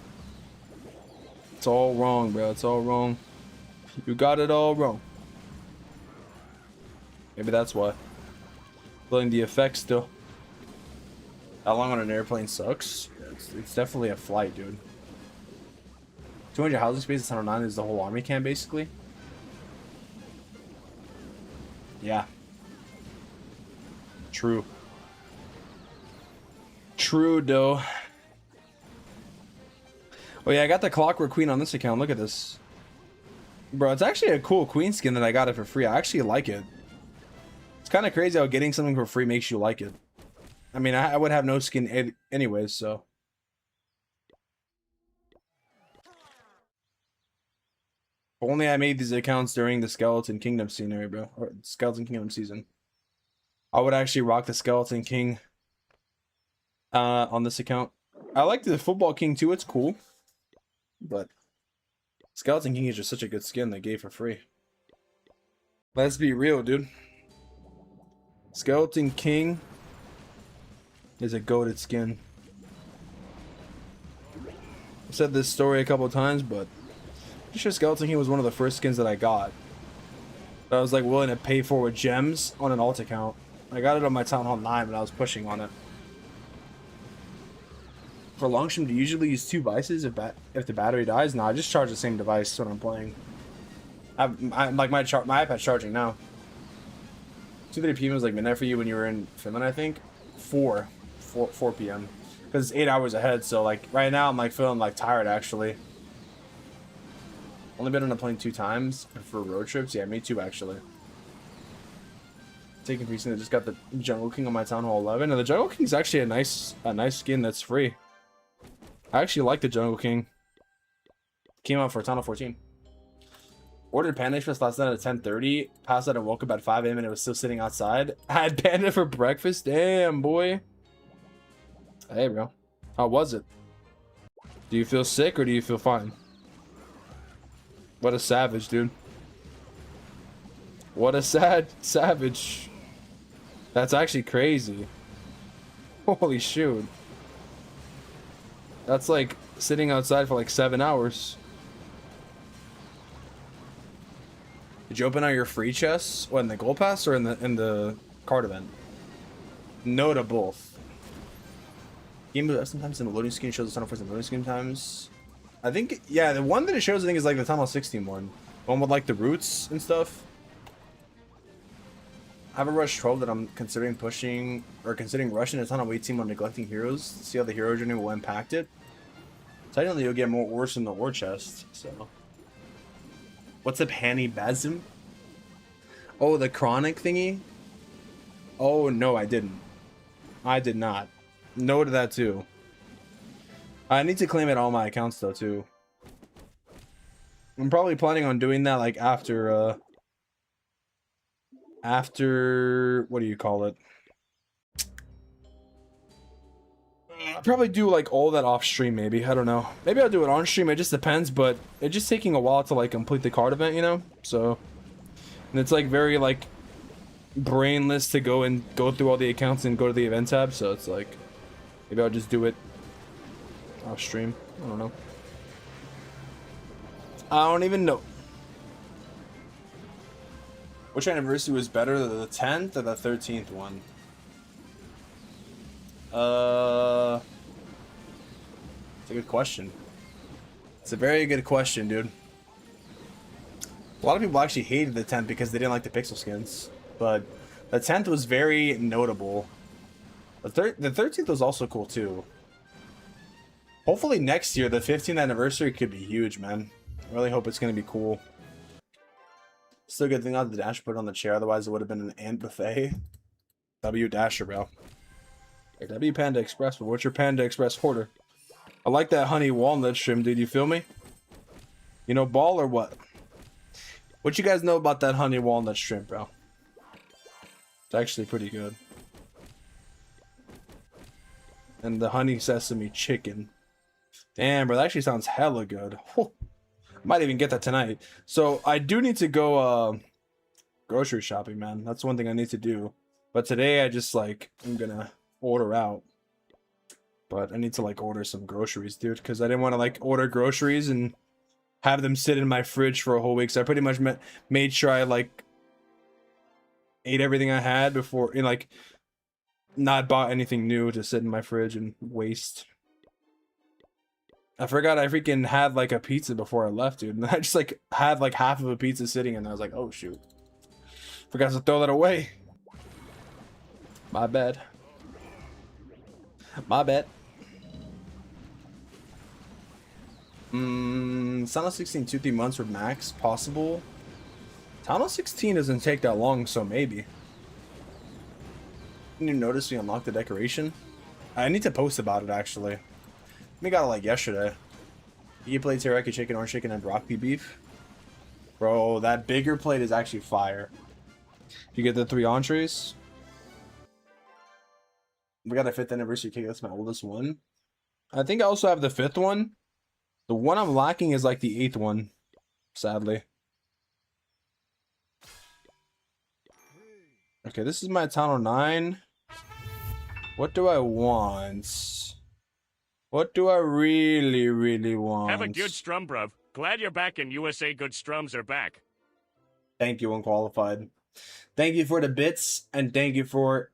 It's all wrong, bro. It's all wrong. You got it all wrong. Maybe that's why. Feeling the effects still. How long on an airplane sucks? Yeah, it's definitely a flight, dude. 200 housing space at 109 is the whole army camp, basically. Yeah. True. True, though. Oh yeah, I got the Clockwork Queen on this account. Look at this. Bro, it's actually a cool queen skin that I got it for free. I actually like it. It's kind of crazy how getting something for free makes you like it. I mean, I would have no skin anyways, so. If only I made these accounts during the Skeleton Kingdom scenario, bro. Or Skeleton Kingdom season. I would actually rock the Skeleton King on this account. I like the Football King too. It's cool. But Skeleton King is just such a good skin they gave for free. Let's be real, dude. Skeleton King is a goated skin. I've said this story a couple of times, but I'm sure Skeleton King was one of the first skins that I got. That I was like willing to pay for with gems on an alt account. I got it on my Town Hall 9 when I was pushing on it. For long stream, do you usually use 2 devices if the battery dies? No, I just charge the same device when I'm playing. Like my iPad's charging now. 2:30 p.m. was like midnight for you when you were in Finland, I think. 4 p.m. Because it's 8 hours ahead, so like right now I'm like feeling like tired actually. Only been on a plane 2 times for road trips. Yeah, me too actually. Taking recently, just got the Jungle King on my Town Hall 11, and the Jungle King is actually a nice skin that's free. I actually like the Jungle King. Came out for Town Hall 14. Ordered Panda Express last night at 10:30. Passed out and woke up at 5 a.m. and it was still sitting outside. I had Panda for breakfast. Damn, boy. Hey, bro. How was it? Do you feel sick or do you feel fine? What a savage, dude. What a savage. That's actually crazy. Holy shoot. That's like sitting outside for like 7 hours. Did you open out your free chests? What, in the gold pass or in the card event? No to both. Game sometimes in the loading screen shows the tunnel for some loading screen times. I think, yeah, the one that it shows I think is like the Tunnel 16 one. One with like the roots and stuff. I have a rush 12 that I'm considering pushing or considering rushing a Tunnel 18 while neglecting heroes. See how the hero journey will impact it. Technically, you'll get more ores from the ore chest. So, what's up, Hanny Basm? Oh, the chronic thingy. Oh no, I didn't. I did not. No to that too. I need to claim it on all my accounts though too. I'm probably planning on doing that like after what do you call it? I'll probably do like all that off stream maybe. I don't know. Maybe I'll do it on stream. It just depends, but it's just taking a while to like complete the card event, you know? So, and it's like very like brainless to go through all the accounts and go to the event tab, so it's like maybe I'll just do it off stream. I don't know. I don't even know. Which anniversary was better, the 10th or the 13th one? It's a good question. It's a very good question, dude. A lot of people actually hated the 10th because they didn't like the pixel skins, but the 10th was very notable. The 13th was also cool too. Hopefully next year, the 15th anniversary could be huge, man. I really hope it's gonna be cool. Still a good thing out the dash put on the chair, otherwise it would have been an ant buffet. W Dasher, bro. Or W Panda Express, but what's your Panda Express hoarder? I like that honey walnut shrimp, dude. You feel me? You know ball or what? What you guys know about that honey walnut shrimp, bro? It's actually pretty good. And the honey sesame chicken. Damn, bro, that actually sounds hella good. Might even get that tonight. So I do need to go grocery shopping, man. That's one thing I need to do. But today I just like I'm gonna order out. But I need to like order some groceries, dude, because I didn't want to like order groceries and have them sit in my fridge for a whole week. So I pretty much made sure I like ate everything I had before, and like not bought anything new to sit in my fridge and waste. I forgot I freaking had like a pizza before I left, dude. And I just like had like half of a pizza sitting and I was like, oh shoot. Forgot to throw that away. My bad. My bad. Town of 16 2-3 months for max possible. Town of 16 doesn't take that long, so maybe. Didn't you notice we unlocked the decoration? I need to post about it actually. We got it like yesterday. You played teriyaki chicken, orange chicken, and broccoli beef. Bro, that bigger plate is actually fire. You get the 3 entrees. We got a 5th anniversary cake. That's my oldest one. I think I also have the 5th one. The one I'm lacking is like the 8th one, sadly. Okay, this is my town 09. What do I want? What do I really want? Have a good strum, bruv. Glad you're back and USA Good Strums are back. Thank you, Unqualified. Thank you for the bits, and thank you for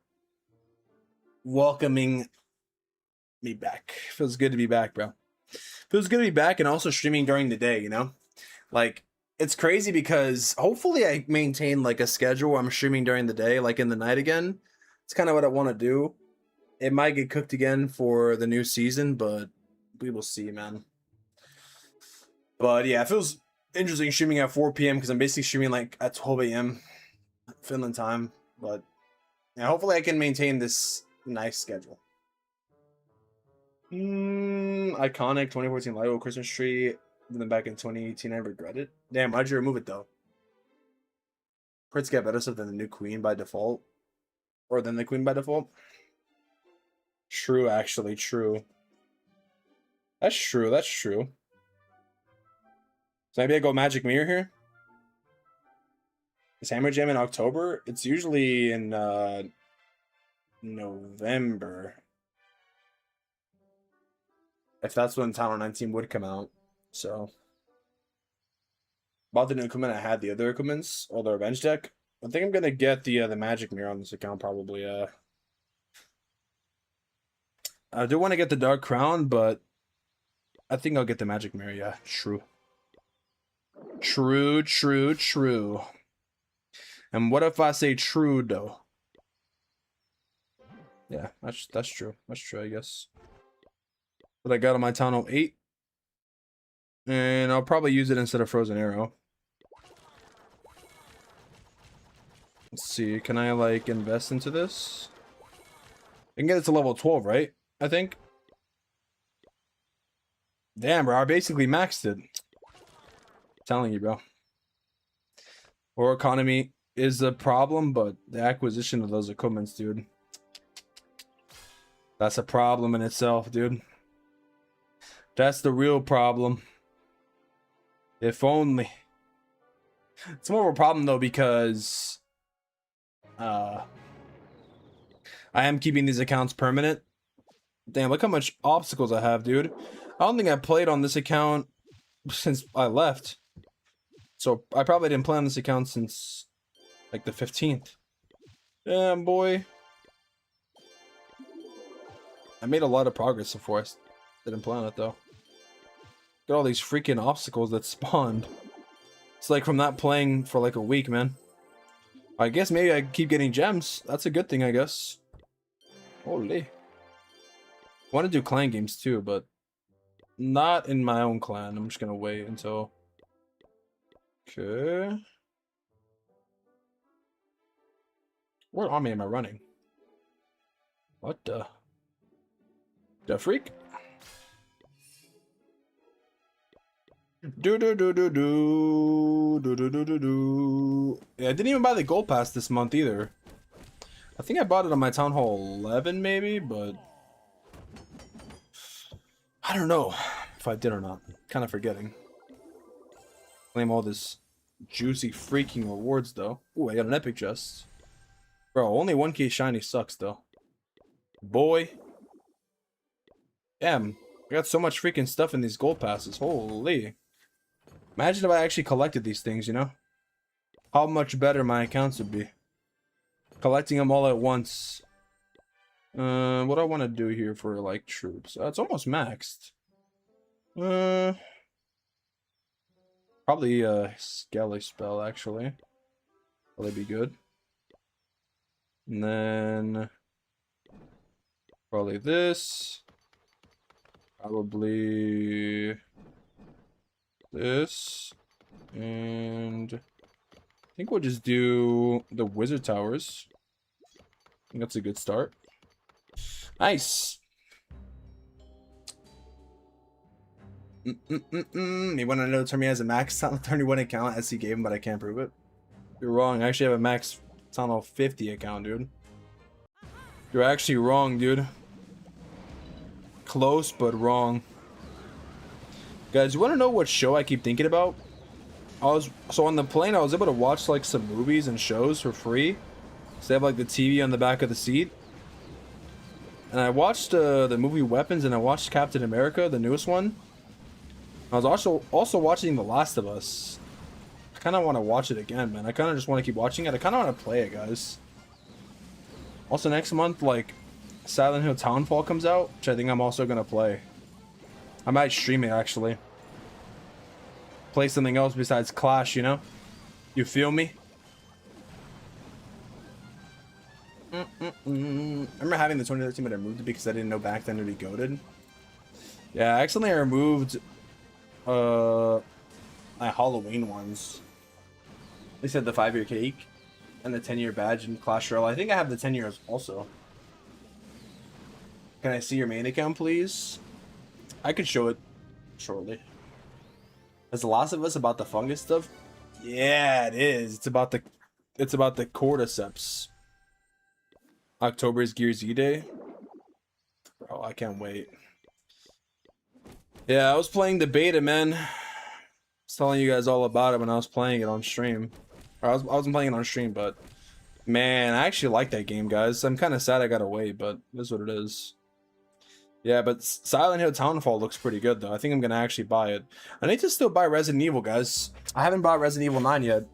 welcoming me back. Feels good to be back, bro. Feels good to be back and also streaming during the day, you know? Like, it's crazy because hopefully I maintain like a schedule where I'm streaming during the day, like in the night again. It's kind of what I want to do. It might get cooked again for the new season, but we will see, man. But yeah, it feels interesting streaming at 4 p.m. because I'm basically streaming like at 12 a.m. Finland time. But yeah, hopefully I can maintain this nice schedule. Iconic 2014 Lido Christmas tree. Then back in 2018, I regret it. Damn, why'd you remove it though? Crits get better stuff than the new queen by default. Or than the queen by default. True, actually, true. That's true, that's true. So maybe I go Magic Mirror here? Is Hammer Jam in October? It's usually in November. If that's when Town 19 would come out. So about the new equipment, I had the other equipments or the revenge deck. I think I'm gonna get the Magic Mirror on this account probably. I do want to get the Dark Crown, but I think I'll get the Magic Mirror. Yeah, true. True. And what if I say true though? Yeah, that's true. That's true, I guess. But I got on my Town 08. And I'll probably use it instead of Frozen Arrow. Let's see, can I like invest into this? I can get it to level 12, right? I think. Damn, bro, I basically maxed it. Telling you, bro. War economy is a problem, but the acquisition of those equipments, dude. That's a problem in itself, dude. That's the real problem. If only. It's more of a problem though because I am keeping these accounts permanent. Damn, look how much obstacles I have, dude. I don't think I played on this account since I left. So I probably didn't play on this account since like the 15th. Damn, boy. I made a lot of progress before I didn't play on it though. Got all these freaking obstacles that spawned. It's like from not playing for like a week, man. I guess maybe I keep getting gems. That's a good thing, I guess. Holy. I want to do clan games too, but not in my own clan. I'm just gonna wait until. Okay. What army am I running? What the freak? Yeah, I didn't even buy the gold pass this month either. I think I bought it on my Town Hall 11 maybe, but I don't know if I did or not. Kind of forgetting. Claim all this juicy freaking rewards though. Ooh, I got an epic chest. Bro, only 1k shiny sucks though. Boy. Damn, I got so much freaking stuff in these gold passes. Holy. Imagine if I actually collected these things, you know? How much better my accounts would be. Collecting them all at once. What do I want to do here for like troops? It's almost maxed. Uh, Probably a Skelly spell actually. Probably be good. And then probably this. Probably this. And I think we'll just do the wizard towers. I think that's a good start. Nice. You want to know Termi has a max Tunnel 31 account SC gave him, but I can't prove it. You're wrong. I actually have a max Tunnel 50 account, dude. You're actually wrong, dude. Close, but wrong. Guys, you want to know what show I keep thinking about? So on the plane, I was able to watch like some movies and shows for free. So they have like the TV on the back of the seat. And I watched the movie Weapons, and I watched Captain America, the newest one. I was also watching The Last of Us. I kind of want to watch it again, man. I kind of just want to keep watching it. I kind of want to play it, guys. Also, next month, like, Silent Hill Townfall comes out, which I think I'm also going to play. I might stream it, actually. Play something else besides Clash, you know? You feel me? I remember having the 2013, but I removed it because I didn't know back then it'd be goated. Yeah, I accidentally removed my Halloween ones. They said the 5-year cake and the 10-year badge in Clash Royale. I think I have the 10 years also. Can I see your main account, please? I could show it shortly. Is The Last of Us about the fungus stuff? Yeah, it is. It's about the cordyceps. October is Gear Z Day. Bro, I can't wait. Yeah, I was playing the beta, man. I was telling you guys all about it when I was playing it on stream. Or I wasn't playing it on stream, but man, I actually like that game, guys. I'm kind of sad I gotta wait, but that's what it is. Yeah, but Silent Hill Townfall looks pretty good, though. I think I'm gonna actually buy it. I need to still buy Resident Evil, guys. I haven't bought Resident Evil 9 yet.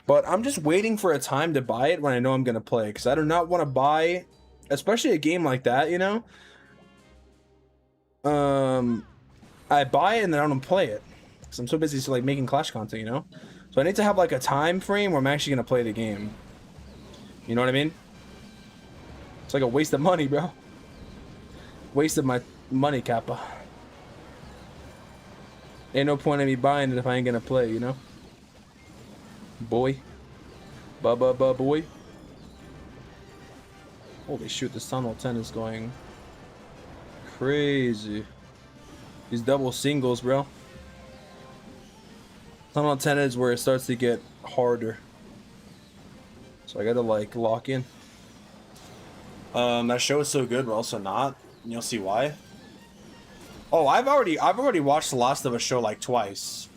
But I'm just waiting for a time to buy it when I know I'm gonna play. Because I do not want to buy, especially a game like that, you know? I buy it and then I don't play it. Because I'm so busy like making Clash content, you know? So I need to have like a time frame where I'm actually gonna play the game. You know what I mean? It's like a waste of money, bro. Wasted my money, Kappa. Ain't no point in me buying it if I ain't gonna play, you know? Boy. Boy. Holy shoot, this Tunnel 10 is going crazy. These double singles, bro. Tunnel 10 is where it starts to get harder. So I gotta like lock in. That show is so good, but also not. And you'll see why. Oh, I've already watched The Last of Us show like twice.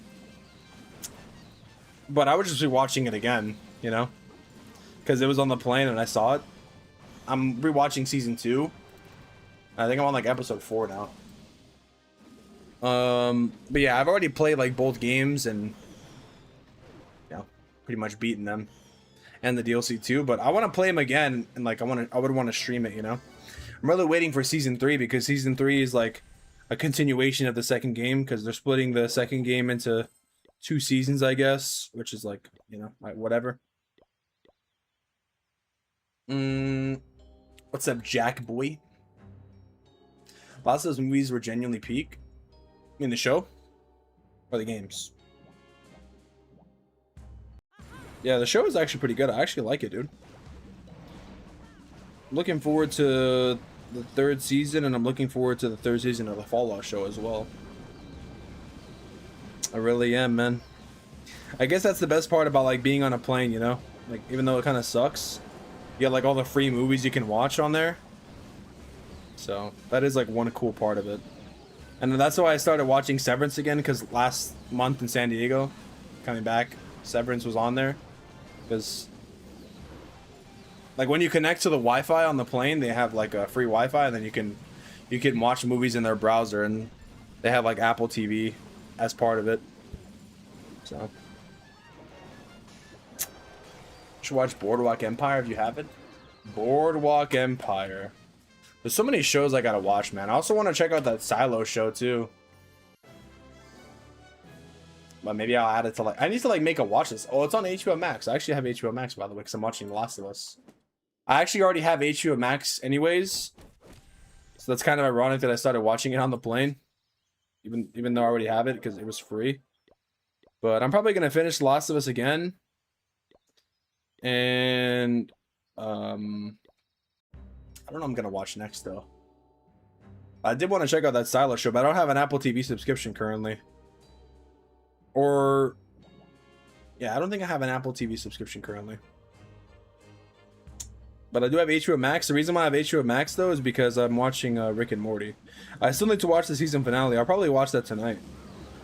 But I would just be watching it again, you know? Because it was on the plane and I saw it. I'm rewatching season 2. I think I'm on like episode 4 now. But yeah, I've already played like both games and you know, pretty much beaten them. And the DLC too, but I want to play them again and like I would want to stream it, you know? I'm really waiting for season 3 because season 3 is like a continuation of the second game because they're splitting the second game into 2 seasons, I guess, which is like, you know, like whatever. What's up, Jack boy? Lots of those movies were genuinely peak in the show or the games. Yeah, the show is actually pretty good. I actually like it, dude. Looking forward to the 3rd season, and I'm looking forward to the 3rd season of the Fallout show as well. I really am, man. I guess that's the best part about like being on a plane, you know? Like, even though it kind of sucks, you got like all the free movies you can watch on there. So that is like one cool part of it. And that's why I started watching Severance again, because last month in San Diego, coming back, Severance was on there. Because like when you connect to the Wi-Fi on the plane, they have like a free Wi-Fi, and then you can watch movies in their browser, and they have like Apple TV as part of it. So you should watch Boardwalk Empire if you haven't. Boardwalk Empire. There's so many shows I gotta watch, man. I also want to check out that Silo show too. But maybe I'll add it to like. I need to like make a watch list. Oh, it's on HBO Max. I actually have HBO Max by the way, because I'm watching The Last of Us. I actually already have HBO Max anyways, so that's kind of ironic that I started watching it on the plane, even though I already have it because it was free. But I'm probably gonna finish The Last of Us again, and I don't know what I'm gonna watch next though. I did want to check out that Silo show, but I don't have an Apple TV subscription currently. Or, yeah, I don't think I have an Apple TV subscription currently. But I do have HBO Max. The reason why I have HBO Max, though, is because I'm watching Rick and Morty. I still need to watch the season finale. I'll probably watch that tonight.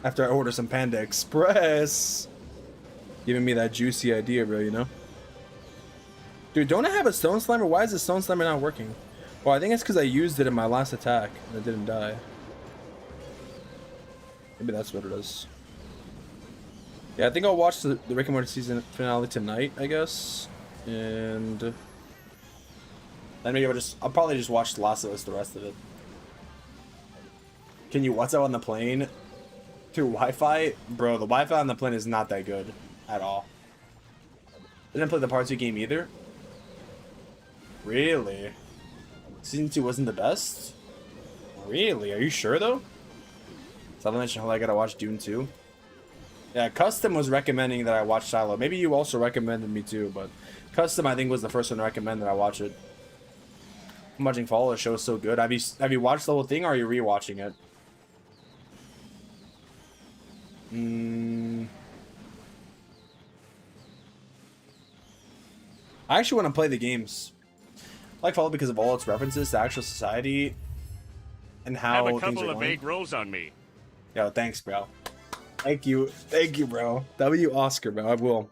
After I order some Panda Express. Giving me that juicy idea, bro, you know? Dude, don't I have a Stone Slimer? Why is the Stone Slimer not working? Well, I think it's because I used it in my last attack and it didn't die. Maybe that's what it is. Yeah, I think I'll watch the Rick and Morty season finale tonight, I guess. And then maybe I'll probably just watch The Last of Us the rest of it. Can you WhatsApp on the plane through Wi-Fi? Bro, the Wi-Fi on the plane is not that good at all. Didn't play the Part 2 game either. Really? Season 2 wasn't the best? Really? Are you sure though? So I mentioned how I gotta watch Dune 2. Yeah, Custom was recommending that I watch Silo. Maybe you also recommended me too, but Custom I think was the first one to recommend that I watch it. I'm watching Follow. The show is so good. Have you watched the whole thing, or are you rewatching it? I actually want to play the games. I like Follow because of all its references to actual society and how Have a things are couple of going. egg rolls on me. Yo, thanks, bro. Thank you, bro. W Oscar, bro. I will.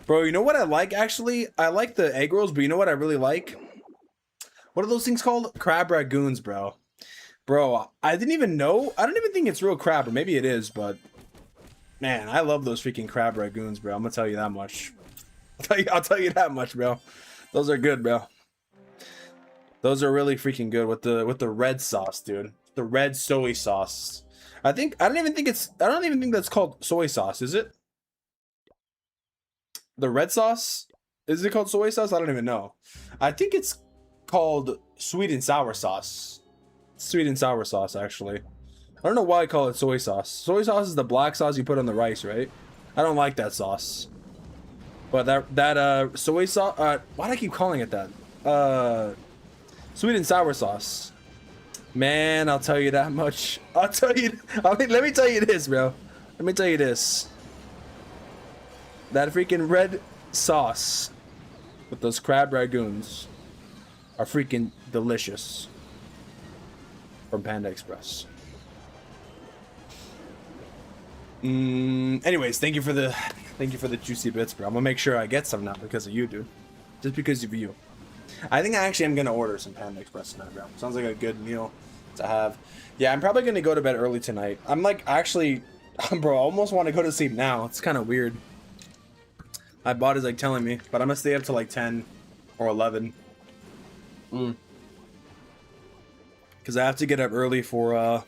Bro, you know what I like, actually? I like the egg rolls, but you know what I really like? What are those things called? Crab ragoons, bro. Bro, I didn't even know. I don't even think it's real crab, or maybe it is, but... Man, I love those freaking crab ragoons, bro. I'm gonna tell you that much. I'll tell you that much, bro. Those are good, bro. Those are really freaking good with the red sauce, dude. The red soy sauce. I don't even think that's called soy sauce, is it? The red sauce? Is it called soy sauce? I don't even know. I think it's called sweet and sour sauce. Sweet and sour sauce, actually. I don't know why I call it soy sauce. Soy sauce is the black sauce you put on the rice, right? I don't like that sauce. But that soy sauce, why do I keep calling it that? Sweet and sour sauce. Man, I'll tell you that much. Let me tell you this, bro. Let me tell you this. That freaking red sauce with those crab ragoons are freaking delicious. From Panda Express. Anyways, thank you for the juicy bits, bro. I'm gonna make sure I get some now because of you, dude. Just because of you. I think I actually am gonna order some Panda Express tonight, bro. Sounds like a good meal to have. Yeah, I'm probably gonna go to bed early tonight. I'm like, actually, bro, I almost want to go to sleep now. It's kind of weird. My body's like telling me, but I'm gonna stay up till like 10 or 11. Because I have to get up early for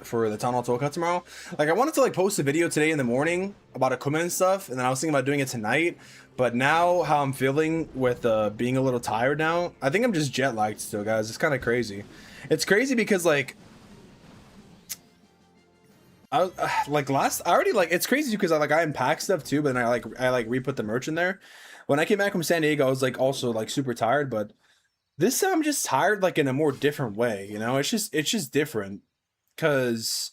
the Town Hall 12 cut tomorrow. Like, I wanted to like post a video today in the morning about equipment and stuff, and then I was thinking about doing it tonight. But now, how I'm feeling with being a little tired now, I think I'm just jet lagged still, guys. It's kind of crazy. It's crazy because like, it's crazy because I unpack stuff too, but then I re-put the merch in there. When I came back from San Diego, I was like also like super tired, but this time I'm just tired like in a more different way, you know? It's just different. Cause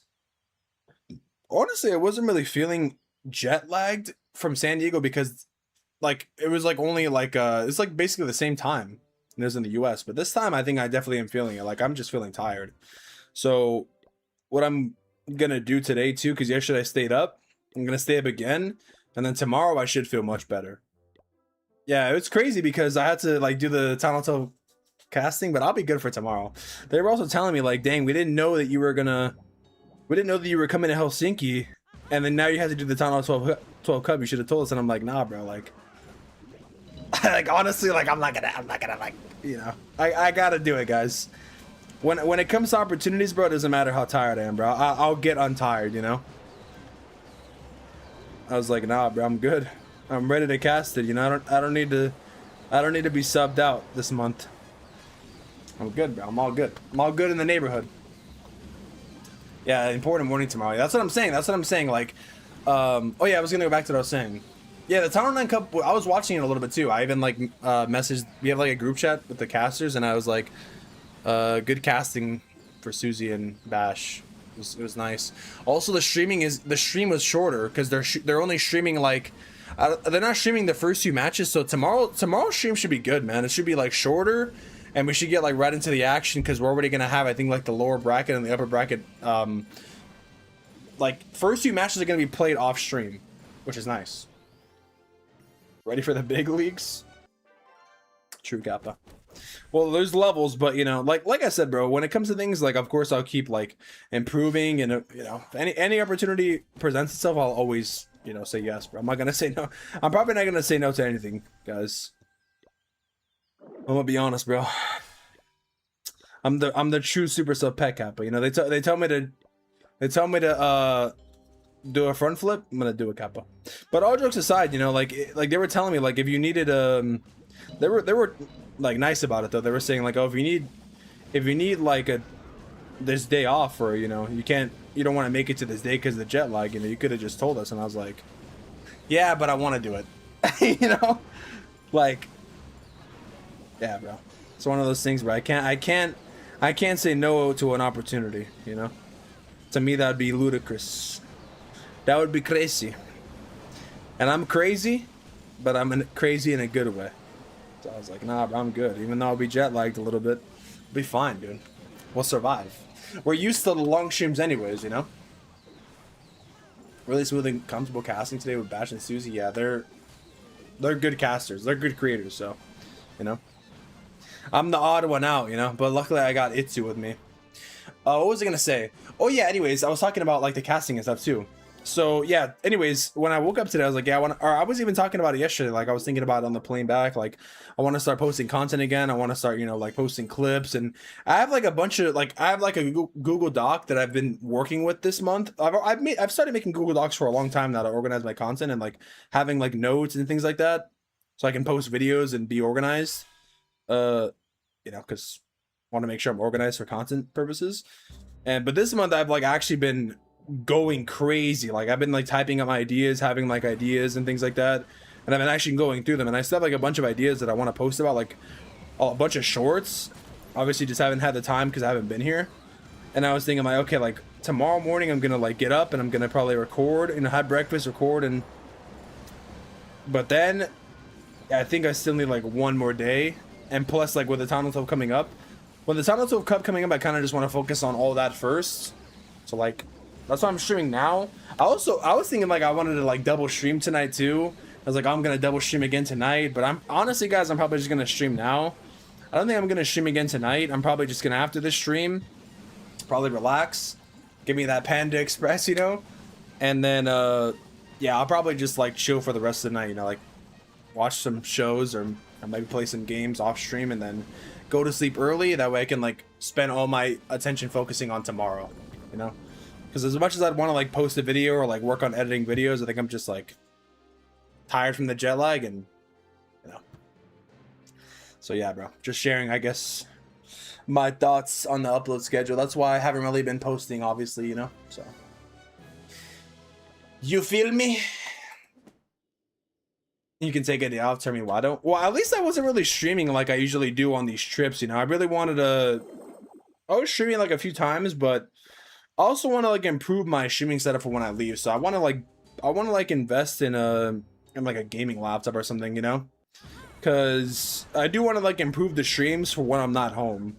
honestly, I wasn't really feeling jet lagged from San Diego because like it was like only like it's like basically the same time it is in the US, but this time I think I definitely am feeling it. Like I'm just feeling tired. So what I'm gonna do today too, because yesterday I stayed up, I'm gonna stay up again, and then tomorrow I should feel much better. Yeah, it's crazy because I had to like do the Toronto casting, but I'll be good for tomorrow. They were also telling me like, dang, we didn't know that you were coming to Helsinki, and then now you had to do the Toronto 12 Cup. You should have told us. And I'm like, nah, bro, like honestly, like I'm not gonna like you know, I gotta do it, guys. When it comes to opportunities, bro, it doesn't matter how tired I am, bro. I'll get untired, you know. I was like, nah, bro, I'm good. I'm ready to cast it. You know, I don't need to be subbed out this month. I'm good, bro. I'm all good. I'm all good in the neighborhood. Yeah, important morning tomorrow. That's what I'm saying. That's what I'm saying. Like, oh yeah, I was gonna go back to what I was saying. Yeah, the Town 9 Cup. I was watching it a little bit too. I even like messaged. We have like a group chat with the casters, and I was like, good casting for Susie and Bash. It was nice. Also, the stream was shorter because they're only streaming like, they're not streaming the first few matches. So tomorrow's stream should be good, man. It should be like shorter, and we should get like right into the action because we're already gonna have, I think, like the lower bracket and the upper bracket. Like first few matches are gonna be played off stream, which is nice. Ready for the big leagues? True, Kappa. Well, there's levels, but you know, like I said, bro, when it comes to things, like, of course I'll keep like improving, and you know, if any opportunity presents itself, I'll always, you know, say yes, bro. I'm not gonna say no. I'm probably not gonna say no to anything, guys. I'm gonna be honest, bro. I'm the true super sub pet Kappa. You know, they tell me to do a front flip. I'm gonna do a Kappa. But all jokes aside, you know, like they were telling me, like, if you needed they were like nice about it though. They were saying like, oh, if you need like this day off, or you know, you don't want to make it to this day because of the jet lag, you know, you could have just told us. And I was like, yeah, but I want to do it. You know, like, yeah, bro. It's one of those things, bro. I can't say no to an opportunity, you know. To me, that'd be ludicrous. That would be crazy. And I'm crazy, but I'm crazy in a good way. So I was like, nah, bro, I'm good. Even though I'll be jet lagged a little bit, I'll be fine, dude. We'll survive. We're used to the long streams anyways, you know? Really smooth and comfortable casting today with Bash and Susie. Yeah, they're good casters. They're good creators, so, you know? I'm the odd one out, you know? But luckily I got Itsu with me. What was I gonna say? Oh yeah, anyways, I was talking about like the casting and stuff too. So yeah, anyways, when I woke up today, I was like, yeah, I was even talking about it yesterday. Like I was thinking about it on the plane back. Like I want to start posting content again. I want to start, you know, like posting clips, and I have like a bunch of like, I have like a Google Doc that I've been working with this month. I've started making Google Docs for a long time now to organize my content and like having like notes and things like that, so I can post videos and be organized. You know, because I want to make sure I'm organized for content purposes. But this month I've like actually been going crazy. Like I've been like typing up my ideas, having like ideas and things like that, and I've been actually going through them, and I still have like a bunch of ideas that I want to post about, like a bunch of shorts. Obviously just haven't had the time because I haven't been here. And I was thinking like, okay, like tomorrow morning I'm gonna like get up and I'm gonna probably record, you know, have breakfast, record, and but then I think I still need like one more day. And plus, like with the Town 12 coming up, when the Town 12 Cup coming up, I kind of just want to focus on all that first. So like, that's why I'm streaming now. I was thinking like I wanted to like double stream tonight too. I was like, I'm gonna double stream again tonight. But I'm honestly, guys, I'm probably just gonna stream now. I don't think I'm gonna stream again tonight. I'm probably just gonna, after this stream, probably relax, give me that Panda Express, you know, and then yeah, I'll probably just like chill for the rest of the night. You know, like watch some shows or maybe play some games off stream, and then go to sleep early. That way I can like spend all my attention focusing on tomorrow, you know? Because as much as I'd want to like post a video or like work on editing videos, I think I'm just like tired from the jet lag, and you know. So yeah, bro, just sharing, I guess, my thoughts on the upload schedule. That's why I haven't really been posting, obviously, you know. So you feel me? You can take a day off. Tell me why don't. Well, at least I wasn't really streaming like I usually do on these trips, you know. I really wanted to. I was streaming like a few times, but I also want to like improve my streaming setup for when I leave. So I want to like invest in like a gaming laptop or something, you know, because I do want to like improve the streams for when I'm not home.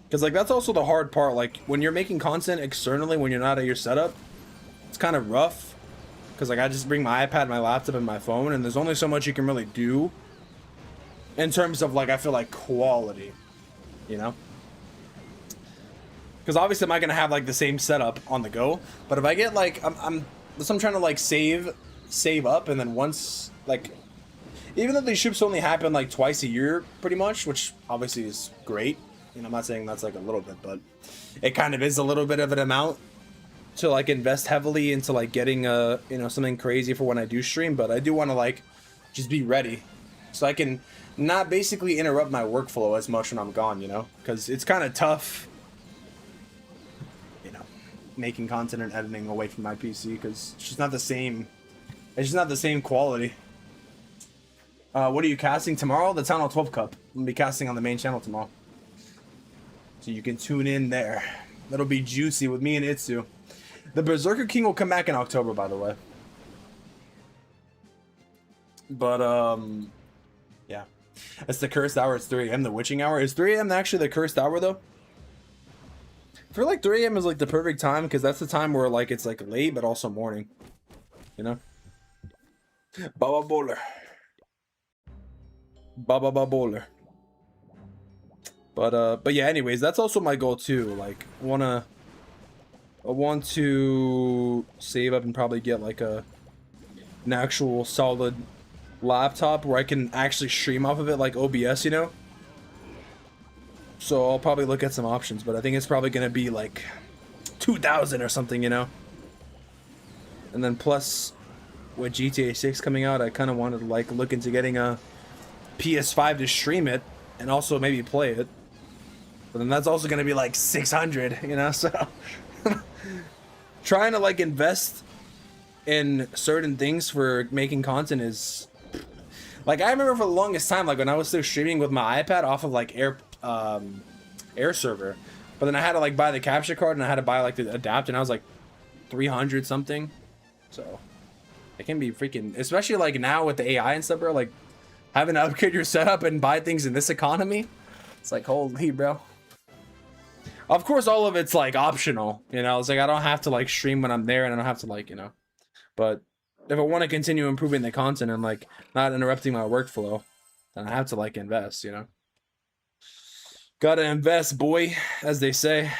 Because like that's also the hard part. Like when you're making content externally when you're not at your setup, it's kind of rough. Because like I just bring my iPad, my laptop, and my phone, and there's only so much you can really do in terms of like, I feel like quality, you know. Because obviously, am I gonna have like the same setup on the go? But if I get like, I'm trying to like save up, and then once like, Even though these ships only happen like twice a year, pretty much, which obviously is great. You know, I'm not saying that's like a little bit, but it kind of is a little bit of an amount to like invest heavily into like getting you know, something crazy for when I do stream. But I do want to like just be ready so I can not basically interrupt my workflow as much when I'm gone, you know, because it's kind of tough, you know, making content and editing away from my PC because it's just not the same. It's just not the same quality. What are you casting tomorrow? The Town 12 Cup. I'm gonna be casting on the main channel tomorrow, so you can tune in there. That'll be juicy with me and Itsu. The Berserker King will come back in October, by the way. But yeah, it's the cursed hour. It's 3 a.m. the witching hour. Is 3 a.m. actually the cursed hour though? I feel like 3 a.m. is like the perfect time because that's the time where like it's like late but also morning, you know. Baba Bowler. Baba Bowler. But yeah, anyways, that's also my goal too. Like I want to save up and probably get like an actual solid laptop where I can actually stream off of it like OBS, you know. So I'll probably look at some options, but I think it's probably gonna be like 2,000 or something, you know. And then plus with GTA 6 coming out, I kind of wanted to like look into getting a PS5 to stream it and also maybe play it. But then that's also gonna be like 600, you know. So trying to like invest in certain things for making content is like, I remember for the longest time, like when I was still streaming with my iPad off of like Air server, but then I had to like buy the capture card and I had to buy like the adapter, and I was like 300 something. So it can be freaking, especially like now with the AI and stuff, bro, like having to upgrade your setup and buy things in this economy. It's like, holy bro. Of course, all of it's like optional, you know. It's like I don't have to like stream when I'm there, and I don't have to like, you know. But if I want to continue improving the content and like not interrupting my workflow, then I have to like invest, you know. Gotta invest, boy, as they say.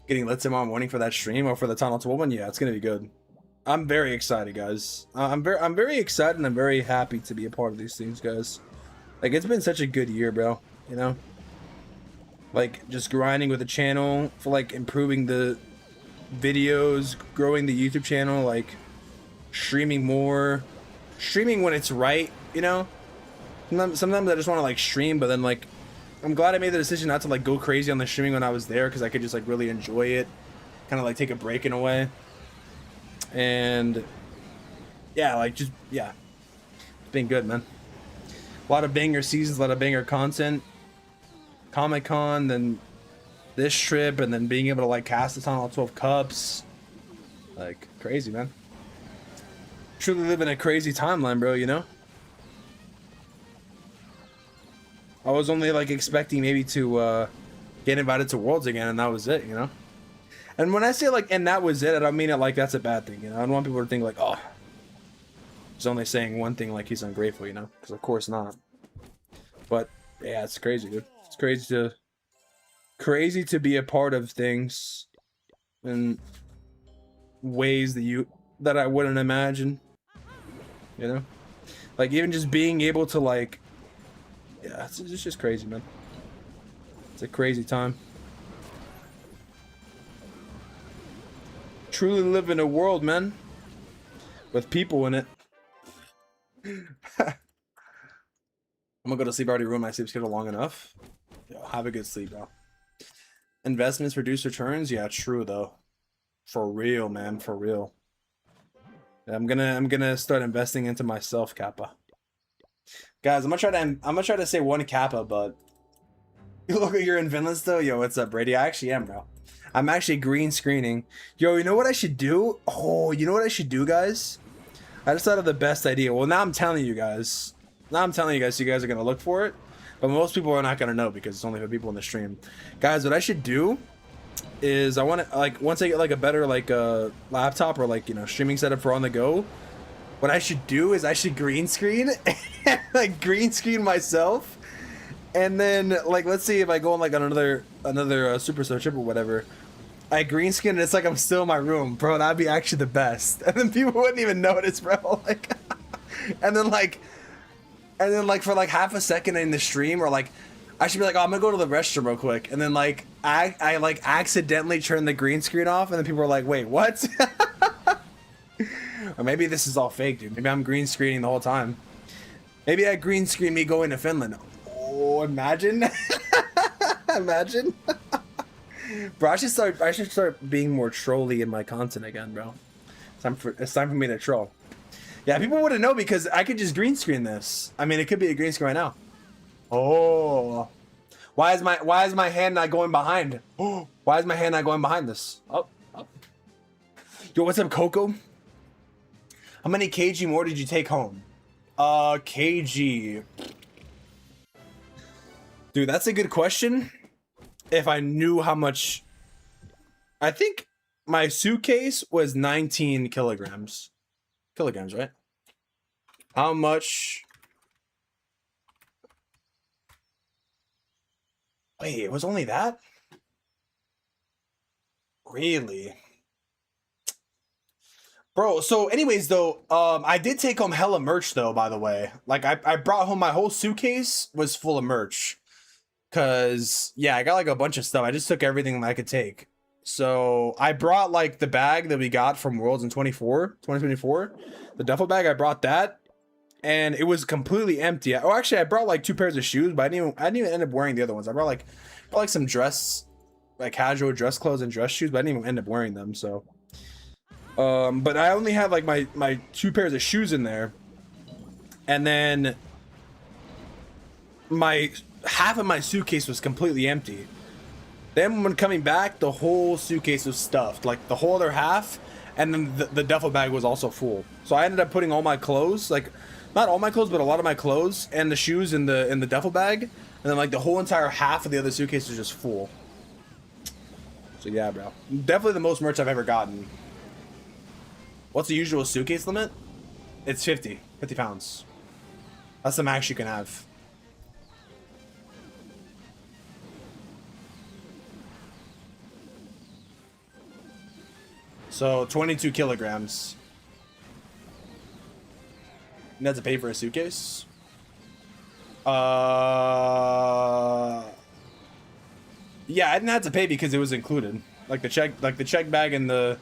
Getting lit tomorrow morning for that stream or for the Tunnel 12 one, yeah, it's gonna be good. I'm very excited, guys. I'm very excited and I'm very happy to be a part of these things, guys. Like, it's been such a good year, bro. You know, like just grinding with the channel for like improving the videos, growing the YouTube channel, like streaming more, streaming when it's right, you know. Sometimes I just want to like stream, but then like I'm glad I made the decision not to like go crazy on the streaming when I was there, because I could just like really enjoy it, kind of like take a break in a way. And yeah, like just, yeah, it's been good, man. A lot of banger seasons, a lot of banger content. Comic-Con, then this trip, and then being able to like cast this on all 12 cups. Like, crazy, man. Truly living a crazy timeline, bro, you know? I was only like expecting maybe to get invited to Worlds again, and that was it, you know? And when I say like, and that was it, I don't mean it like that's a bad thing, you know? I don't want people to think like, oh, he's only saying one thing like he's ungrateful, you know? Because of course not. But yeah, it's crazy, dude. It's crazy to be a part of things in ways that I wouldn't imagine, you know? Like even just being able to like, yeah, it's just crazy, man. It's a crazy time. Truly live in a world, man, with people in it. I'm gonna go to sleep. I already ruined my sleep schedule long enough. Yo, have a good sleep, bro. Investments produce returns. Yeah, true though. For real, man. For real. Yeah, I'm gonna start investing into myself, Kappa. Guys, I'm gonna try to say one Kappa, but you look, you're in Finland still. Yo, what's up, Brady? I actually am, bro. I'm actually green screening. Yo, you know what I should do? Oh, you know what I should do, guys? I just thought of the best idea. Well, now I'm telling you guys. Now I'm telling you guys, so you guys are gonna look for it. But most people are not gonna know because it's only for people in the stream. Guys, what I should do is I want to, like, once I get like a better like laptop or like, you know, streaming setup for on the go, what I should do is I should green screen and like green screen myself, and then like let's see if I go on like on another Superstar trip or whatever, I green screen and it's like I'm still in my room, bro. That'd be actually the best, and then people wouldn't even notice, bro. Like and then like for like half a second in the stream, or like I should be like, oh, I'm gonna go to the restroom real quick, and then like I like accidentally turn the green screen off, and then people are like, wait, what? Or maybe this is all fake, dude. Maybe I'm green screening the whole time. Maybe I green screen me going to Finland. Oh, imagine. Imagine. Bro, I should start being more trolly in my content again, bro. It's time for me to troll. Yeah, people wouldn't know because I could just green screen this. I mean, it could be a green screen right now. Oh. Why is my hand not going behind? Oh, why is my hand not going behind this? Oh. Yo, what's up, Coco? How many kg more did you take home? Kg. Dude, that's a good question. If I knew how much... I think my suitcase was 19 kilograms. Kilograms, right? How much... Wait, it was only that? Really? Bro, so anyways, though, I did take home hella merch, though, by the way. Like, I brought home my whole suitcase was full of merch. Because, yeah, I got, like, a bunch of stuff. I just took everything that I could take. So, I brought, like, the bag that we got from Worlds in 2024. The duffel bag, I brought that. And it was completely empty. Oh, actually, I brought, like, 2 pairs of shoes, but I didn't even end up wearing the other ones. I brought, like, some dress, like, casual dress clothes and dress shoes, but I didn't even end up wearing them, so... but I only had like my 2 pairs of shoes in there, and then my half of my suitcase was completely empty. Then when coming back, the whole suitcase was stuffed, like the whole other half, and then the duffel bag was also full. So I ended up putting all my clothes, like not all my clothes, but a lot of my clothes and the shoes in the duffel bag, and then like the whole entire half of the other suitcase was just full. So yeah, bro, definitely the most merch I've ever gotten. What's the usual suitcase limit? It's 50 pounds. That's the max you can have. So 22 kilograms. You have to pay for a suitcase? Yeah, I didn't have to pay because it was included. Like the check bag and the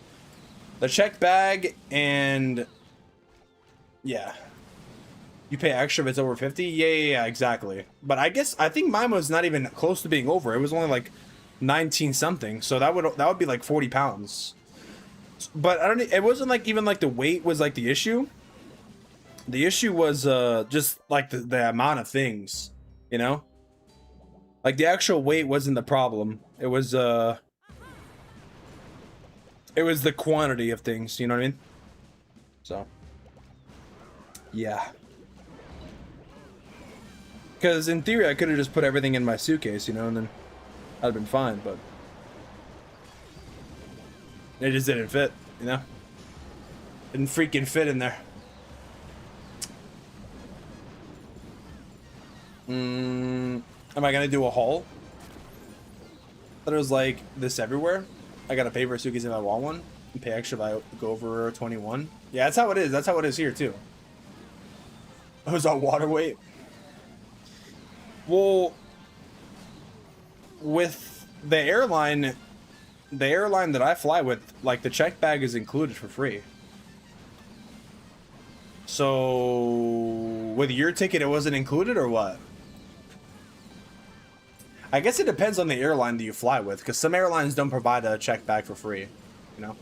check bag, and yeah, you pay extra if it's over 50. Yeah, exactly. But I think mine was not even close to being over. It was only like 19 something, so that would be like 40 pounds. But it wasn't like even like the weight was like the issue. The issue was just like the amount of things, you know, like the actual weight wasn't the problem. It was the quantity of things, you know what I mean? So, yeah. Because in theory, I could have just put everything in my suitcase, you know, and then I'd have been fine, but it just didn't fit, you know? Didn't freaking fit in there. Am I gonna do a haul? That was like this everywhere. I gotta pay for a suitcase if I want one, and pay extra if I go over 21. Yeah, that's how it is. That's how it is here too. It was on water weight. Well, with the airline that I fly with, like the check bag is included for free. So with your ticket, it wasn't included or what? I guess it depends on the airline that you fly with, because some airlines don't provide a check bag for free, you know?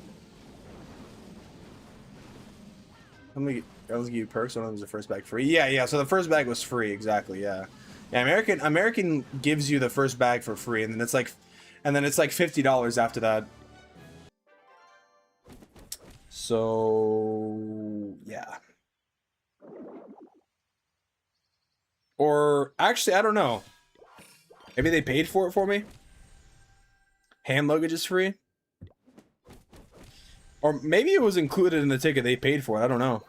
I'll give you perks. One of them was the first bag free. Yeah, so the first bag was free, exactly, yeah. Yeah, American gives you the first bag for free, and then it's like $50 after that. So, yeah. Or, actually, I don't know. Maybe they paid for it for me? Hand luggage is free? Or maybe it was included in the ticket they paid for it, I don't know.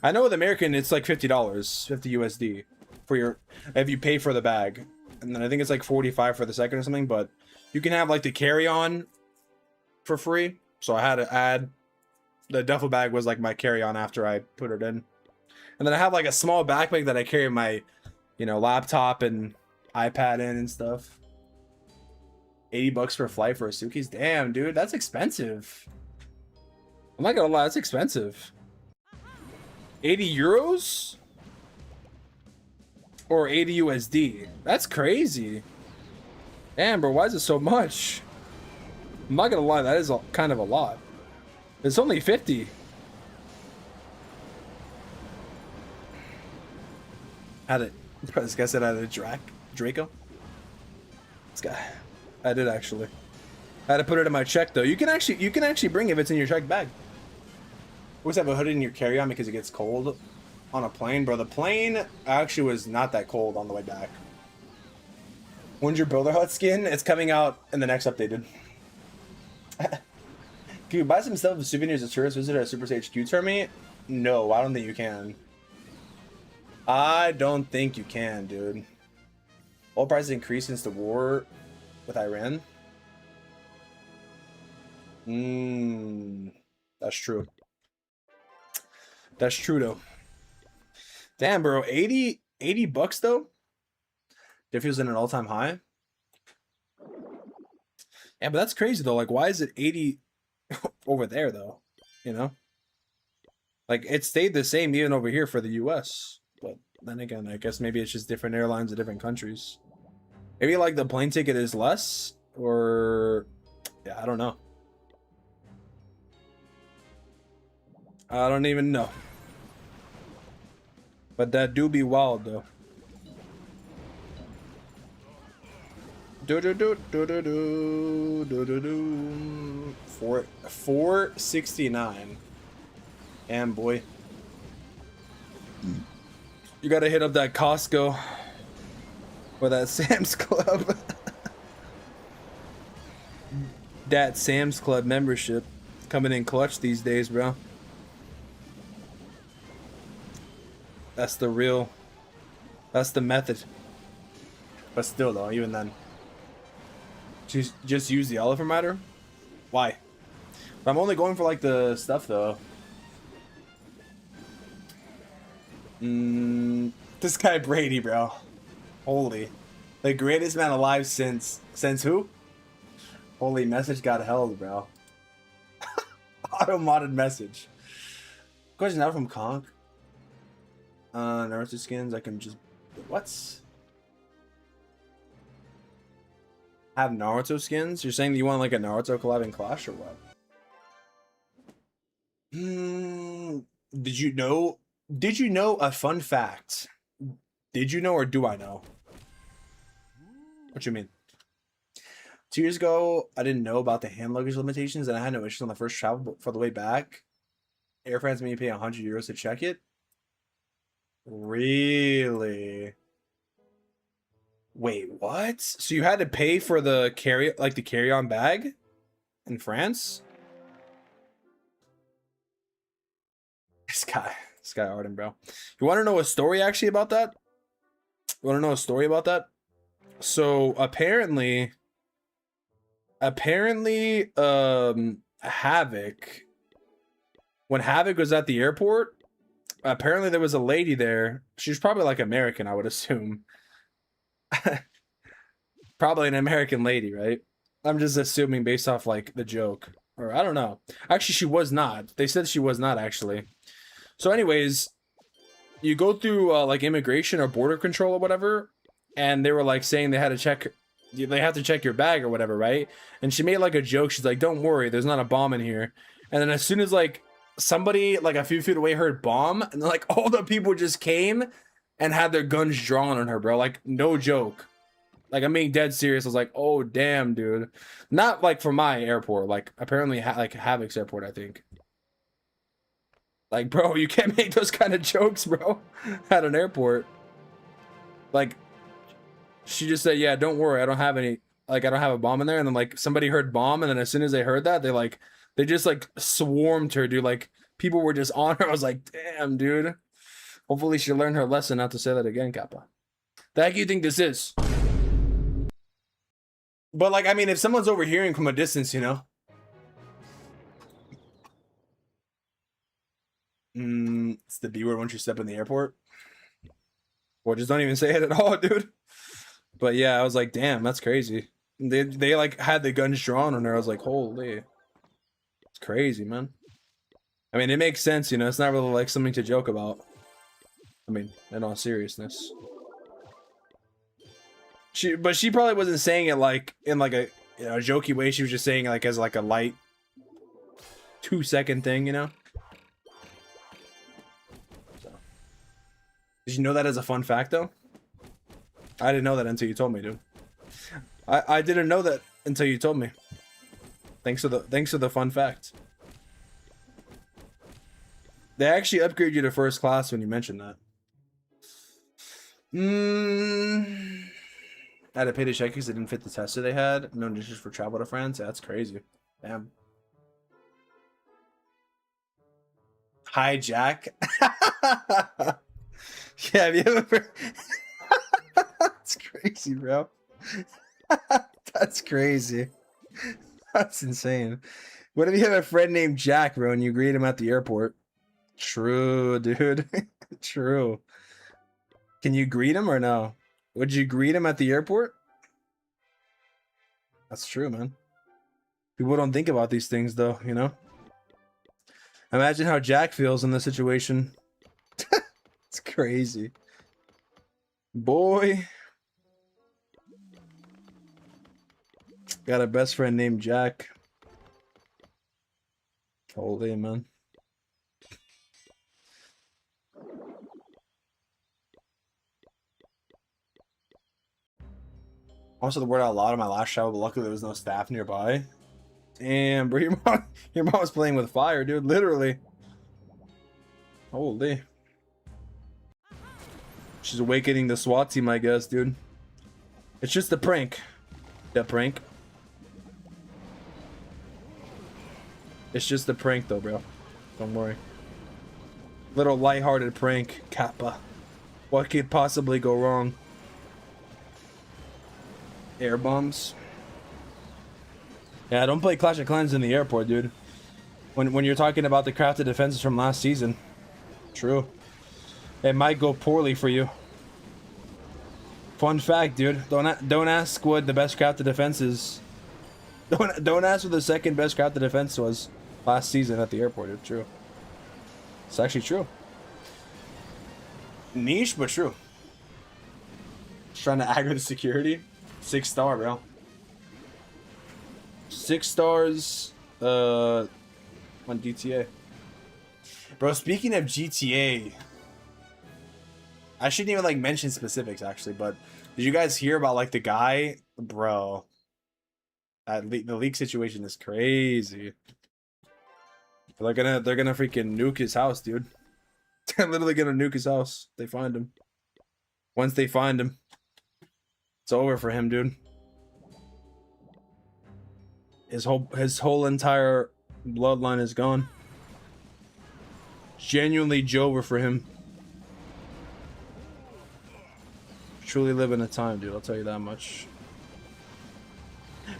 I know with American it's like $50, 50 USD if you pay for the bag. And then I think it's like 45 for the second or something, but you can have like the carry-on for free. So I had to add, the duffel bag was like my carry-on after I put it in. And then I have like a small backpack that I carry my, you know, laptop and iPad in and stuff. 80 bucks for a flight for a suitcase. Damn, dude, that's expensive. I'm not gonna lie, that's expensive. 80 euros? Or 80 USD? That's crazy. Damn, bro, why is it so much? I'm not gonna lie, that is kind of a lot. It's only 50. Had it. This guy said I had a Draco. This guy. I did actually. I had to put it in my check though. You can actually bring it if it's in your check bag. Always have a hoodie in your carry-on because it gets cold on a plane, bro. The plane actually was not that cold on the way back. When's your Builder Hut skin? It's coming out in the next update, dude. Can you buy some stuff of souvenirs as tourist visitor at Super HQ Tournament? No, I don't think you can. I don't think you can, dude. Oil prices increased since the war with Iran. That's true. That's true though. Damn, bro, 80 bucks though. Diffie was in an all-time high. Yeah, but that's crazy though. Like, why is it 80 over there though? You know, like it stayed the same even over here for the U.S. But then again, I guess maybe it's just different airlines in different countries. Maybe like the plane ticket is less, or yeah, I don't know. I don't even know. But that do be wild though. Do do do do do do do do do. 469. And boy, you gotta hit up that Costco or that Sam's Club. That Sam's Club membership coming in clutch these days, bro. That's the real. That's the method. But still, though, even then, just use the olive matter. Why? But I'm only going for like the stuff though. This guy Brady, bro. Holy, the greatest man alive since who? Holy, message got held, bro. Auto modded message. Question out from Conk. Naruto skins. I can just what? Have Naruto skins? You're saying that you want like a Naruto collab in Clash or what? Did you know? Did you know a fun fact? Did you know or do I know? What you mean? 2 years ago, I didn't know about the hand luggage limitations and I had no issues on the first travel, but for the way back, Air France made me pay 100 euros to check it. Really? Wait, what? So you had to pay for the carry-on bag in France? This guy Arden, bro. You want to know a story actually about that? You want to know a story about that? So apparently, Havoc, when Havoc was at the airport, apparently there was a lady there. She's probably like American, I would assume. Probably an American lady, right? I'm just assuming based off like the joke, or I don't know. Actually, she was not. They said she was not actually. So anyways, you go through like immigration or border control or whatever, and they were like saying they had to check, they have to check your bag or whatever, right? And she made like a joke. She's like, "Don't worry, there's not a bomb in here." And then as soon as like somebody like a few feet away heard bomb, and then, like all the people just came and had their guns drawn on her, bro. Like no joke. Like I'm being dead serious. I was like, "Oh damn, dude." Not like for my airport. Like apparently like Havoc's airport, I think. Like, bro, you can't make those kind of jokes, bro, at an airport. Like, she just said, "Yeah, don't worry, I don't have any, like, I don't have a bomb in there." And then, like, somebody heard bomb, and then as soon as they heard that, they just, like, swarmed her, dude. Like, people were just on her. I was like, damn, dude. Hopefully she learned her lesson not to say that again, Kappa. The heck do you think this is? But, like, I mean, if someone's overhearing from a distance, you know? It's the B word once you step in the airport. Or just don't even say it at all, dude. But yeah, I was like, damn, that's crazy. They like had the guns drawn on her. I was like, holy, it's crazy, man. I mean, it makes sense, you know. It's not really like something to joke about. I mean, in all seriousness. But she probably wasn't saying it like in like a jokey way. She was just saying it like as like a light 2-second thing, you know. So, did you know that as a fun fact though? I didn't know that until you told me, dude. I didn't know that until you told me. Thanks for the fun fact. They actually upgrade you to first class when you mentioned that. I had to pay to check because it didn't fit the tester they had. No dishes for travel to France. Yeah, that's crazy. Damn. Hi, Jack. Yeah, have you ever... That's crazy, bro. That's crazy. That's insane. What if you have a friend named Jack, bro, and you greet him at the airport? True, dude. True. Can you greet him or no? Would you greet him at the airport? That's true, man. People don't think about these things, though, you know? Imagine how Jack feels in this situation. It's crazy. Boy. Got a best friend named Jack. Holy, man. Also, the word out loud on my last shower, but luckily there was no staff nearby. Damn, bro, your mom was playing with fire, dude. Literally. Holy. She's awakening the SWAT team, I guess, dude. It's just a prank. That prank. It's just a prank, though, bro. Don't worry. Little lighthearted prank, Kappa. What could possibly go wrong? Air bombs. Yeah, don't play Clash of Clans in the airport, dude. When you're talking about the crafted defenses from last season. True. It might go poorly for you. Fun fact, dude. Don't ask what the best crafted defense is. Don't ask what the second best crafted defense was last season at the airport. It's true. It's actually true. Niche, but true. Just trying to aggro the security. 6-star, bro. 6 stars. On GTA. Bro, speaking of GTA, I shouldn't even like mention specifics actually, but did you guys hear about like the guy, bro? The leak situation is crazy. They're gonna freaking nuke his house, dude. They're literally gonna nuke his house. They find him. Once they find him, it's over for him, dude. His whole entire bloodline is gone. Genuinely Jover for him. Truly living a time, dude. I'll tell you that much.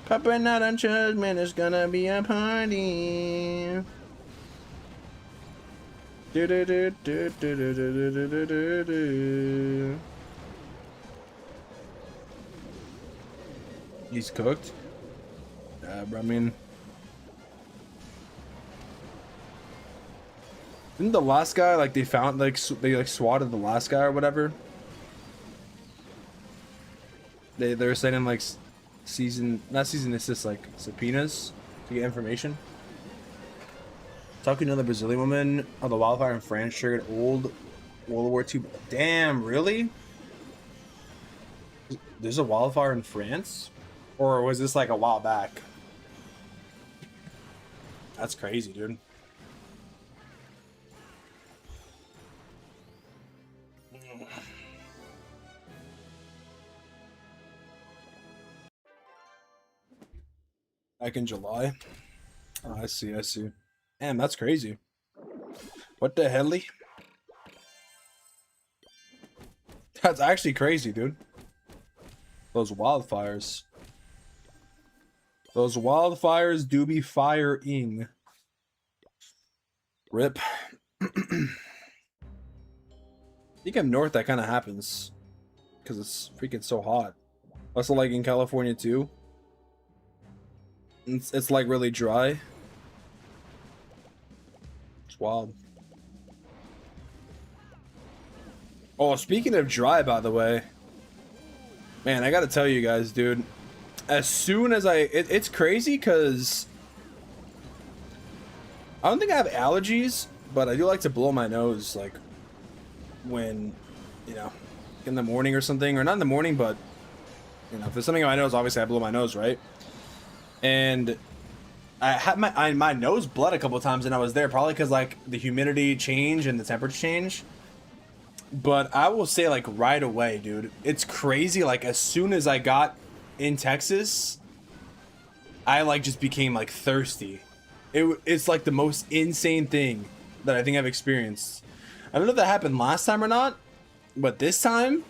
Popping out on Judgment is gonna be a party. Do do do do do do do do do do. He's cooked. Yeah, but I mean, didn't the last guy like they found like they like swatted the last guy or whatever? They're sending like not season assists, like subpoenas to get information. Talking to another Brazilian woman on the wildfire in France triggered old World War II. Damn, really? There's a wildfire in France? Or was this like a while back? That's crazy, dude. Back in July. Oh, I see. Damn, that's crazy. What the hell? That's actually crazy, dude. Those wildfires. Those wildfires do be firing. Rip. I think up north that kind of happens because it's freaking so hot. Also, like in California too. It's like really dry. It's wild. Oh, speaking of dry, by the way, man, I gotta tell you guys, dude. As soon as it's crazy because I don't think I have allergies, but I do like to blow my nose, like when, you know, in the morning or something, or not in the morning, but you know, if there's something on my nose, obviously I blow my nose, right? And I had my nose bled a couple of times, and I was there probably because like the humidity change and the temperature change. But I will say, like, right away, dude, it's crazy. Like, as soon as I got in Texas, I like just became like thirsty. It's like the most insane thing that I think I've experienced. I don't know if that happened last time or not, but this time,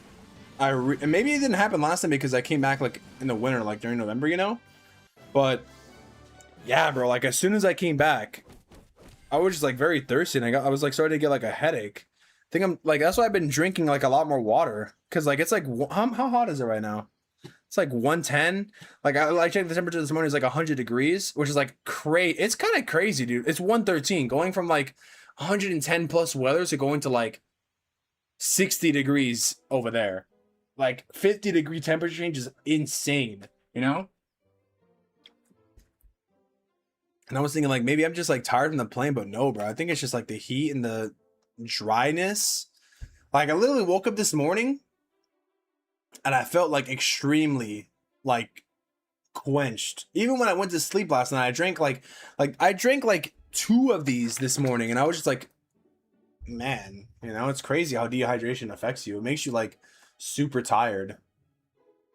maybe it didn't happen last time because I came back like in the winter, like during November, you know. But yeah, bro, like as soon as I came back, I was just like very thirsty, and I was like starting to get like a headache. I think I'm like, that's why I've been drinking like a lot more water, because like it's like how hot is it right now? It's like 110. Like I checked the temperature this morning, it's like 100 degrees, which is like crazy. It's kind of crazy, dude. It's 113, going from like 110 plus weather to going to like 60 degrees over there. Like 50-degree temperature change is insane, you know? And I was thinking like maybe I'm just like tired from the plane, but no, bro. I think it's just like the heat and the dryness. Like I literally woke up this morning and I felt like extremely like quenched. Even when I went to sleep last night, I drank like I drank like 2 of these this morning, and I was just like, man, you know, it's crazy how dehydration affects you. It makes you like super tired.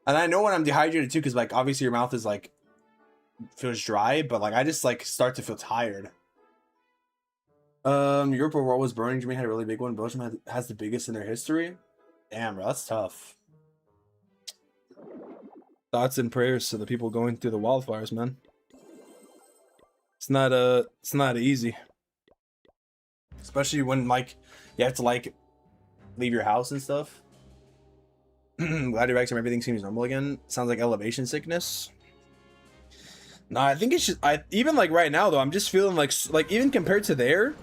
And I know when I'm dehydrated too, because like obviously your mouth is like feels dry, but like I just like start to feel tired. Europe overall was burning. Germany had a really big one. Belgium has the biggest in their history. Damn, bro, that's tough. Thoughts and prayers to the people going through the wildfires, man. It's not easy. Especially when like you have to like leave your house and stuff. Glad you're back to everything seems normal again. Sounds like elevation sickness. No, I think it's just even like right now though, I'm just feeling like even compared to there,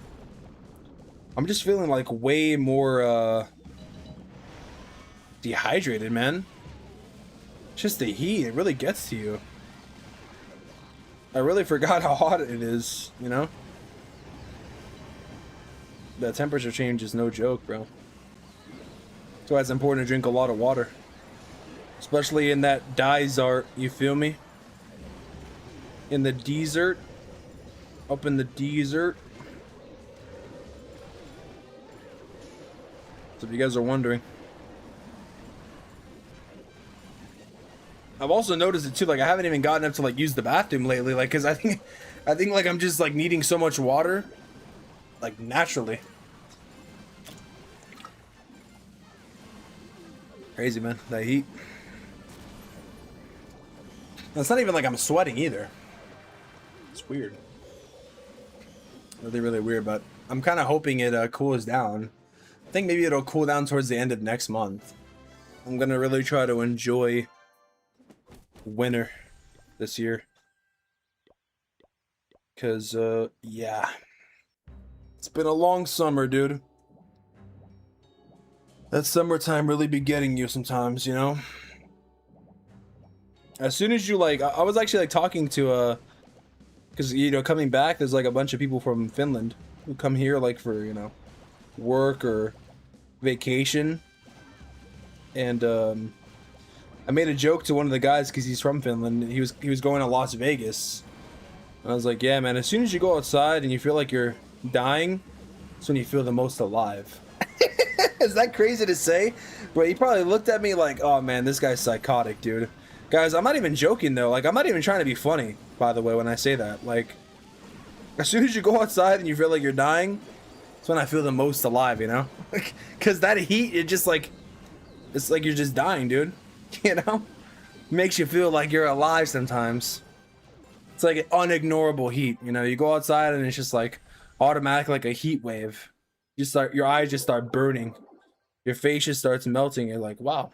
I'm just feeling like way more dehydrated, man. Just the heat, it really gets to you. I really forgot how hot it is, you know? The temperature change is no joke, bro. That's why it's important to drink a lot of water. Especially in that desert, you feel me? In the desert. Up in the desert. So if you guys are wondering. I've also noticed it too, like I haven't even gotten up to like use the bathroom lately, like because I think like I'm just like needing so much water, like naturally. Crazy, man, that heat. It's not even like I'm sweating either. It's weird. Really, really weird, but I'm kind of hoping it cools down. I think maybe it'll cool down towards the end of next month. I'm gonna really try to enjoy winter this year, because yeah, it's been a long summer, dude. That summertime really be getting you sometimes, you know. As soon as you like, I was actually like talking to because you know, coming back, there's like a bunch of people from Finland who come here like for, you know, work or vacation, and I made a joke to one of the guys because he's from Finland. He was going to Las Vegas. And I was like, yeah, man, as soon as you go outside and you feel like you're dying, that's when you feel the most alive. Is that crazy to say? But he probably looked at me like, oh man, this guy's psychotic, dude. Guys, I'm not even joking though. Like, I'm not even trying to be funny, by the way, when I say that. Like, as soon as you go outside and you feel like you're dying, that's when I feel the most alive, you know? Because that heat, it just like, it's like you're just dying, dude. You know, makes you feel like you're alive sometimes. It's like an unignorable heat, you know. You go outside and it's just like automatic, like a heat wave. your eyes just start burning. Your face just starts melting. You're like, wow.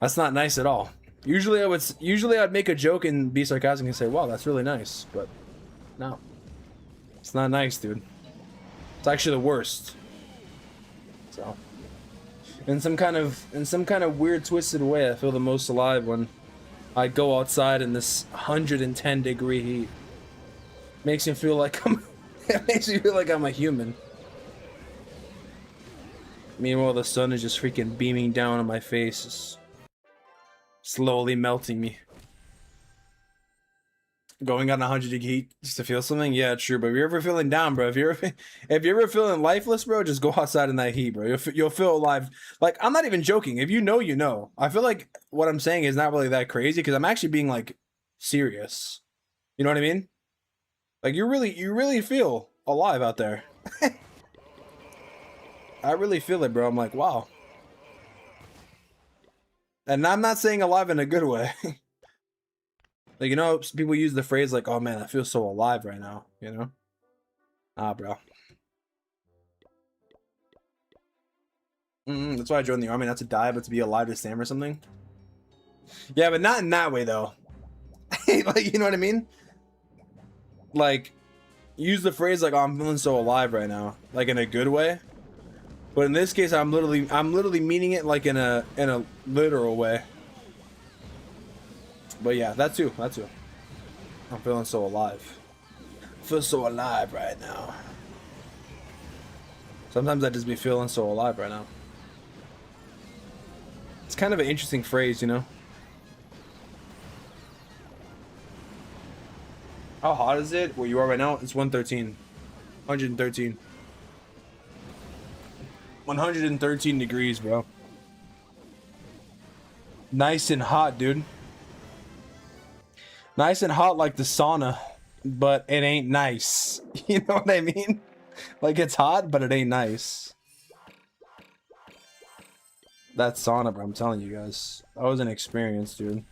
That's not nice at all. Usually I'd make a joke and be sarcastic and say, wow, that's really nice. But no. It's not nice, dude. It's actually the worst. So in some kind of weird twisted way, I feel the most alive when I go outside in this 110-degree heat. Makes me feel like it makes me feel like I'm a human. Meanwhile, the sun is just freaking beaming down on my face, just slowly melting me. Going on 100-degree heat just to feel something? Yeah, true. But if you're ever feeling down, bro, if you're ever feeling lifeless, bro, just go outside in that heat, bro. You'll feel alive. Like, I'm not even joking. If you know, you know. I feel like what I'm saying is not really that crazy because I'm actually being like serious. You know what I mean? Like you really feel alive out there. I really feel it, bro. I'm like, wow. And I'm not saying alive in a good way. Like, you know, people use the phrase like, oh man, I feel so alive right now, you know? Ah, bro. That's why I joined the army, not to die, but to be alive to Sam or something. Yeah, but not in that way, though. Like, you know what I mean? Like, use the phrase like, oh, I'm feeling so alive right now. Like, in a good way. But in this case, I'm literally meaning it like in a literal way. But yeah, that too. I'm feeling so alive. I feel so alive right now. Sometimes I just be feeling so alive right now. It's kind of an interesting phrase, you know? How hot is it where you are right now? It's 113. 113. 113 degrees, bro. Nice and hot, dude. Nice and hot like the sauna, but it ain't nice. You know what I mean? Like it's hot, but it ain't nice. That sauna, bro, I'm telling you guys. That was an experience, dude.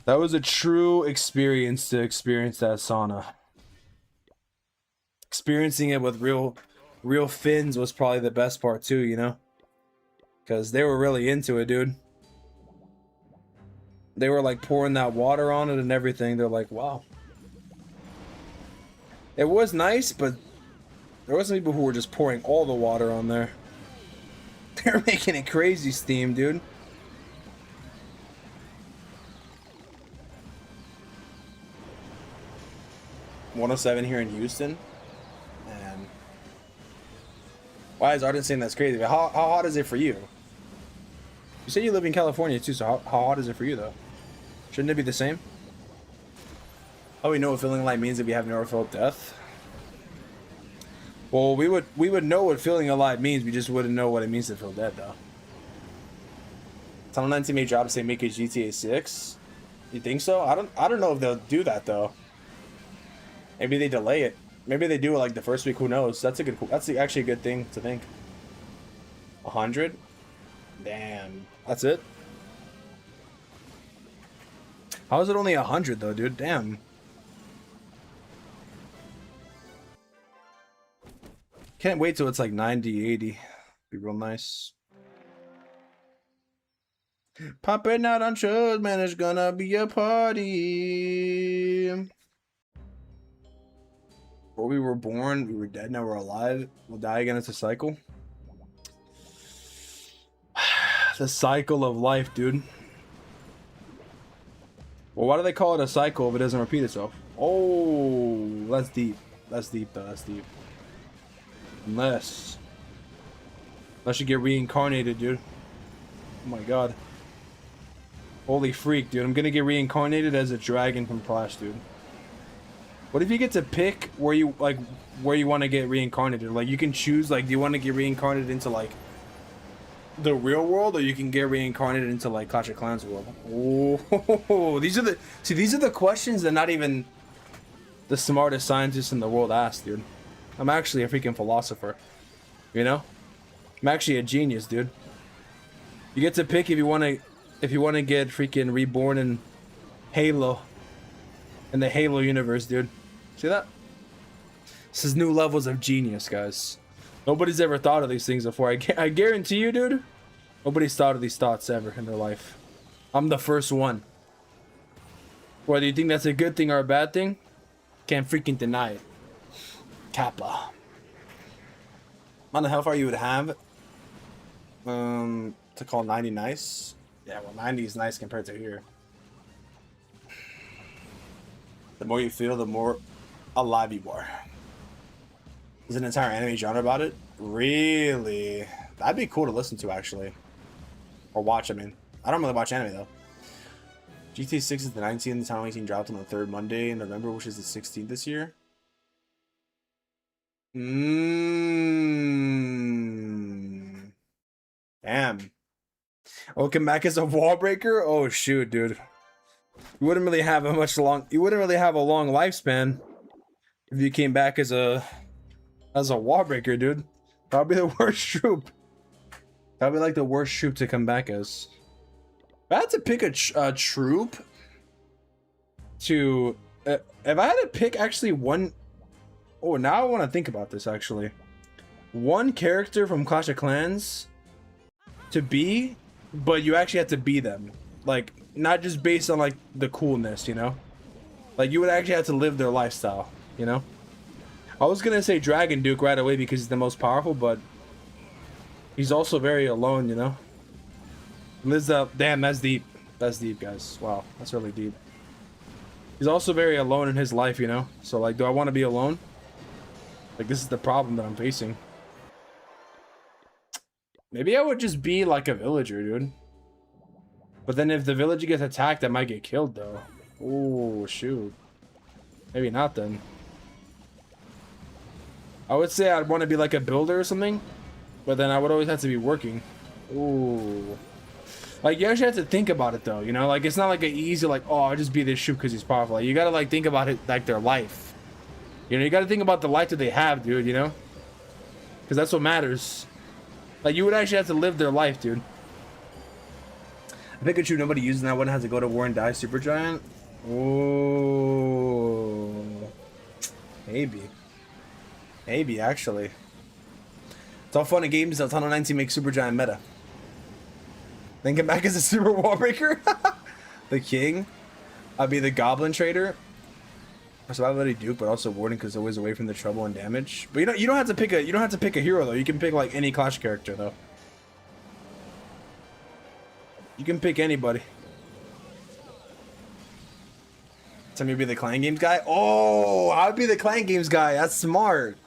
That was a true experience to experience that sauna. Experiencing it with real Finns was probably the best part too, you know? Because they were really into it, dude. They were like pouring that water on it and everything. They're like, wow. It was nice, but there were some people who were just pouring all the water on there. They're making it crazy steam, dude. .107 here in Houston. And why is Arden saying that's crazy? But how hot is it for you? You say you live in California too, so how hot is it for you though? Shouldn't it be the same? Oh, we know what feeling alive means if we have never felt death. Well, we would know what feeling alive means. We just wouldn't know what it means to feel dead, though. Tunnel 19 made jobs say make it GTA 6. You think so? I don't know if they'll do that though. Maybe they delay it. Maybe they do it like the first week. Who knows? That's actually a good thing to think. 100? Damn. That's it? How is it only 100 though, dude? Damn. Can't wait till it's like 90, 80. Be real nice. Popping out on shows, man, it's gonna be a party. Before we were born, we were dead, now we're alive. We'll die again, it's a cycle. The cycle of life, dude. Well, why do they call it a cycle if it doesn't repeat itself? Oh, that's deep. That's deep, though. That's deep. Unless you get reincarnated, dude. Oh my god. Holy freak, dude. I'm gonna get reincarnated as a dragon from Clash, dude. What if you get to pick where you want to get reincarnated? Like, you can choose, like, do you want to get reincarnated into, like, the real world, or you can get reincarnated into, like, Clash of Clans world? Oh, these are the questions that not even the smartest scientists in the world ask, dude. I'm actually a freaking philosopher, you know? I'm actually a genius, dude. You get to pick if you want to get freaking reborn in Halo, in the Halo universe, dude. See that? This is new levels of genius, guys. Nobody's ever thought of these things before. I guarantee you, dude. Nobody's thought of these thoughts ever in their life. I'm the first one. Whether you think that's a good thing or a bad thing, can't freaking deny it. Kappa. Amount of hellfire you would have to call 90 nice. Yeah, well, 90 is nice compared to here. The more you feel, the more alive you are. There's an entire anime genre about it. Really? That'd be cool to listen to, actually. Or watch, I mean. I don't really watch anime, though. GTA 6 is the 19th. The Town 18 dropped on the 3rd Monday in November, which is the 16th this year. Damn. Oh, come back as a wall breaker? Oh, shoot, dude. You wouldn't really have a long lifespan if you came back as a wall breaker, dude. That'd be the worst troop. That'd be like the worst troop to come back as. If I had to pick a troop to if I had to pick actually one. Oh, now I want to think about this actually. One character from Clash of Clans to be, but you actually have to be them. Like, not just based on like the coolness, you know? Like, you would actually have to live their lifestyle, you know? I was gonna say Dragon Duke right away because he's the most powerful, but he's also very alone, you know? Damn, that's deep. That's deep, guys. Wow, that's really deep. He's also very alone in his life, you know? So, like, do I want to be alone? Like, this is the problem that I'm facing. Maybe I would just be like a villager, dude. But then if the villager gets attacked, I might get killed, though. Oh, shoot. Maybe not, then. I would say I'd want to be like a builder or something. But then I would always have to be working. Ooh. Like, you actually have to think about it, though, you know? Like, it's not like an easy, like, oh, I'll just be this shoot because he's powerful. Like, you gotta, like, think about it, like, their life. You know, you gotta think about the life that they have, dude, you know? Because that's what matters. Like, you would actually have to live their life, dude. I Pikachu, nobody using that one has to go to war and die. Super Giant? Oh. Maybe. Maybe, actually. It's all fun and games until Tunnel 19 makes Super Giant meta. Then come back as a super wall breaker. The king. I'd be the goblin trader. Survivability Duke, but also Warden because always away from the trouble and damage. But you don't have to pick a hero though. You can pick like any Clash character though. You can pick anybody. Tell me to be the Clan Games guy. Oh, I'd be the Clan Games guy. That's smart,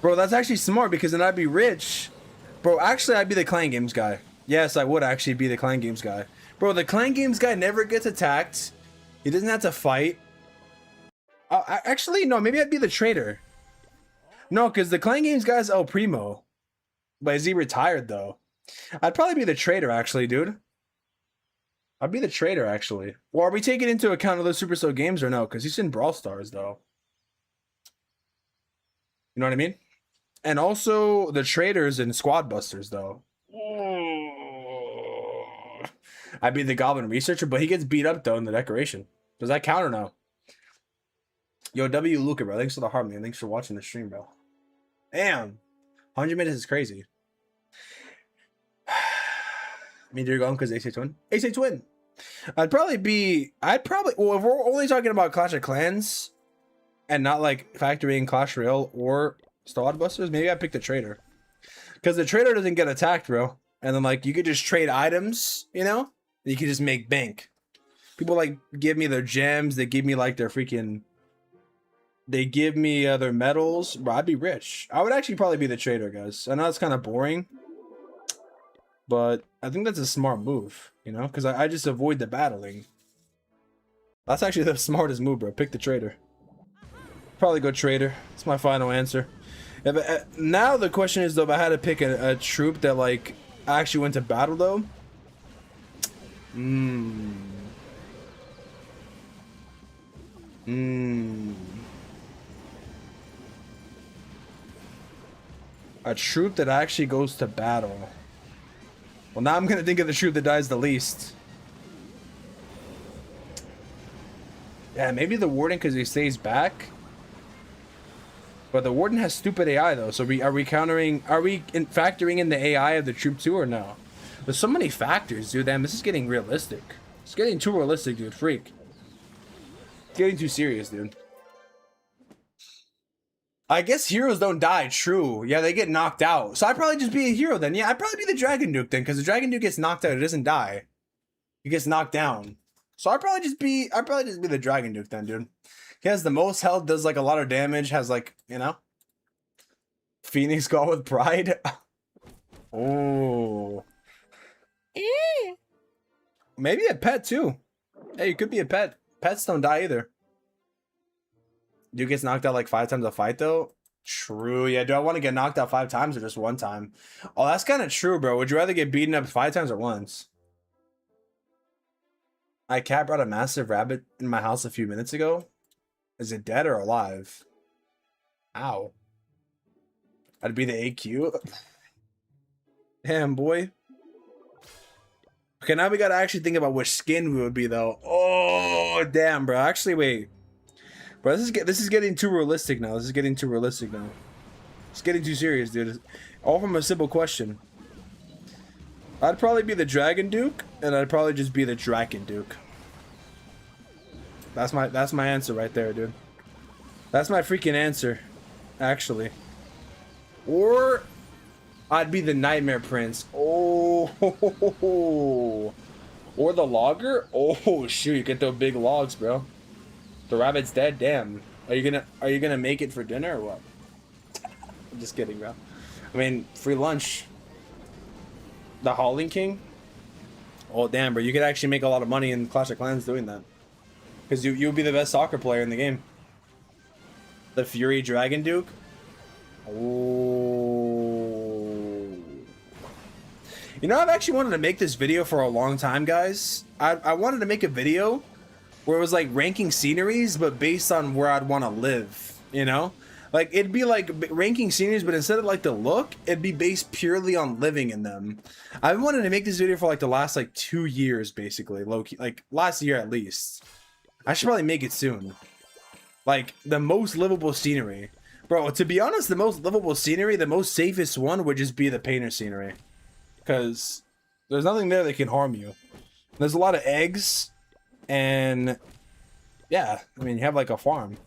bro. That's actually smart because then I'd be rich, bro. Actually, I'd be the Clan Games guy. Yes, I would actually be the Clan Games guy, bro. The Clan Games guy never gets attacked. He doesn't have to fight. Actually, no, maybe I'd be the trader. No, because the Clan Games guy's El Primo. But is he retired, though? I'd probably be the trader, actually, dude. I'd be the trader, actually. Well, are we taking into account of those Supercell games or no? Because he's in Brawl Stars, though. You know what I mean? And also the traders in Squad Busters, though. I'd be the Goblin Researcher, but he gets beat up, though, in the decoration. Does that count or no? Yo, W. Luca, bro. Thanks for the heart, man. Thanks for watching the stream, bro. Damn. 100 minutes is crazy. Me and you're going because Ace Twin. Ace Twin. Well, if we're only talking about Clash of Clans and not like factoring Clash Royale or Squad Busters, maybe I'd pick the trader. Because the trader doesn't get attacked, bro. And then like you could just trade items, you know? You could just make bank. People like give me their gems, they give me like their freaking they give me their medals, bro. I'd be rich. I would actually probably be the trader, guys. I know it's kind of boring, but I think that's a smart move, you know, because I just avoid the battling. That's actually the smartest move, bro. Pick the trader. Probably go trader. It's my final answer. Now the question is though, if I had to pick a troop that like actually went to battle though. A troop that actually goes to battle. Well, now I'm gonna think of the troop that dies the least. Yeah, maybe the Warden because he stays back. But the Warden has stupid AI though, so are we factoring in the AI of the troop too or no? There's so many factors, dude. Damn, this is getting realistic. It's getting too realistic, dude. Freak. It's getting too serious, dude. I guess heroes don't die. True. Yeah, they get knocked out. So I'd probably just be a hero then. Yeah, I'd probably be the Dragon Duke then, because the Dragon Duke gets knocked out. It doesn't die. He gets knocked down. So I'd probably just be the Dragon Duke then, dude. He has the most health, does like a lot of damage, has like, you know, Phoenix Guard with pride. Oh. Maybe a pet too. Hey, you could be a pet. Pets don't die either. Dude gets knocked out like 5 times a fight though. True. Yeah, do I want to get knocked out 5 times or just 1 time? Oh, that's kind of true, bro. Would you rather get beaten up 5 times or once? My cat brought a massive rabbit in my house a few minutes ago. Is it dead or alive? Ow. I'd be the AQ. Damn, boy. Okay, now we gotta actually think about which skin we would be, though. Oh, damn, bro. Actually, wait. Bro, this is getting too realistic now. This is getting too realistic now. It's getting too serious, dude. All from a simple question. I'd probably be the Dragon Duke, and I'd probably just be the Draken Duke. That's my answer right there, dude. That's my freaking answer, actually. Or I'd be the Nightmare Prince. Oh, or the Logger. Oh shoot, you get those big logs, bro. The rabbit's dead. Damn. Are you gonna make it for dinner or what? I'm just kidding, bro. I mean, free lunch. The Hauling King. Oh damn, bro. You could actually make a lot of money in Clash of Clans doing that. Because you would be the best soccer player in the game. The Fury Dragon Duke. Oh. You know, I've actually wanted to make this video for a long time, guys. I wanted to make a video where it was like ranking sceneries, but based on where I'd want to live, you know? Like, it'd be like ranking sceneries, but instead of like the look, it'd be based purely on living in them. I've wanted to make this video for like the last like 2 years, basically, low-key, like last year at least. I should probably make it soon. Like, the most livable scenery. Bro, to be honest, the most livable scenery, the most safest one would just be the painter scenery. Because there's nothing there that can harm you. There's a lot of eggs. And, yeah, I mean, you have like a farm.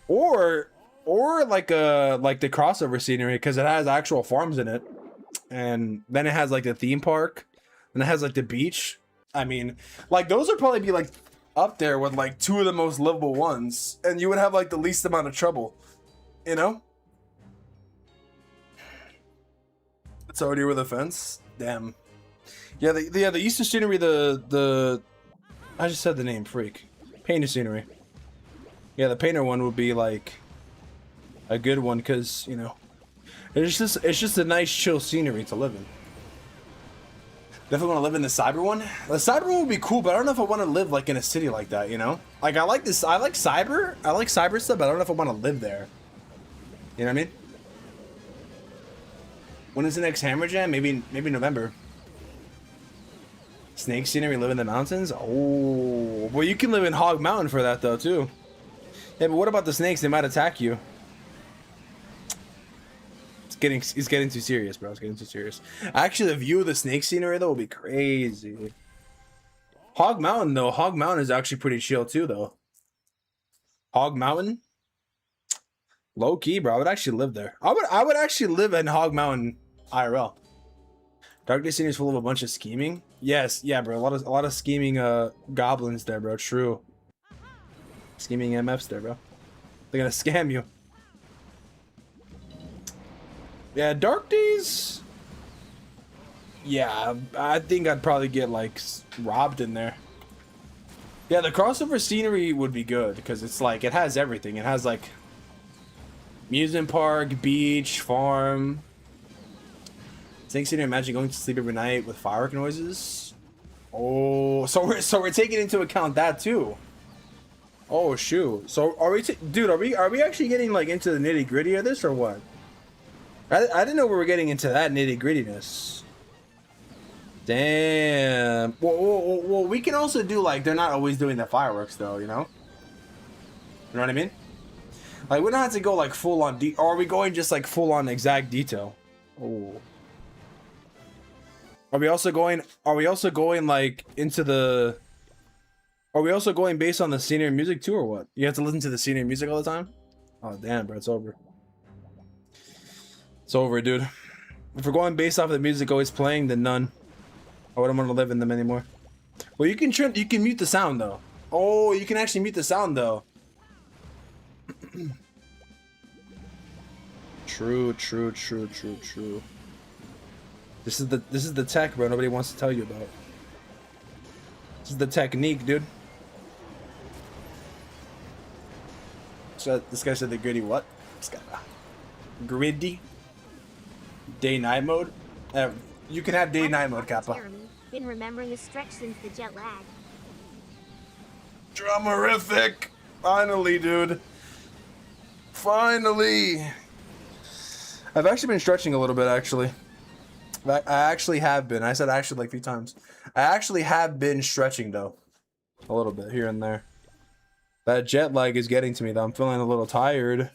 Or like the crossover scenery, because it has actual farms in it. And then it has like the theme park. And it has like the beach. I mean, like, those would probably be like up there with like 2 of the most livable ones, and you would have like the least amount of trouble, you know? It's already over the fence. Damn. Yeah, the Easter scenery, the I just said the name, freak. Painter scenery. Yeah, the painter one would be like a good one, because, you know, it's just a nice chill scenery to live in. Definitely want to live in the cyber one. The cyber one would be cool, but I don't know if I want to live like in a city like that, you know? Like, I like cyber stuff, but I don't know if I want to live there. You know what I mean? When is the next Hammer Jam? Maybe November. Snake scenery, live in the mountains? Oh, well, you can live in Hog Mountain for that though too. Yeah, but what about the snakes? They might attack you. It's getting too serious, bro. It's getting too serious. Actually, the view of the snake scenery though will be crazy. Hog Mountain though, Hog Mountain is actually pretty chill too though. Hog Mountain, low key, bro. I would actually live there. I would actually live in Hog Mountain IRL. Darkness Scenery is full of a bunch of scheming. Yes, yeah, bro. A lot of scheming goblins there, bro. True. Scheming MFs there, bro. They're gonna scam you. Yeah, Dark Days. Yeah, I think I'd probably get like robbed in there. Yeah, the crossover scenery would be good because it's like it has everything. It has like amusement park, beach, farm. Snake scenery. Imagine going to sleep every night with firework noises. Oh, so we're taking into account that too. Oh shoot. So are we, dude? Are we actually getting like into the nitty gritty of this or what? I didn't know we were getting into that nitty grittiness. Damn. Well, we can also do like they're not always doing the fireworks though, you know. You know what I mean? Like, we don't have to go like full on or are we going just like full on exact detail? Oh. Are we also going like into the... Are we also going based on the scenery and music too, or what? You have to listen to the scenery and music all the time? Oh, damn, bro, it's over. It's over, dude. If we're going based off of the music always playing, then none. I wouldn't want to live in them anymore. Well, you can mute the sound, though. Oh, you can actually mute the sound, though. True. This is the tech, bro. Nobody wants to tell you about. This is the technique, dude. So this guy said the gritty what? This guy. Gritty. Day-night mode? You can have day-night mode, Kappa. Been remembering a stretch since the jet lag. Dramarific! Finally, dude. Finally! I've actually been stretching a little bit, actually. I actually have been. I said actually like 3 times. I actually have been stretching, though. A little bit, here and there. That jet lag is getting to me, though. I'm feeling a little tired.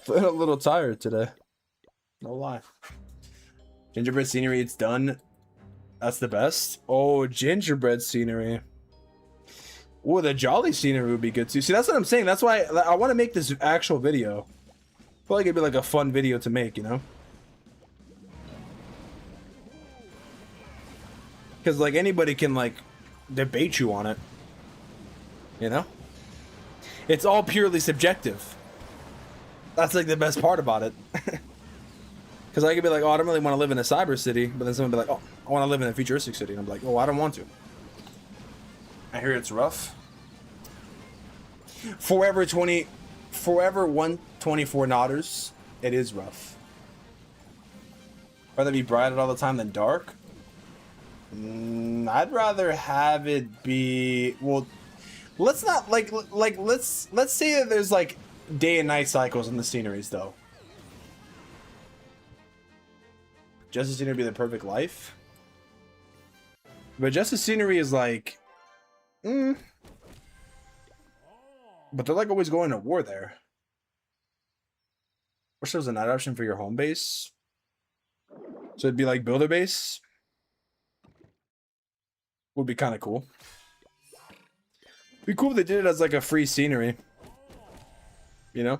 Feeling a little tired today. No lie. Gingerbread scenery, it's done. That's the best. Oh, gingerbread scenery. Oh, the jolly scenery would be good too. See, that's what I'm saying. That's why I want to make this actual video. I feel like it'd be like a fun video to make, you know? Because like anybody can like debate you on it. You know? It's all purely subjective. That's like the best part about it. Because I could be like, oh, I don't really want to live in a cyber city. But then someone would be like, oh, I want to live in a futuristic city. And I'm like, oh, I don't want to. I hear it's rough. Forever 124 knotters. It is rough. Rather be bright all the time than dark? I'd rather have it be... Well, let's not, let's say that there's, like, day and night cycles in the sceneries, though. Justice Scenery would be the perfect life. But Justice Scenery is like... But they're like always going to war there. Wish there was a night option for your home base. So it'd be like builder base. Would be kind of cool. Be cool if they did it as like a free scenery. You know?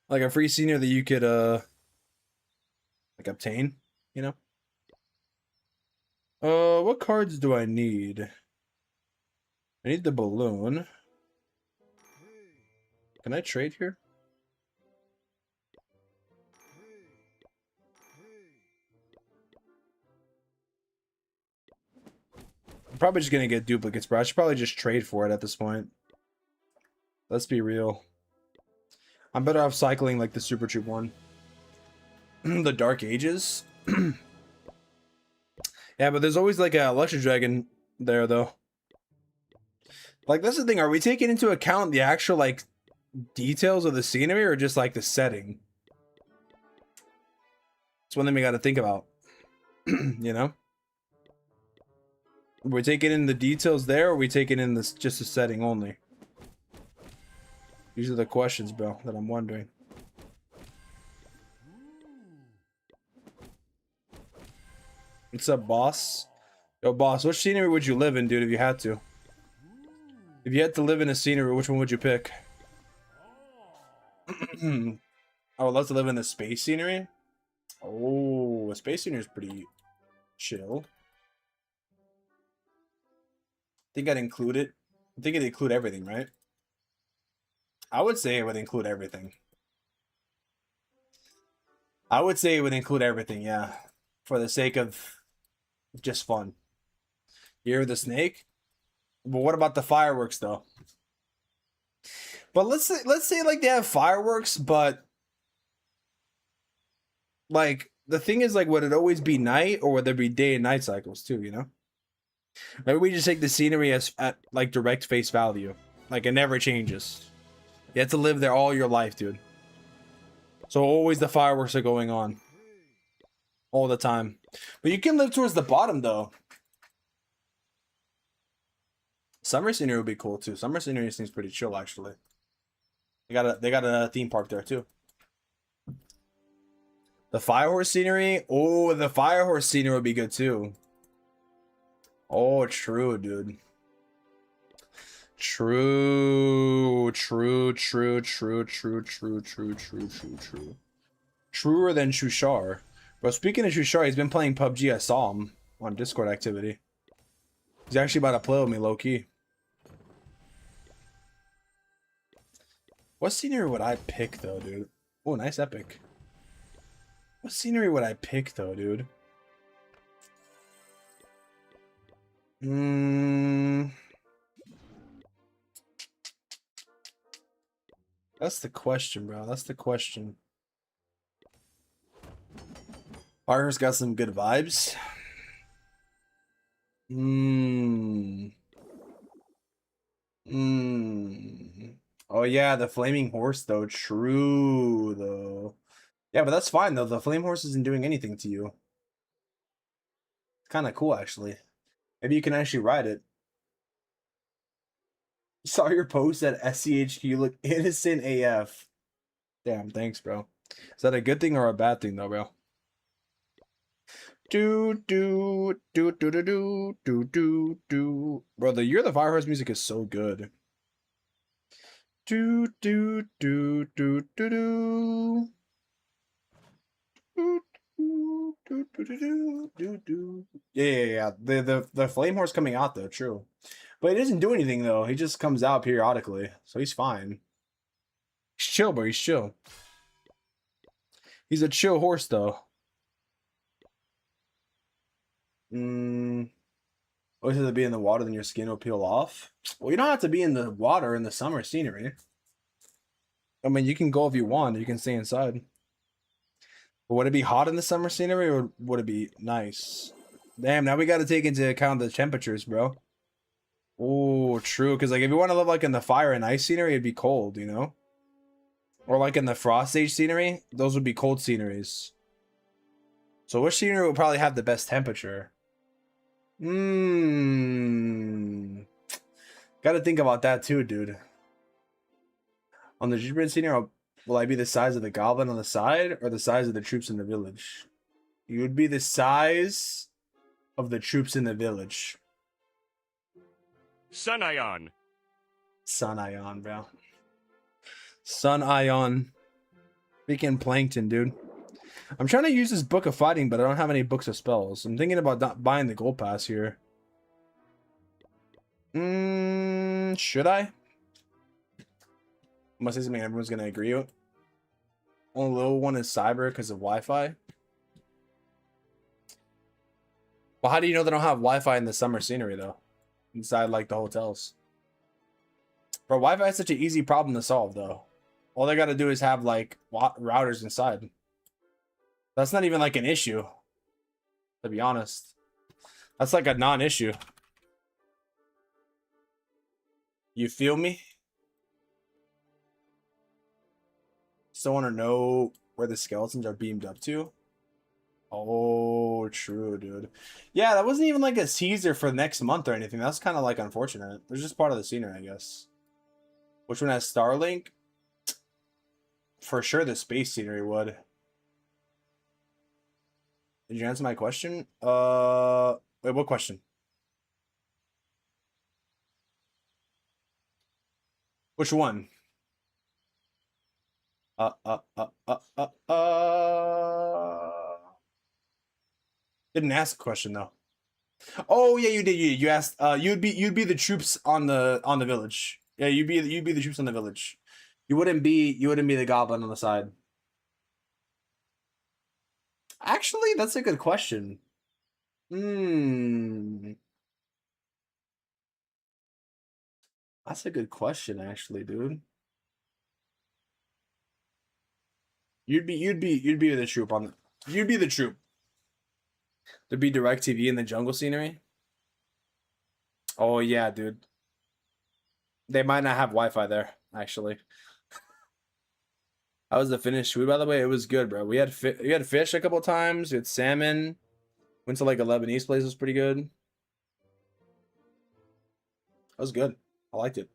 Like a free scenery that you could like obtain, you know? What cards do I need? I need the balloon. Can I trade here? I'm probably just gonna get duplicates, bro. I should probably just trade for it at this point. Let's be real. I'm better off cycling like the Super Troop one. The Dark Ages. Yeah, but there's always like a Electro Dragon there, though. Like, that's the thing. Are we taking into account the actual, like, details of the scenery or just, like, the setting? It's one thing we got to think about. You know? Are we taking in the details there, or are we taking in this just the setting only? These are the questions, bro, that I'm wondering. What's up, boss? Yo, boss, which scenery would you live in, dude, if you had to? If you had to live in a scenery, which one would you pick? I would love to live in the space scenery. Oh, a space scenery is pretty chill. I think I'd include it. I think it'd include everything, right? I would say it would include everything. I would say it would include everything, yeah. For the sake of just fun. Year of the Snake? But what about the fireworks, though? But let's say like they have fireworks, but like the thing is, like, would it always be night, or would there be day and night cycles too, you know? Maybe we just take the scenery as at like direct face value. Like it never changes. You have to live there all your life, dude. So always the fireworks are going on. All the time. But you can live towards the bottom, though. Summer scenery would be cool too. Summer scenery seems pretty chill actually. They got a theme park there too. The Firehorse scenery? Oh, the Firehorse scenery would be good too. Oh, true, dude. True. Truer than Shushar. Bro, speaking of Shushar, he's been playing PUBG. I saw him on Discord activity. He's actually about to play with me low-key. What scenery would I pick, though, dude? Oh, nice epic. What scenery would I pick, though, dude? That's the question, bro. That's the question. Parker's got some good vibes. Oh yeah, the flaming horse though. True though. Yeah, but that's fine though. The flame horse isn't doing anything to you. It's kind of cool actually. Maybe you can actually ride it. Saw your post at SCHQ. You look innocent AF. Damn, thanks, bro. Is that a good thing or a bad thing though, bro? Do. Bro, the Year of the Firehorse music is so good. Yeah. The flame horse coming out though, true. But he doesn't do anything though. He just comes out periodically, so he's fine. He's chill, bro. He's chill. He's a chill horse though. Always have to be in the water, then your skin will peel off. Well, you don't have to be in the water in the summer scenery. I mean, you can go if you want. You can stay inside. But would it be hot in the summer scenery, or would it be nice? Damn, now we got to take into account the temperatures, bro. Oh, true. Because like, if you want to live like in the fire and ice scenery, it'd be cold, you know? Or like in the frost age scenery, those would be cold sceneries. So which scenery would probably have the best temperature? Gotta think about that too, dude. On the gingerbread scenery, will I be the size of the goblin on the side or the size of the troops in the village? You would be the size of the troops in the village. Sun Ion. Sun Ion, bro. Sun Ion. Freaking plankton, dude. I'm trying to use this book of fighting, but I don't have any books of spells. I'm thinking about not buying the gold pass here. Should I? Must say something everyone's gonna agree with. Only little one is cyber because of Wi-Fi. Well, how do you know they don't have Wi-Fi in the summer scenery though? Inside like the hotels. Bro, Wi-Fi is such an easy problem to solve though. All they gotta do is have like routers inside. That's not even like an issue, to be honest. That's like a non-issue. You feel me? Still want to know where the skeletons are beamed up to? Oh, true, dude. Yeah, that wasn't even like a teaser for next month or anything. That's kind of like unfortunate. It's just part of the scenery, I guess. Which one has Starlink? For sure the space scenery would. Did you answer my question? Wait, what question? Which one? Didn't ask a question though. Oh yeah, you did. You asked. You'd be the troops on the village. Yeah, you'd be the troops on the village. You wouldn't be the goblin on the side. Actually, that's a good question. That's a good question, actually, dude. You'd be the troop on the. You'd be the troop. There'd be direct TV in the jungle scenery. Oh yeah, dude. They might not have Wi-Fi there, actually. How was the finished food, by the way? It was good, bro. We had fish a couple times. We had salmon. Went to like a Lebanese place. It was pretty good. That was good. I liked it.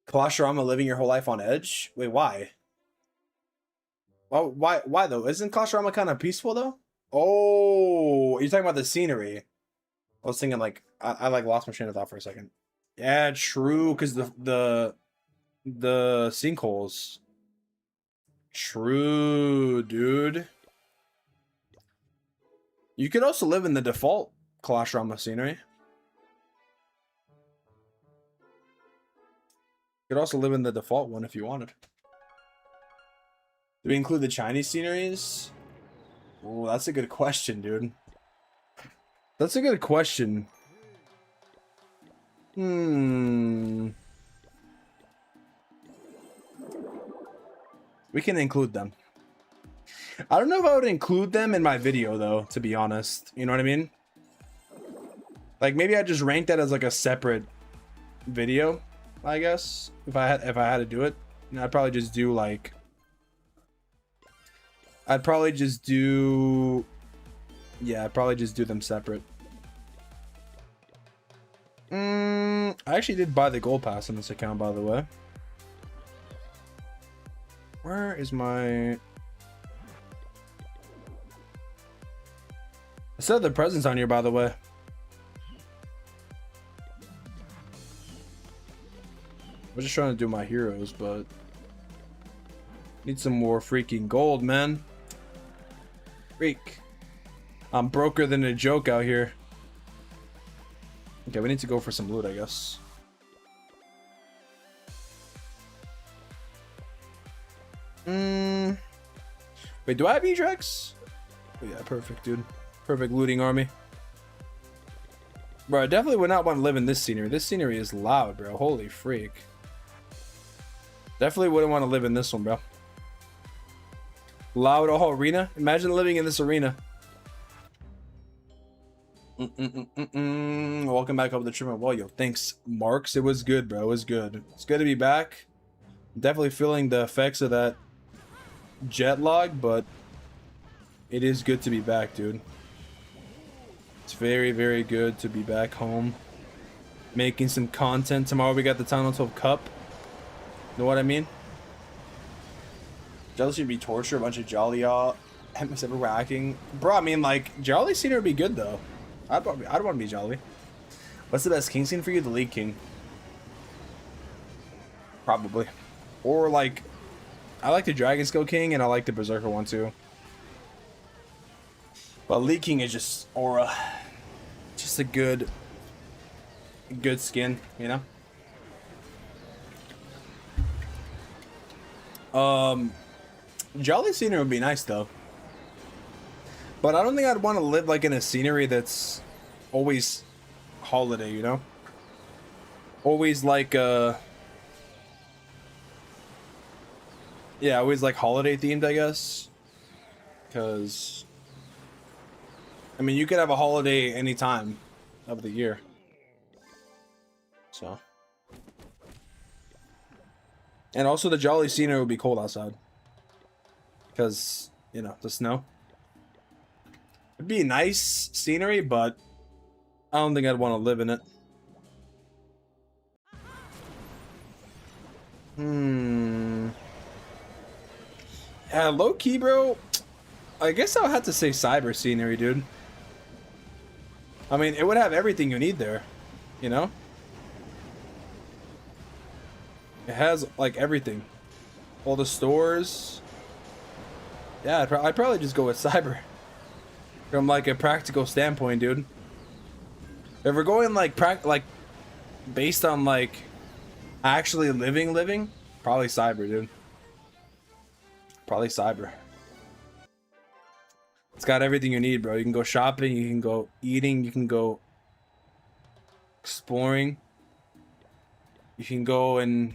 Colossurama living your whole life on edge? Wait, why? Well, why though? Isn't Colossurama kind of peaceful though? Oh, you're talking about the scenery. I was thinking like I like lost my train of thought for a second. Yeah, true, because the sinkholes. True, dude. You could also live in the default Colossurama scenery. You could also live in the default one if you wanted. Do we include the Chinese sceneries? Oh, that's a good question, dude. That's a good question. We can include them. I don't know if I would include them in my video though, to be honest. You know what I mean? Like maybe I just rank that as like a separate video, I guess. If I had to do it, you know, I'd probably just do like I'd probably just do them separate. I actually did buy the gold pass on this account, by the way. Where is my... I still have the presents on here, by the way. I was just trying to do my heroes, but need some more freaking gold, man. Freak. I'm broker than a joke out here. Okay, we need to go for some loot, I guess. Wait, do I have E-Drex? Oh, yeah, perfect, dude. Perfect looting army. Bro, I definitely would not want to live in this scenery. This scenery is loud, bro. Holy freak. Definitely wouldn't want to live in this one, bro. Loud all arena? Imagine living in this arena. Welcome back up the trimmer. Well, yo, thanks, Marks. It was good, bro. It was good. It's good to be back. Definitely feeling the effects of that jet lag, but it is good to be back, dude. It's very, very good to be back home, making some content. Tomorrow we got the Town 12 Cup. Know what I mean? Jealousy would be torture. A bunch of jolly y'all. MS ever whacking, bro. I mean, like jolly scene would be good though. I'd want to be jolly. What's the best king scene for you? The League King, probably. Or like, I like the Dragon Skill King and I like the Berserker one too. But League King is just aura, just a good skin, you know. Jolly scenery would be nice though. But I don't think I'd want to live like in a scenery that's always holiday, you know? Always like yeah, always like holiday themed, I guess. Cause I mean, you could have a holiday any time of the year. So. And also the jolly scenery would be cold outside. Cause, you know, the snow. It'd be nice scenery, but I don't think I'd want to live in it. Yeah, low key, bro. I guess I'll have to say cyber scenery, dude. I mean, it would have everything you need there, you know? It has, like, everything. All the stores. Yeah, I'd probably just go with cyber. From, like, a practical standpoint, dude. If we're going, like, based on, like, actually living, probably cyber, dude. Probably cyber. It's got everything you need, bro. You can go shopping, you can go eating, you can go exploring. You can go and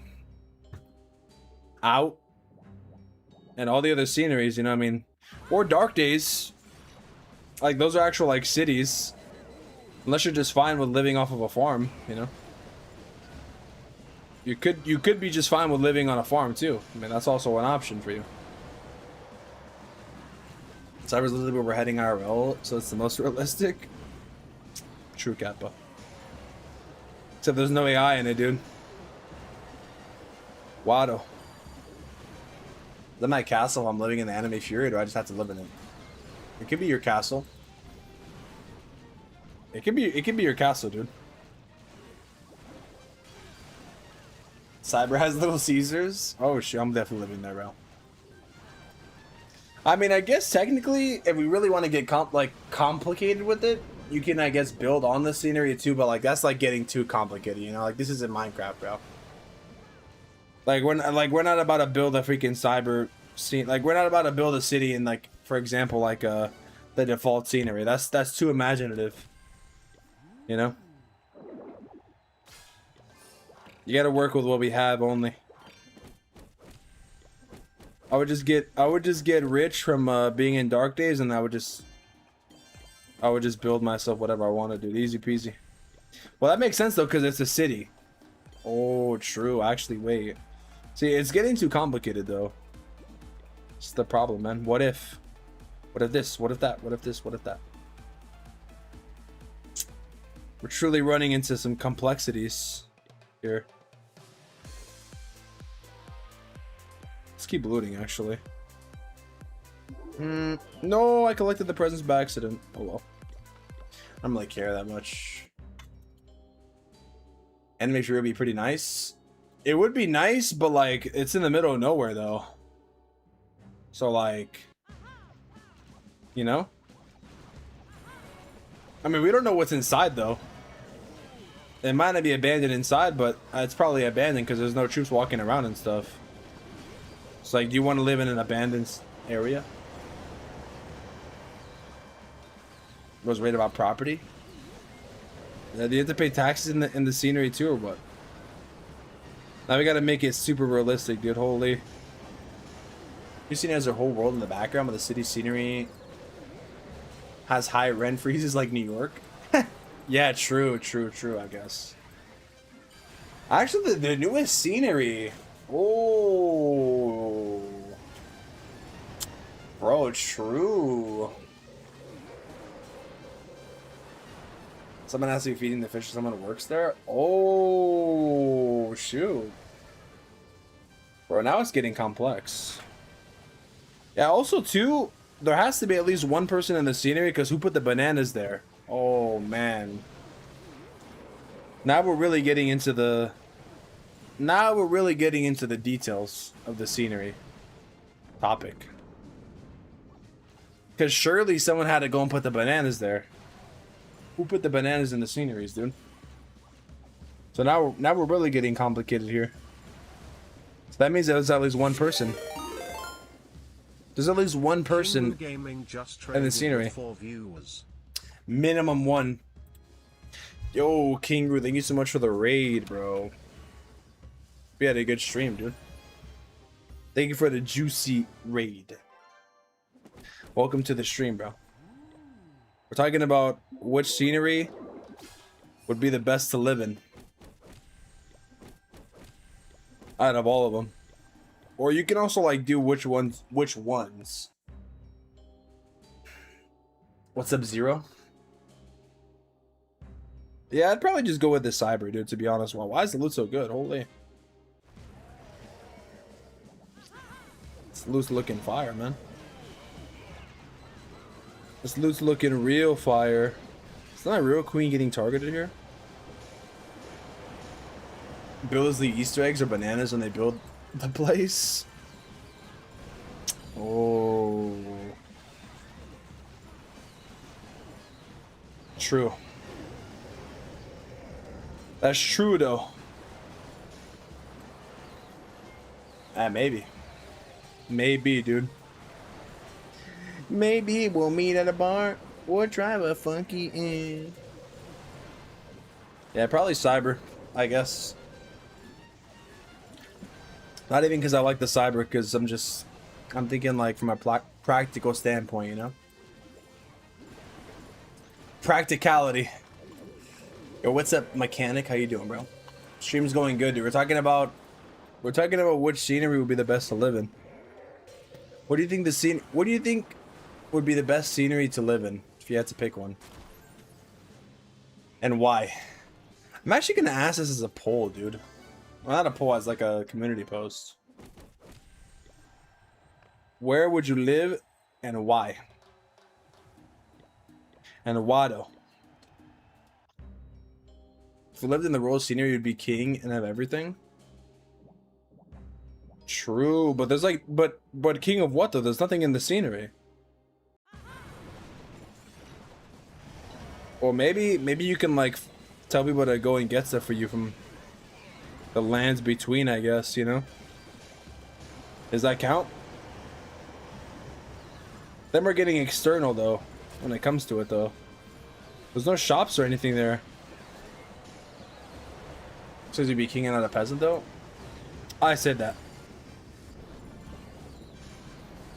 out. And all the other sceneries, you know what I mean? Or dark days. Like, those are actual, like, cities. Unless you're just fine with living off of a farm, you know? You could be just fine with living on a farm, too. I mean, that's also an option for you. Cyber's literally where we're heading IRL, so it's the most realistic. True, Kappa. Except there's no AI in it, dude. Wado. Is that my castle? I'm living in the anime fury, or do I just have to live in it? It could be your castle. It could be your castle, dude. Cyber has Little Caesars. Oh shit, I'm definitely living there, bro. I mean, I guess technically, if we really want to get complicated with it, you can, I guess, build on the scenery too. But like, that's like getting too complicated, you know? Like, this isn't Minecraft, bro. Like, we're not about to build a freaking cyber scene. Like, we're not about to build a city in, like, for example, like the default scenery. That's too imaginative. You know? You gotta work with what we have only. I would just get rich from being in Dark Days, and I would just build myself whatever I want to do. Easy peasy. Well, that makes sense though, because it's a city. Oh, true. Actually, wait. See, it's getting too complicated though. It's the problem, man. What if? What if this? What if that? What if this? What if that? We're truly running into some complexities here. Let's keep looting, actually. No, I collected the presents by accident. Oh well. I don't really care that much. Anime Fury would be pretty nice. It would be nice, but like, it's in the middle of nowhere though. So like, you know? I mean, we don't know what's inside though. It might not be abandoned inside, but it's probably abandoned because there's no troops walking around and stuff. It's like, do you want to live in an abandoned area? Was worried about property? Do you have to pay taxes in the scenery too, or what? Now we gotta make it super realistic, dude. Holy. You seen as a whole world in the background, but the city scenery has high rent freezes like New York. Yeah, true, I guess. Actually, the newest scenery. Oh. Bro, true. Someone has to be feeding the fish to someone who works there? Oh, shoot. Bro, now it's getting complex. Yeah, also, too, there has to be at least one person in the scenery, because who put the bananas there? Oh, man. Now we're really getting into the... Now we're really getting into the details of the scenery topic. Because surely someone had to go and put the bananas there. Who put the bananas in the sceneries, dude? So now we're really getting complicated here. So that means there's at least one person. There's at least one person in the scenery. Minimum one. Yo, Kingu, thank you so much for the raid, bro. We had a good stream, dude. Thank you for the juicy raid. Welcome to the stream, bro. We're talking about which scenery would be the best to live in out of all of them. Or you can also like do which ones. What's up, Zero? Yeah, I'd probably just go with the cyber, dude, to be honest. Well, why is the loot so good? Holy. This loot's looking fire, man. This loot's looking real fire. It's not a real queen getting targeted here. Builds the Easter eggs or bananas when they build the place. Oh. True. That's true, though. Maybe. Maybe, dude. Maybe we'll meet at a bar or drive a funky in. Yeah, probably cyber, I guess. Not even because I like the cyber, because I'm thinking like from a practical standpoint, you know? Practicality. Yo, what's up, mechanic? How you doing, bro? Stream's going good, dude. We're talking about which scenery would be the best to live in. What do you think would be the best scenery to live in if you had to pick one? And why? I'm actually gonna ask this as a poll, dude. Well, not a poll, as like a community post. Where would you live and why? And why though? If you lived in the royal scenery, you'd be king and have everything. True, but there's like, but king of what though? There's nothing in the scenery. Or maybe you can like tell people to go and get stuff for you from the lands between, I guess, you know? Does that count? Then we're getting external though, when it comes to it though. There's no shops or anything there. Says you'd be king and not a peasant though? I said that.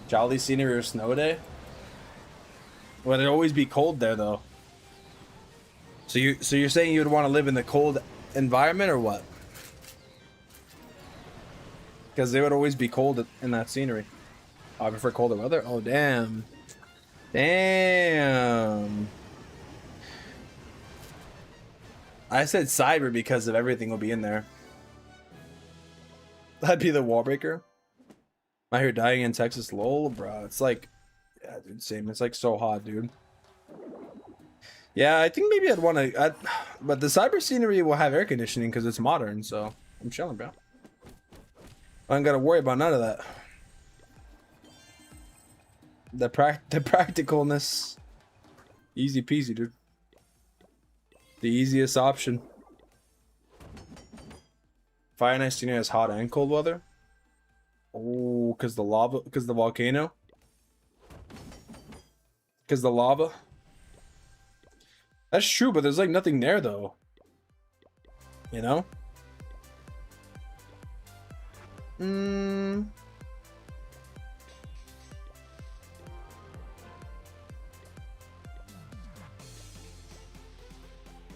Jolly scenery or snow day? Well, it'd always be cold there though. So you're saying you would want to live in the cold environment or what? Because they would always be cold in that scenery. Oh, I prefer colder weather? Oh, damn. Damn. I said cyber because of everything will be in there. That'd be the wall breaker. I hear dying in Texas, lol, bro. It's like, yeah, dude, same. It's like so hot, dude. Yeah, I think maybe I'd want to, but the cyber scenery will have air conditioning because it's modern, so I'm chilling, bro. I ain't gotta worry about none of that. The practicalness, easy peasy, dude. The easiest option. Fire Night Scenery has hot and cold weather. Oh, because the lava, because the volcano, because the lava. That's true, but there's like nothing there though. You know?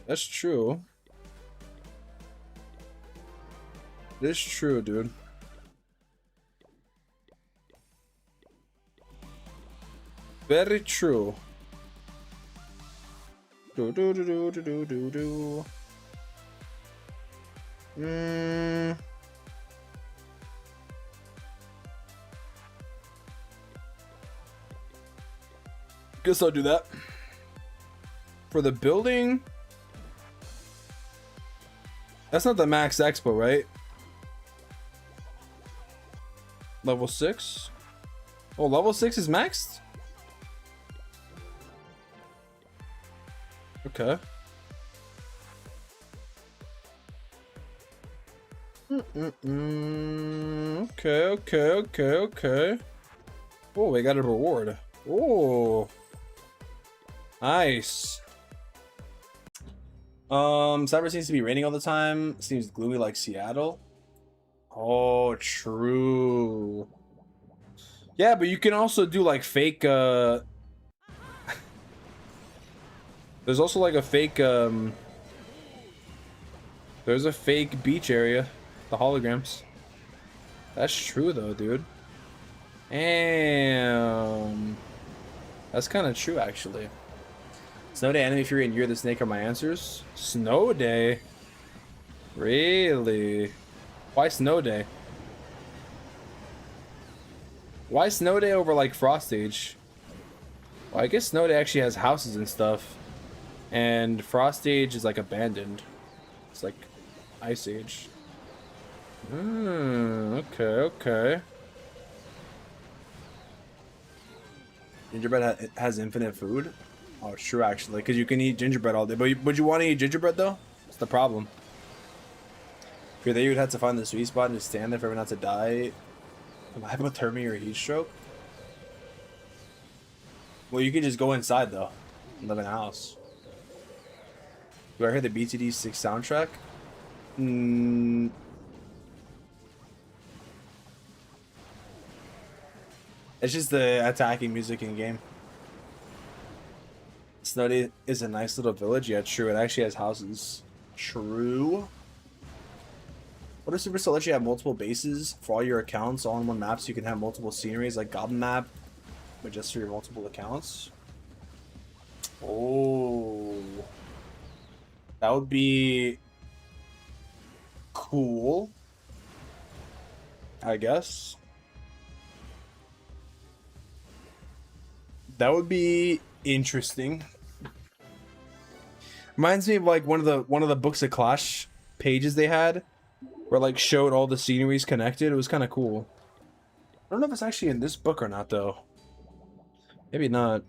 That's true. It's true, dude. Very true. Do do do do do do do do. Guess I'll do that. For the building, that's not the max expo, right? Level 6? Oh, level 6 is maxed? Okay. Okay. Oh, we got a reward. Oh. Nice. Cyber seems to be raining all the time. Seems gloomy like Seattle. Oh, true. Yeah, but you can also do like fake there's also like a fake there's a fake beach area, the holograms. That's true though, dude. And that's kind of true actually. Snow Day, Enemy Fury, and Year of the Snake are my answers. Snow Day? Really? Why Snow Day? Why Snow Day over like Frost Age? Well, I guess Snow Day actually has houses and stuff. And Frost Age is like abandoned. It's like Ice Age. Okay. Gingerbread has infinite food? Oh, true, actually, because you can eat gingerbread all day. But would you want to eat gingerbread, though? That's the problem. If you're there, you'd have to find the sweet spot and just stand there for everyone not to die from hypothermia or heat stroke. Well, you could just go inside, though, and live in a house. Do I hear the BTD 6 soundtrack? It's just the attacking music in game. Snow Day is a nice little village. Yeah, true. It actually has houses. True. What if Supercell lets you have multiple bases for all your accounts all in one map, so you can have multiple sceneries like Goblin Map, but just for your multiple accounts? Oh, that would be cool, I guess. That would be interesting. Reminds me of like one of the Books of Clash pages they had, where like showed all the sceneries connected. It was kind of cool. I don't know if it's actually in this book or not though. Maybe not.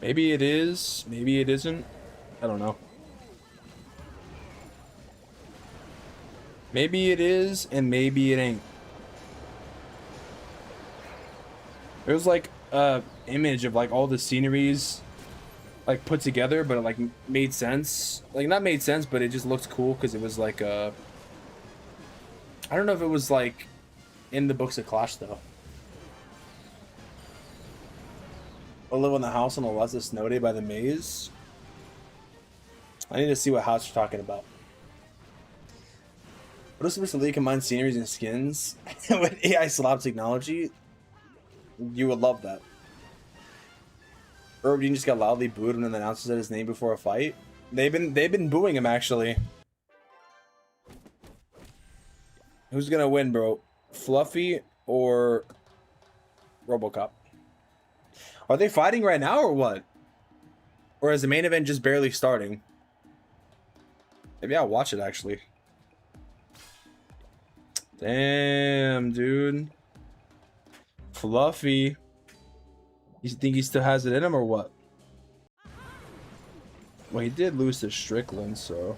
Maybe it is. Maybe it isn't. I don't know. Maybe it is, and maybe it ain't. It was like a image of like all the sceneries like put together, but it like made sense. Like not made sense, but it just looked cool because it was like I don't know if it was like in the Books of Clash though. I live in the house on the lots of snow day by the maze. I need to see what house you're talking about. What if Super League combines sceneries and skins with AI slop technology? You would love that. Or you just got loudly booed and then announces his name before a fight. They've been booing him actually. Who's gonna win, bro? Fluffy or RoboCop? Are they fighting right now or what? Or is the main event just barely starting? Maybe I'll watch it actually. Damn, dude. Fluffy. You think he still has it in him or what? Well, he did lose to Strickland, so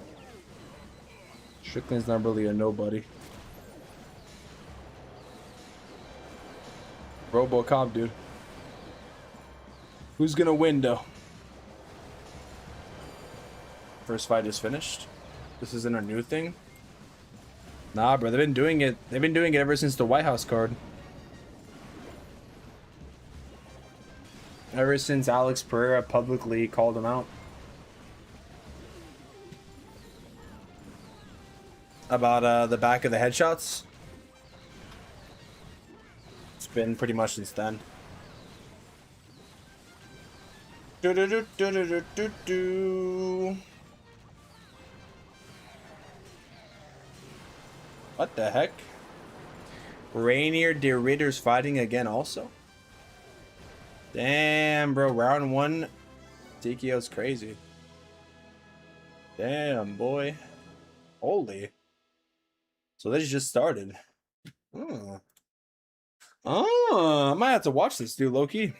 Strickland's not really a nobody. RoboCop, dude. Who's gonna win though? First fight is finished. This isn't a new thing. Nah, bro, they've been doing it. They've been doing it ever since the White House card. Ever since Alex Pereira publicly called him out about the back of the headshots. It's been pretty much since then. What the heck? Rainier De Ritter's fighting again also? Damn, bro. Round one, TKO's crazy. Damn, boy. Holy. So this just started. I might have to watch this, dude, low-key.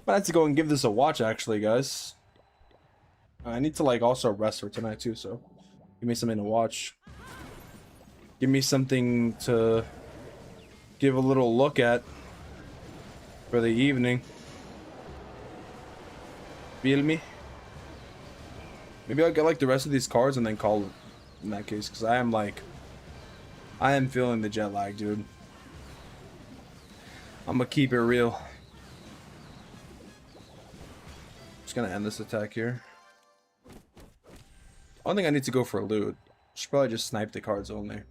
Might have to go and give this a watch, actually, guys. I need to, like, also rest for tonight, too, so give me something to watch. Give me something to give a little look at for the evening. Feel me? Maybe I'll get like the rest of these cards and then call it in that case, because I am feeling the jet lag, dude. I'm gonna keep it real. Just gonna end this attack here. I don't think I need to go for a loot. Should probably just snipe the cards only.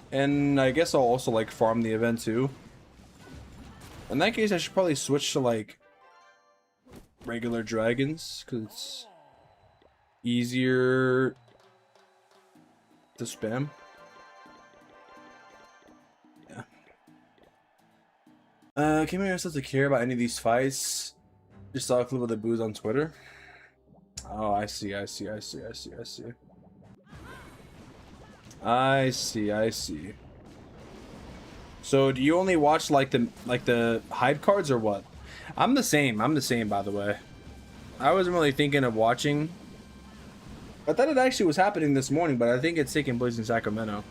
And I guess I'll also like farm the event too. In that case, I should probably switch to like regular dragons because it's easier to spam. Yeah. Came here to care about any of these fights. Just saw a clip of the booze on Twitter. Oh, I see. I see. So do you only watch like the hype cards or what? I'm the same by the way. I wasn't really thinking of watching. I thought it actually was happening this morning, but I think it's taking place in Sacramento.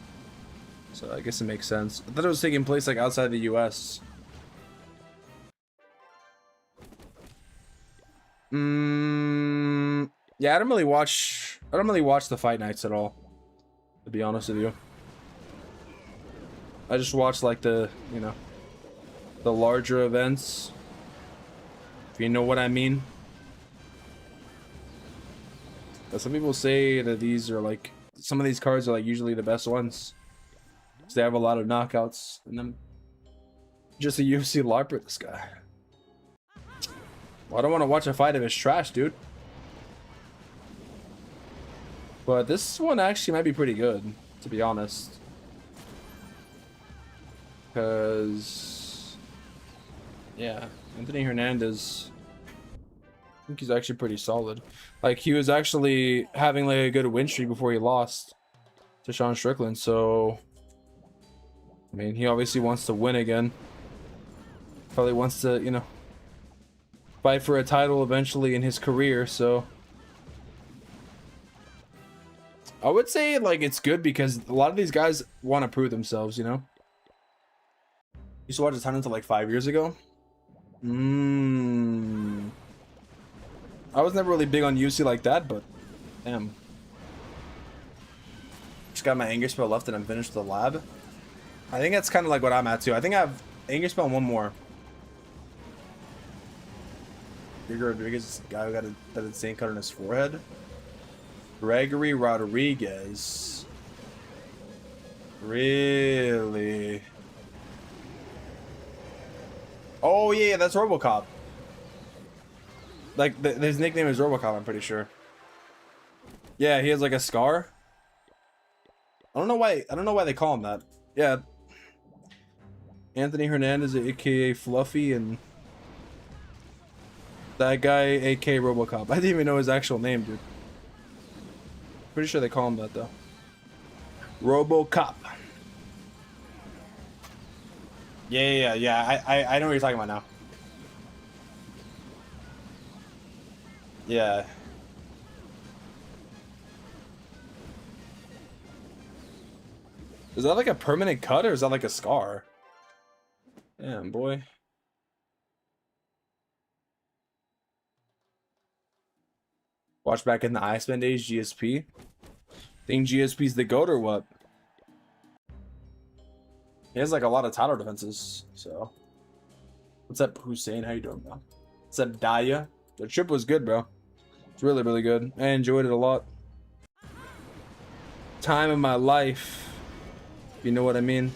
So I guess it makes sense. I thought it was taking place like outside the US. Yeah, I don't really watch the fight nights at all, to be honest with you. I just watch like the, you know, the larger events, if you know what I mean. But some people say that these are like, some of these cards are like usually the best ones, because they have a lot of knockouts in them. Just a UFC LARPer, this guy. I don't want to watch a fight if it's trash, dude. But this one actually might be pretty good, to be honest. Because, yeah, Anthony Hernandez, I think he's actually pretty solid. Like, he was actually having like a good win streak before he lost to Sean Strickland. So, I mean, he obviously wants to win again. Probably wants to, you know, fight for a title eventually in his career. So, I would say like it's good because a lot of these guys want to prove themselves, you know. Used to watch a ton until like 5 years ago. I was never really big on UC like that, but damn. Just got my anger spell left and I'm finished the lab. I think that's kind of like what I'm at too. I think I have anger spell and one more. Diego Rodriguez, guy who got that insane cut on his forehead. Gregory Rodriguez. Really? Oh yeah, that's RoboCop. Like his nickname is RoboCop, I'm pretty sure. Yeah, he has like a scar. I don't know why they call him that. Yeah. Anthony Hernandez, aka Fluffy, and that guy, aka RoboCop. I didn't even know his actual name, dude. Pretty sure they call him that though. RoboCop. Yeah. I know what you're talking about now. Yeah. Is that like a permanent cut or is that like a scar? Damn, boy. Watch back in the Iceman days, GSP. Think GSP's the GOAT or what? He has like a lot of title defenses, so. What's up, Hussein? How you doing, bro? What's up, Daya? The trip was good, bro. It's really, really good. I enjoyed it a lot. Time in my life. You know what I mean?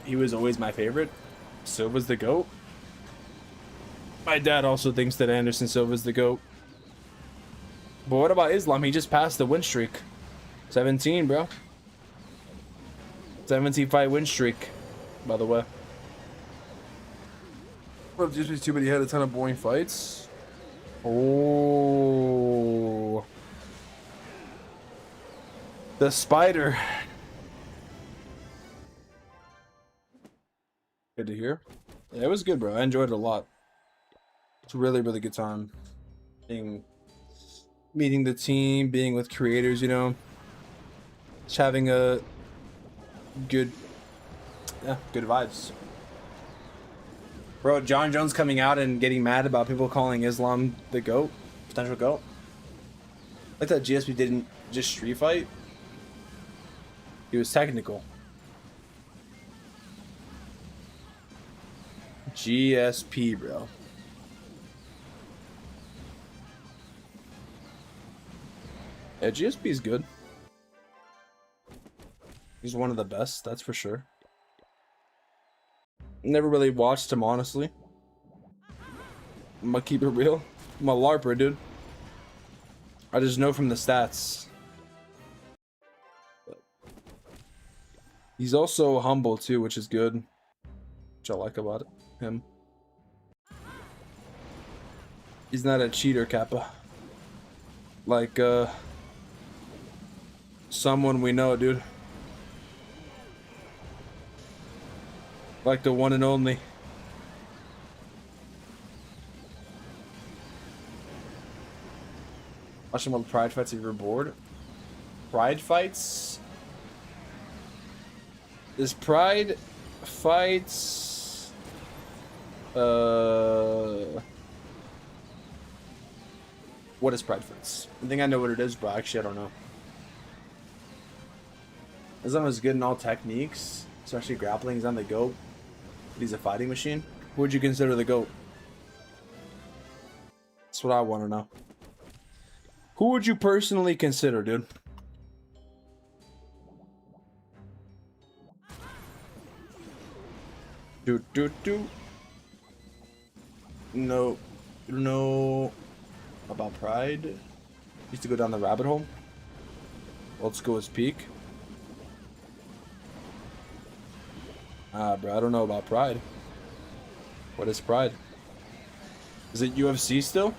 He was always my favorite. Silva's the GOAT. My dad also thinks that Anderson Silva's the GOAT. But what about Islam? He just passed the win streak. 17, bro. 17 fight win streak, by the way. Well, just be too bad he had a ton of boring fights. Oh. The spider. Good to hear. Yeah, it was good, bro. I enjoyed it a lot. It's a really, really good time. Meeting the team, being with creators, you know. Just having a good vibes. Bro, John Jones coming out and getting mad about people calling Islam the GOAT, potential GOAT. Like that GSP didn't just street fight. He was technical. GSP, bro. Yeah, GSP is good. He's one of the best, that's for sure. Never really watched him, honestly. I'm gonna keep it real. I'm a LARPer, dude. I just know from the stats. But he's also humble too, which is good. Which I like about him. He's not a cheater, Kappa. Like, someone we know, dude. Like the one and only. Watching all the pride fights if you're bored. Pride fights? Is pride fights... What is pride fights? I think I know what it is, but actually I don't know. Islam is good in all techniques, especially grappling. He's on the GOAT. But he's a fighting machine. Who would you consider the GOAT? That's what I want to know. Who would you personally consider, dude? Do. No. You know about Pride? Used to go down the rabbit hole. Let's go as peak. Bro, I don't know about Pride. What is Pride? Is it UFC still?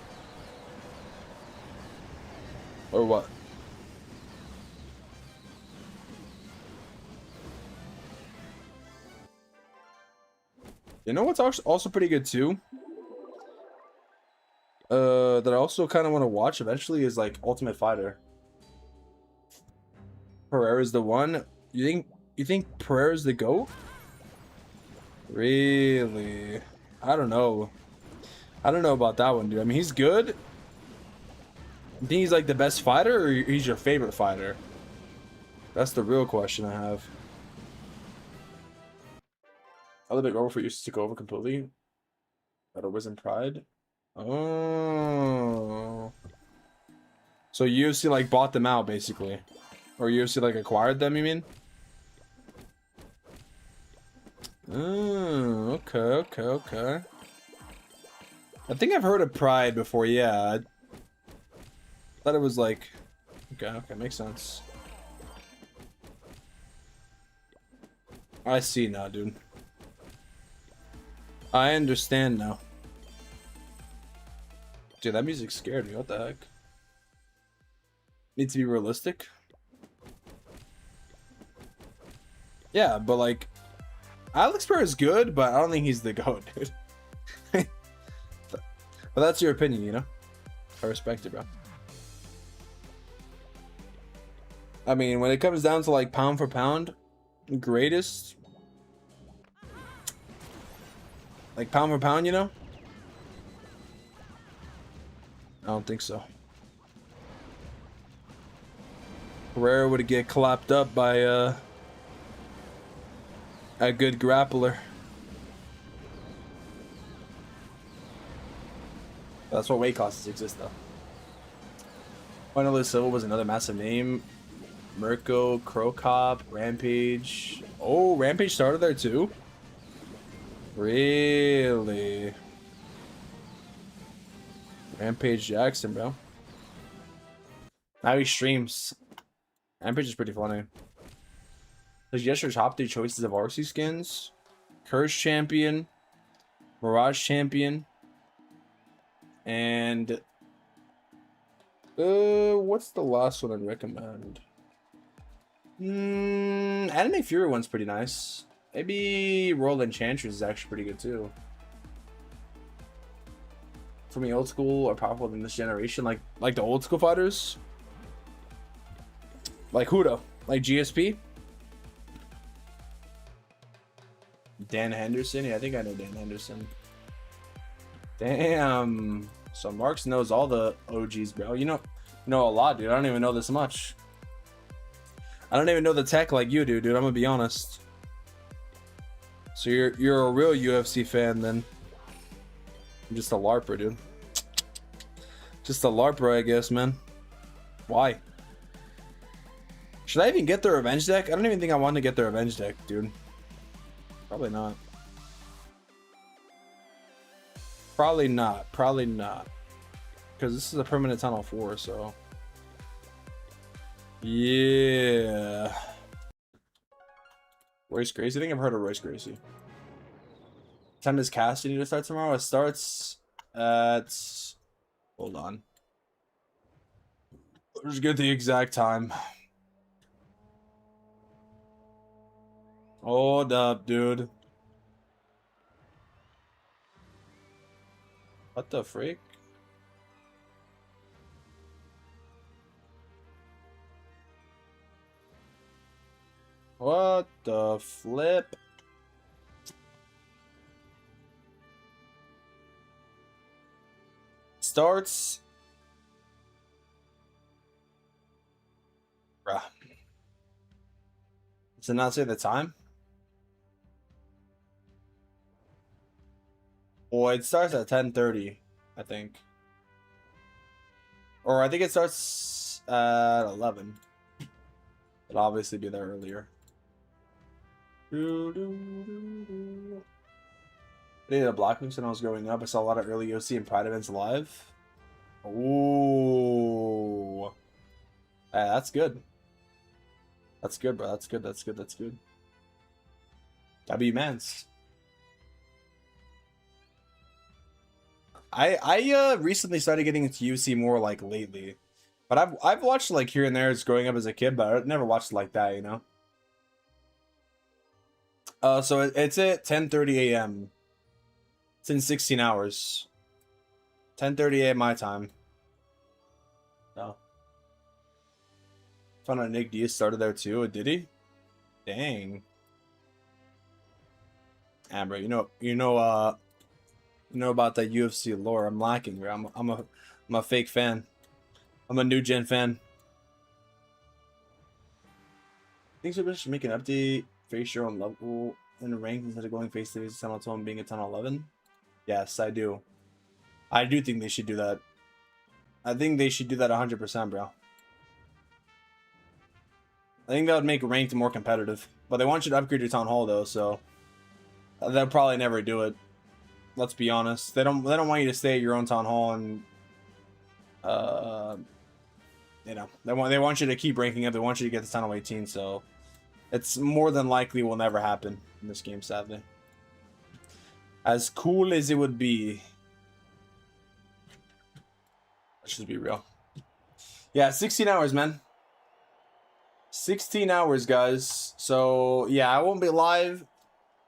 Or what? You know what's also pretty good too? That I also kind of want to watch eventually is like Ultimate Fighter. Pereira's the one. You think Pereira's the GOAT? Really? I don't know. I don't know about that one, dude. I mean, he's good. You think he's like the best fighter, or he's your favorite fighter? That's the real question I have. Other big over for used to take over completely. But it was in Pride. Oh. So UFC like bought them out basically. Or UFC like acquired them, you mean? Oh, okay. I think I've heard of Pride before, yeah. I thought it was like... Okay, makes sense. I see now, dude. I understand now. Dude, that music scared me. What the heck? Needs to be realistic. Yeah, but like... Alex Pereira is good, but I don't think he's the GOAT, dude. But that's your opinion, you know? I respect it, bro. I mean, when it comes down to like pound for pound, greatest, like pound for pound, you know? I don't think so. Pereira would get clapped up by a good grappler. That's what weight classes exist, though. Finally, Silva was another massive name. Mirko, Krokop, Rampage. Oh, Rampage started there too? Really? Rampage Jackson, bro. Now he streams. Rampage is pretty funny. Suggest your top 3 choices of RC skins. Curse Champion. Mirage Champion. And... what's the last one I'd recommend? Anime Fury one's pretty nice. Maybe Royal Enchantress is actually pretty good too. For me, old school are powerful than this generation. Like the old school fighters. Like Hudo. Like GSP. Dan Henderson. Yeah, I think I know Dan Henderson. Damn. So Marks knows all the OGs, bro. You know a lot, dude. I don't even know this much. I don't even know the tech like you do, dude. I'm gonna be honest. So you're a real UFC fan then. I'm just a LARPer, dude. Just a LARPer, I guess, man. Why? Should I even get the revenge deck? I don't even think I want to get the revenge deck, dude. Probably not. Probably not. Because this is a permanent tunnel 4, so... Yeah. Royce Gracie? I think I've heard of Royce Gracie. What time does casting need to start tomorrow? It starts at... Hold on. Let's get the exact time. Hold up, dude. What the freak? What the flip? Starts. Bruh. Does it not say the time? Well, it starts at 10:30, I think. Or I think it starts at 11. It'll obviously be there earlier. I did a block mix when I was growing up. I saw a lot of early OC and Pride events live. Ooh. That's good. That's good, bro. That's good. That's good. That's good. W Mans. I recently started getting into UFC more like lately. But I've watched like here and there as growing up as a kid, but I never watched it like that, you know. So it's at 10:30 a.m. It's in 16 hours. 10:30 a.m. my time. No. Found out Nick Diaz started there too. Did he? Dang. Bro, you know about that UFC lore. I'm lacking, bro. I'm a fake fan. I'm a new gen fan. I think so. Should make an update, face your own level in the rank instead of going face to face tunnel 12 and being a tunnel 11. Yes, I do. I do think they should do that. I think they should do that 100%, bro. I think that would make ranked more competitive. But they want you to upgrade your town hall though, so they'll probably never do it. Let's be honest. They don't want you to stay at your own town hall and you know, they want you to keep ranking up. They want you to get to tunnel 18, so it's more than likely will never happen in this game, sadly. As cool as it would be. Let's just be real. Yeah, 16 hours, man. 16 hours, guys. So, yeah, I won't be live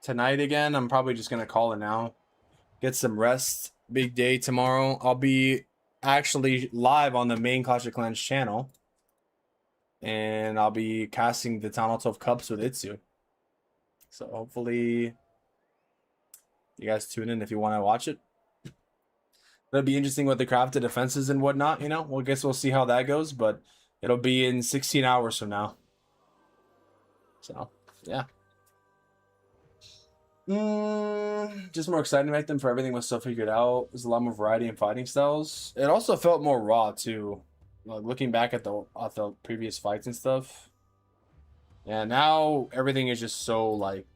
tonight again. I'm probably just going to call it now. Get some rest. Big day tomorrow. I'll be actually live on the main Clash of Clans channel. And I'll be casting the Town Hall 12 Cups with Itsu. So, hopefully you guys tune in if you want to watch it. It'll be interesting with the crafted defenses and whatnot, you know. Well, I guess we'll see how that goes, but it'll be in 16 hours from now. So, yeah. Just more exciting back then for everything was so figured out. There's a lot more variety in fighting styles. It also felt more raw too. Like looking back at the previous fights and stuff. Yeah, now everything is just so like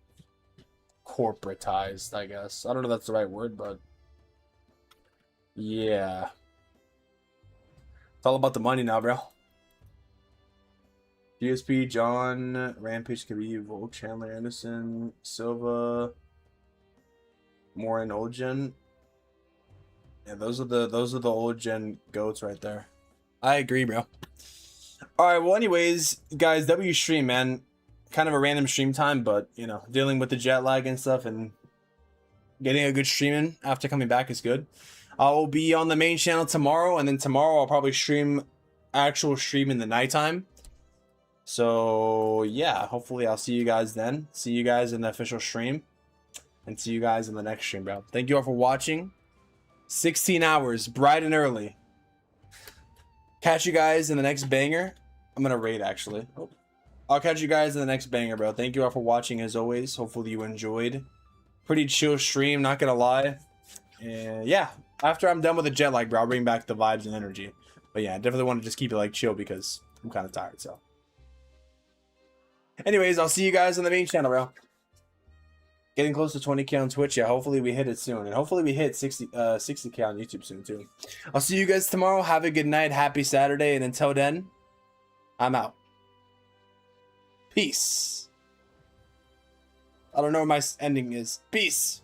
corporatized, I guess. I don't know if that's the right word, but yeah. It's all about the money now, bro. GSP, John, Rampage, Khabib, Volk, Chandler, Anderson, Silva, more in old gen. Yeah, those are the old gen goats right there. I agree, bro. All right, well, anyways, guys, W stream, man. Kind of a random stream time, but you know, dealing with the jet lag and stuff and getting a good streaming after coming back is good. I'll be on the main channel tomorrow, and then tomorrow I'll probably actual stream in the nighttime. So yeah, hopefully I'll see you guys then. See you guys in the official stream. And see you guys in the next stream, bro. Thank you all for watching. 16 hours, bright and early. Catch you guys in the next banger. I'm gonna raid actually. I'll catch you guys in the next banger, bro. Thank you all for watching as always. Hopefully you enjoyed. Pretty chill stream, not gonna lie. And yeah, after I'm done with the jet lag, bro, I'll bring back the vibes and energy. But yeah, I definitely want to just keep it like chill because I'm kind of tired, so. Anyways, I'll see you guys on the main channel, bro. Getting close to 20K on Twitch. Yeah, hopefully we hit it soon. And hopefully we hit 60K on YouTube soon, too. I'll see you guys tomorrow. Have a good night. Happy Saturday. And until then, I'm out. Peace. I don't know where my ending is. Peace.